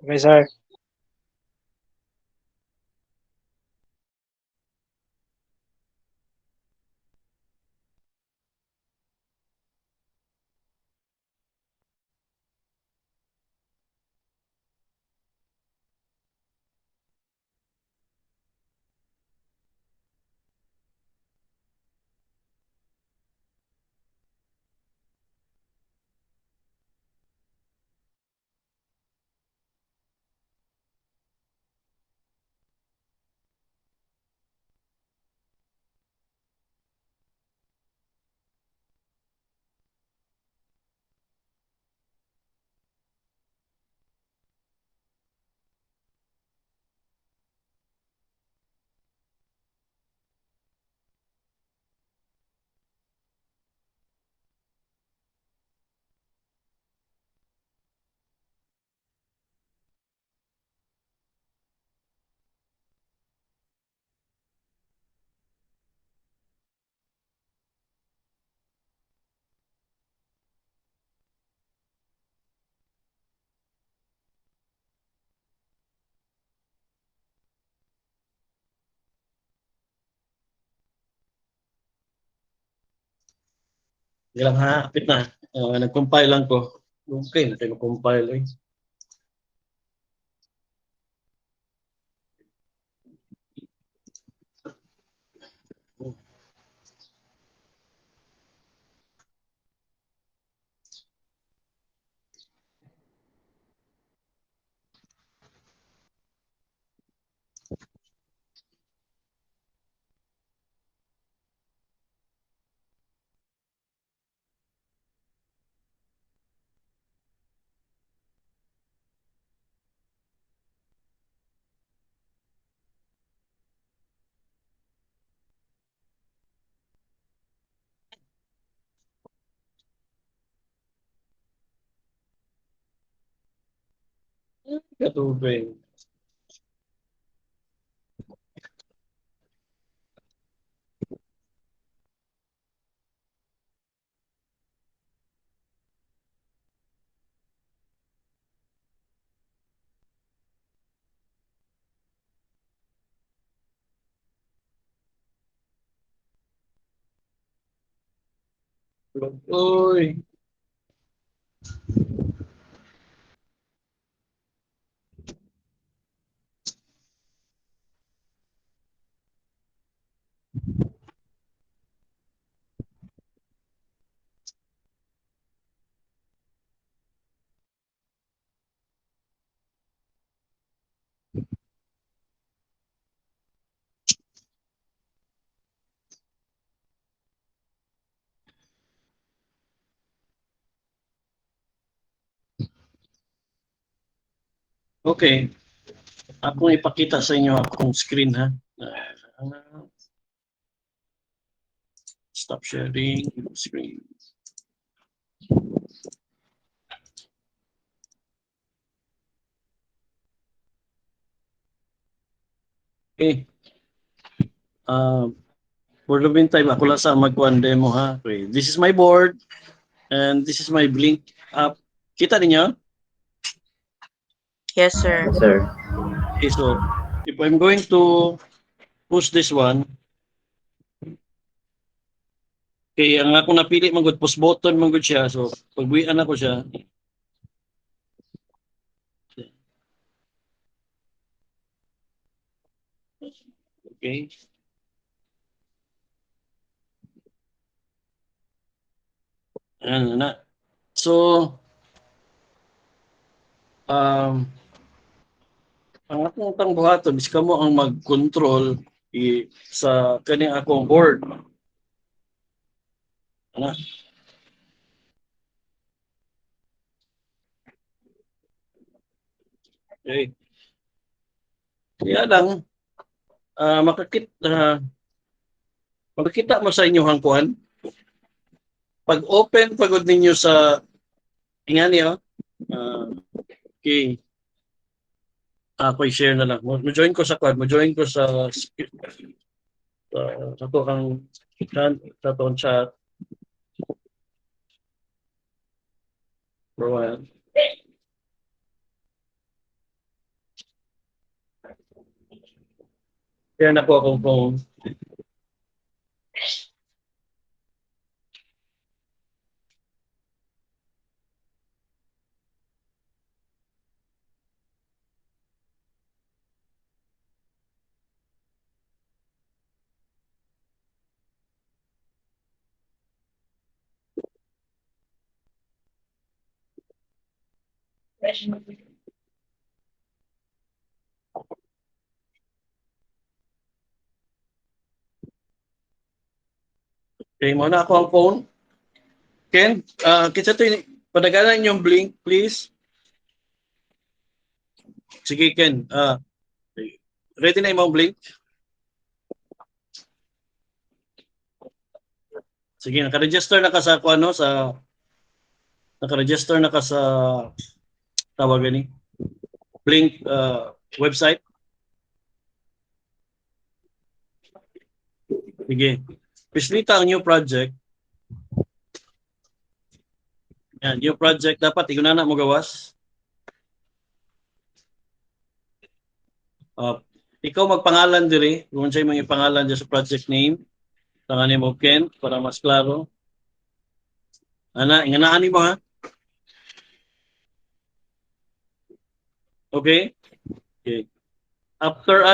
Okay, sir. Hindi lang ha. Apit na. Nag-compile lang ko. Okay, nag-compile eh. Katubig. Uy. Okay. Akong ipakita sa inyo akong screen ha. Stop sharing screen. Okay. For the meantime, ako lang sa magkuhan demo ha. Okay. This is my board and this is my Blink app. Kita ninyo? Yes, sir. Yes, sir. Okay, so if I'm going to push this one, okay, ang ako napili magud push button magud siya. So pagbuhian ako siya. Okay. Ano na. So ang akong tang buhaton is kamo ang mag-control sa kaning akong board. Ana. Okay. Kaya lang makakita mo sa inyong hangkuan. Pag open pagod ninyo sa ingani okay. Ako i-share na lang. Mo-join ko sa quad, mo-join ko sa to ang sa to chat. for a while. Kaya na po akong phone. Okay, muna ako ang phone. Ken, kita to padagalan yung blink, please. Sige, Ken. Ready na yung blink? Sige, naka-register na ka sa ano sa naka-register na ka sa tawag ni Blink website. Sige. Pislita ang new project. Yan, new project dapat igunana mo gawas. Ikaw magpangalan diri, kung sa'yo mga ipangalan dyan sa project name. Tanganin mo Ken para mas klaro. Inganaan mo ha. Okay? Okay. After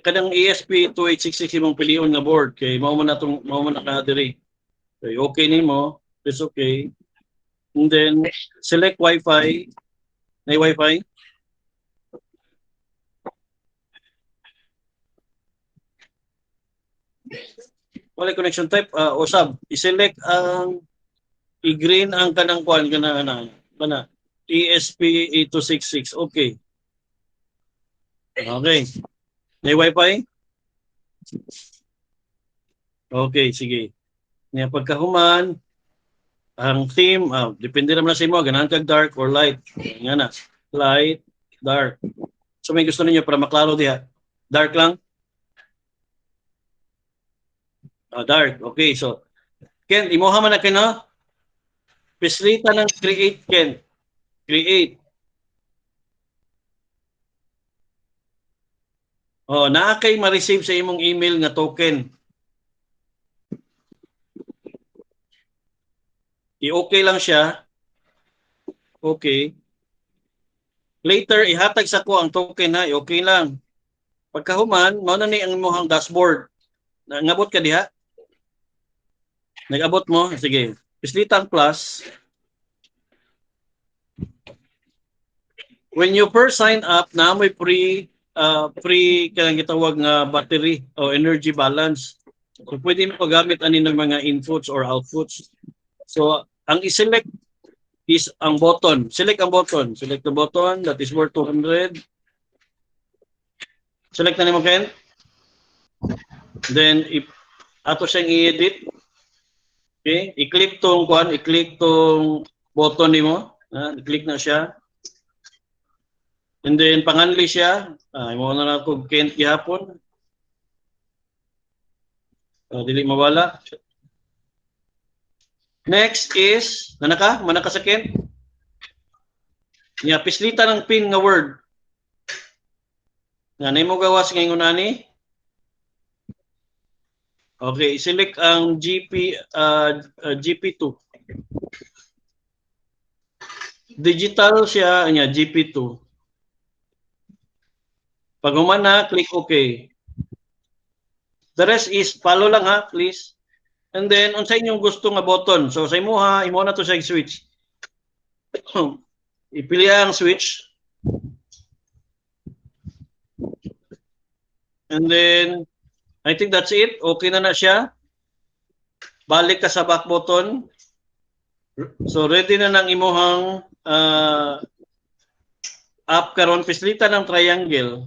kadang ESP 2866 imong pilion nga board kay mao man na diri. Okay nimo, it's okay. And then select Wi-Fi. May Wi-Fi? Wala connection type usab. I-select ang i-green ang kanang kuan kana ESP 8266. Okay. Okay. May Wi-Fi? Okay, sige. Nga pagkahuman, ang theme, depende naman sa imo, ganahan kag dark or light. Nga na, light, dark. So may gusto ninyo para maklaro diha. Dark lang? Dark. Okay, so Ken, imuha man na kino. Pislita ng create, Ken. Create. Naa kay ma-receive sa imong email nga token. I-okay lang siya. Okay. Later, ihatag sa ko ang token ha. I-okay lang. Pagkahuman, mao na ni ang imong dashboard. Nangabot ka diha? Nag-abot mo? Sige. Pislitan plus. When you first sign up, na may free kanang gitawag nga battery o energy balance. So pwede mo gamit ani ng mga inputs or outputs. So ang i-select is ang button. Select ang button. Select the button that is worth 200. Select na nimo Ken. Then ato siyang i-edit. Okay, i-click tong button nimo. I-click na siya. And then panganli siya. Imo na ko Ken gihapon. Dili mawala. Next is manaka sa Ken. Nya pislita ng pin nga word. Nga nimo gawas ngayon ani. Okay, select ang GP2. Digital siya nya GP2. Pag humana, click OK. The rest is follow lang ha, please. And then, unsa inyong gusto nga button. So, sa imo na to sa switch. Ipili ang switch. And then, I think that's it. Okay na siya. Balik ka sa back button. So, ready na ng imuhang app karon. Pislita ng triangle.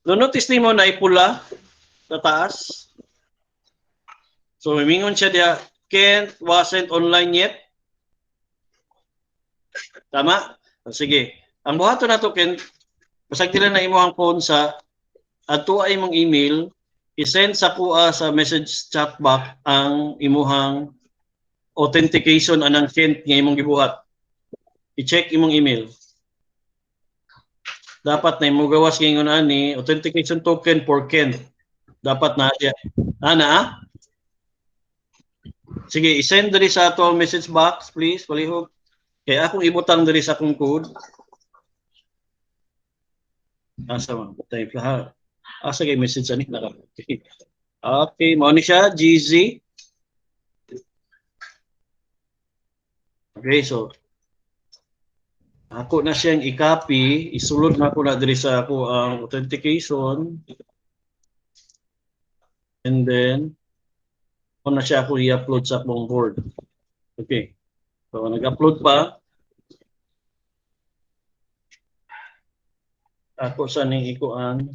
No-notice nimo na ipula sa taas. So, mimingon siya diya, Kent wasn't online yet. Tama? Sige. Ang buhaton na to, Kent, basag nila na imo ang phone sa ato ay mong email. i-send sa kuha sa message chat box ang imuhang authentication anang Kent nga imong gibuhat. I-check imong email. Dapat na imong gawas ngayon ani authentication token for Kent. Dapat na siya. Ana? Sige, i-send diri sa ato ang message box, please, palihog. Kaya akong ibutang diri sa akong code. Asa man, tayo ha. Asa kay message ani naka. Okay. Okay, mo ni siya GZ. Okay, so ako na siyang i-copy, isulod na ko na diri sa ako ang authentication. And then ako na siya ako i-upload sa akong board. Okay. So nag-upload pa. Ako sa ning ikuan.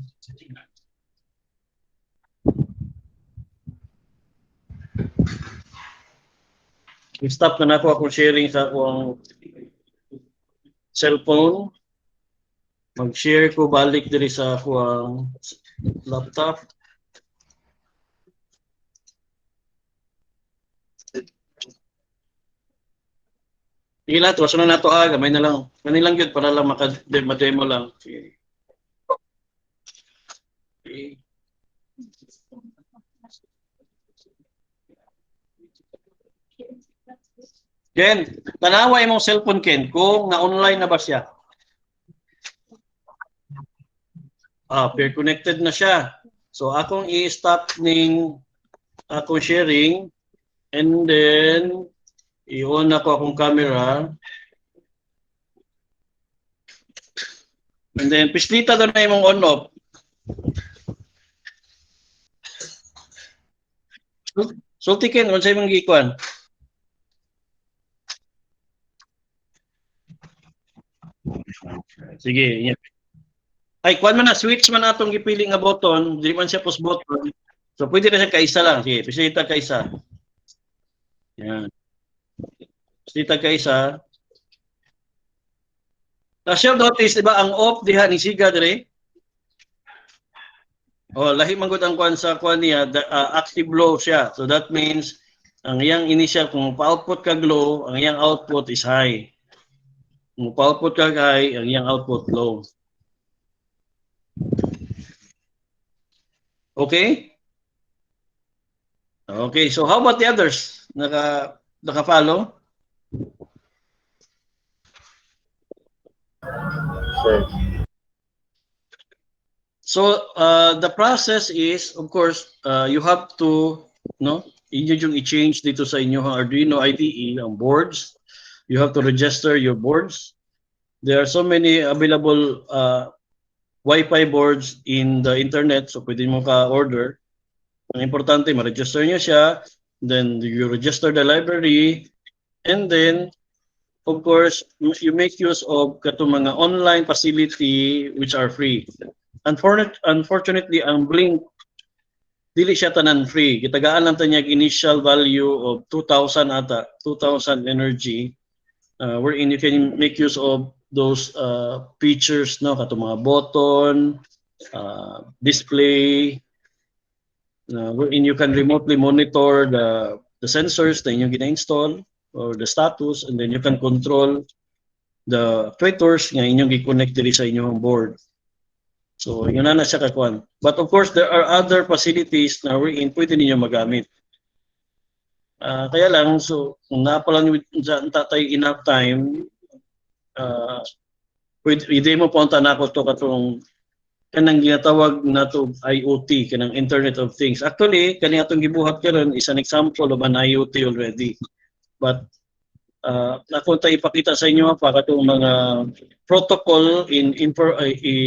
I-stop na ako akong sharing sa akong cellphone. Mag-share ko balik diri sa akong laptop. Sige lang, tuwasan na nato gamay na lang. Manilang yun para lang maka-demo lang. Okay. Okay. Ken, tanawa imong cellphone Ken kung na-online na ba siya? Peer connected na siya. So akong i-stop ning akong sharing and then i-on ako akong camera. And then pislita doon na imong on off. So tiken unsa imong gikuan? Sige, yeah. Ay, kuan man na, switch man atong gipili nga button, di man siya push button. So pwede na siya kaisa lang. Sige, pisilita kaisa. Yan. Pisilita kaisa. Na shall notice, di ba, ang off diha ni Siga dire? Oh, lahi man gud ang kuan sa kuan niya, active low siya. So that means ang iyang initial kung pa-output ka low, ang iyang output is high. Kung pa-output ka high, ang iyang output low. Okay? Okay, so how about the others? Naka-follow? Sir. So the process is, of course, you have to, inyo yung i-change dito sa inyo Arduino IDE ang boards. You have to register your boards. There are so many available Wi-Fi boards in the internet, so pwede mo ka-order. Ang importante, ma-register nyo siya, then you register the library, and then, of course, you make use of katong mga online facility which are free. Unfortunately, ang Blink, dili siya tanan free. Kitagaan lang tanyag initial value of 2,000 ata, 2,000 energy, wherein you can make use of those features, no, katong mga button, display, wherein you can remotely monitor the sensors na inyong gina-install or the status, and then you can control the tweeters nga inyong gi-connect diri sa inyong board. So yun na siya kakuan. But of course, there are other facilities na wherein pwede ninyo magamit. Kaya lang, so kung napalang dyan tatay enough time, pwede mo punta na ako to katong kanang ginatawag na to IoT, kanang Internet of Things. Actually, kanang atong gibuhat karon is an example of an IoT already. But ako tayo ipakita sa inyo pa katong mga protocol in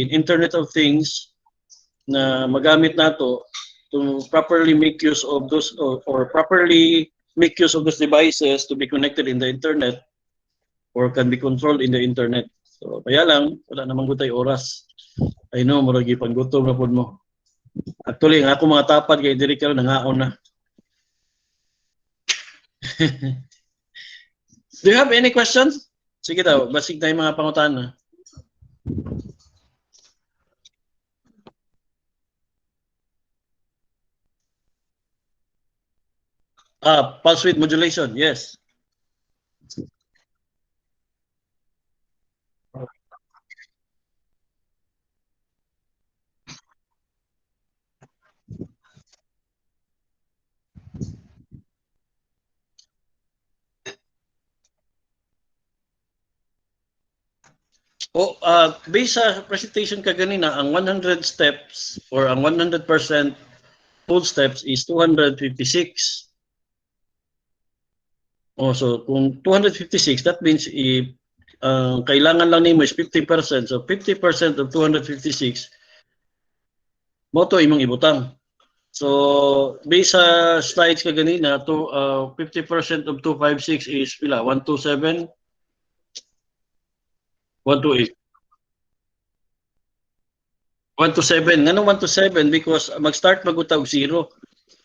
Internet of Things na magamit nato to properly make use of those or properly make use of those devices to be connected in the internet or can be controlled in the internet. So kaya lang wala namang gutay oras. I know murag panggutom na pud mo. Actually ang ako mga tapad kay diri karon nangaon na. Do you have any questions? Sige daw, basig tayo mga pangutana. Pulse width modulation, yes. Based sa presentation ka ganina, ang 100 steps or ang 100% full steps is 256. So kung 256, that means if kailangan lang nimo is 50%. So 50% of 256, mo to imong ibutang. So based sa slides ka ganina, 50% of 256 is pila? 127? 128. 127. Ngano 127? Because mag-start mag-utag 0.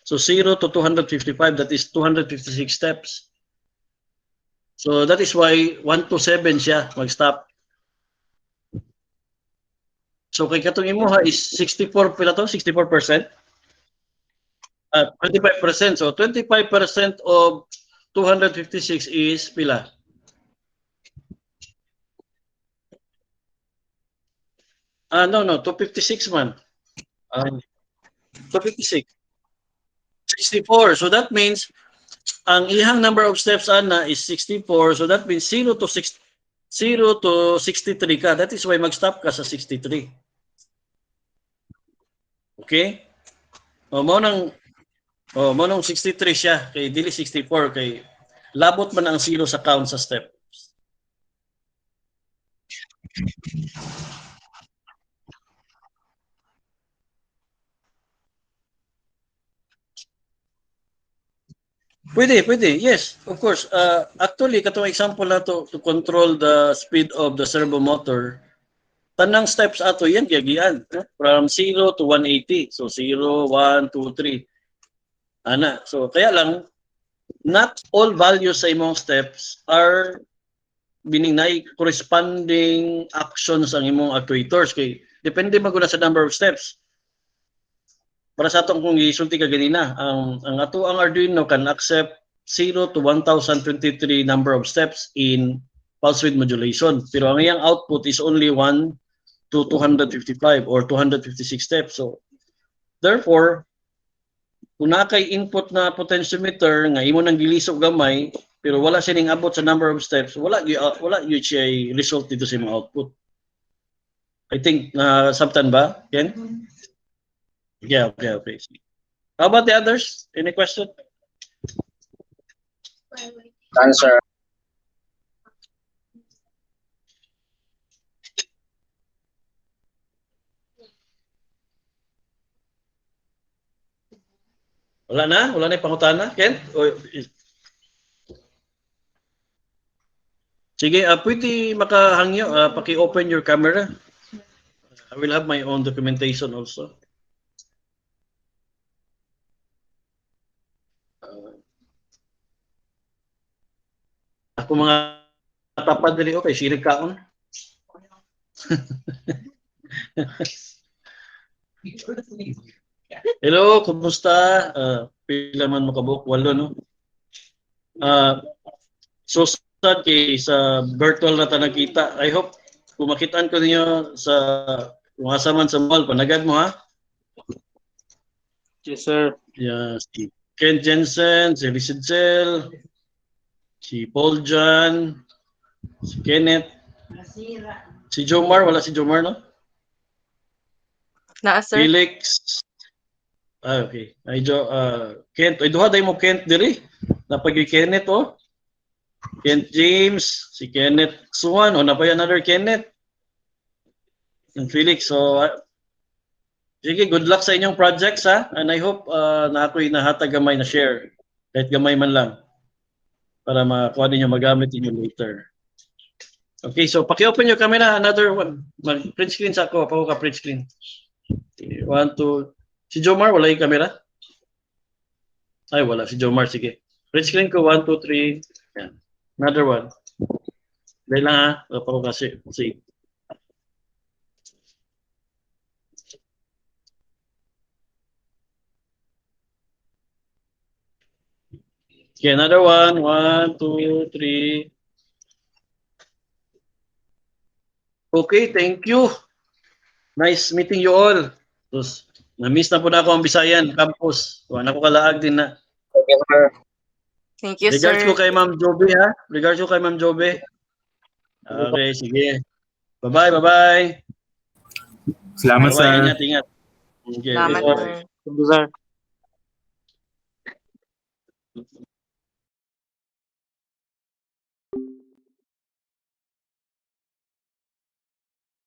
So 0 to 255, that is 256 steps. So that is why 127 siya mag-stop. So kay katong imuha is 64 pila to? 64%? 25%. So 25% of 256 is pila? No, 256 man. 256. 64. So that means ang ihang number of steps ana is 64. So that means 0 to 63 ka. That is why mag-stop ka sa 63. Okay? Mo nang 63 siya kay dili 64 kay labot man ang 0 sa count sa step. Pwede. Yes, of course. Actually, katong example na to control the speed of the servo motor, tanang steps ato yan, giyagian. From 0 to 180. So 0, 1, 2, 3. Ana. So kaya lang, not all values sa imong steps are biningnay corresponding actions ang imong actuators. Kay depende maguna sa number of steps. Para sa atong kung gisulti ka ganina, ang ato ang Arduino can accept 0 to 1023 number of steps in pulse width modulation. Pero ang iyang output is only 1 to 255 or 256 steps. So therefore, kung nakay input na potentiometer nga imo nang gilisog gamay pero wala siya ning abot sa number of steps, wala gyud siya result dito sa imong output. I think sabtan ba? Ken? Yeah, okay. How about the others? Any question? Answer. Wala na pangutana, Ken? Sige, pwede makahangyo, paki-open your camera. I will have my own documentation also. Ako mga tapad dili okay, sirig kaon. Hello, kumusta? Pila man mo kabuk? 8, no? So sad kay sa virtual na ta nakita. I hope kung makitaan ko ninyo sa kung asa man sa mall, panagad mo ha? Yes, sir. Yeah, si Ken Jensen, si Risidzel, si Paul John, si Kenneth, si Jomar, wala si Jomar, no? Naa, sir. Felix. Okay. Kent, duha day mo Kent diri. Napag Kenneth, oh. Kent James, si Kenneth Suwan, o napay another Kenneth. And Felix, so sige, good luck sa inyong projects ha. And I hope na ako'y nahatag gamay na share. Kahit gamay man lang. Para makuha ninyo magamit ninyo later. Okay, so paki-open yung camera, another one. Mag-print screen sa ako, pa ka print screen. 1, 2. Si Jomar, wala yung camera? Ay, wala. Si Jomar, sige. Print screen ko, 1, 2, 3. Yan. Another one. Dahil lang ha, pa ko kasi. See. Okay, another one. 1, 2, 3. Okay, thank you. Nice meeting you all. Tapos, na-miss na po na ako ang Bisayan campus. Wala na ko kalaag din na. Okay, sir. Thank you, Regards ko sir. kay Ma'am Jobe, ha? Regards ko kay Ma'am Jobe. Okay, sige. Bye-bye, bye-bye. Salamat, Bye-bye, sir. ingat, ingat. Okay, Salamat, bye-bye. sir. Thank you, sir.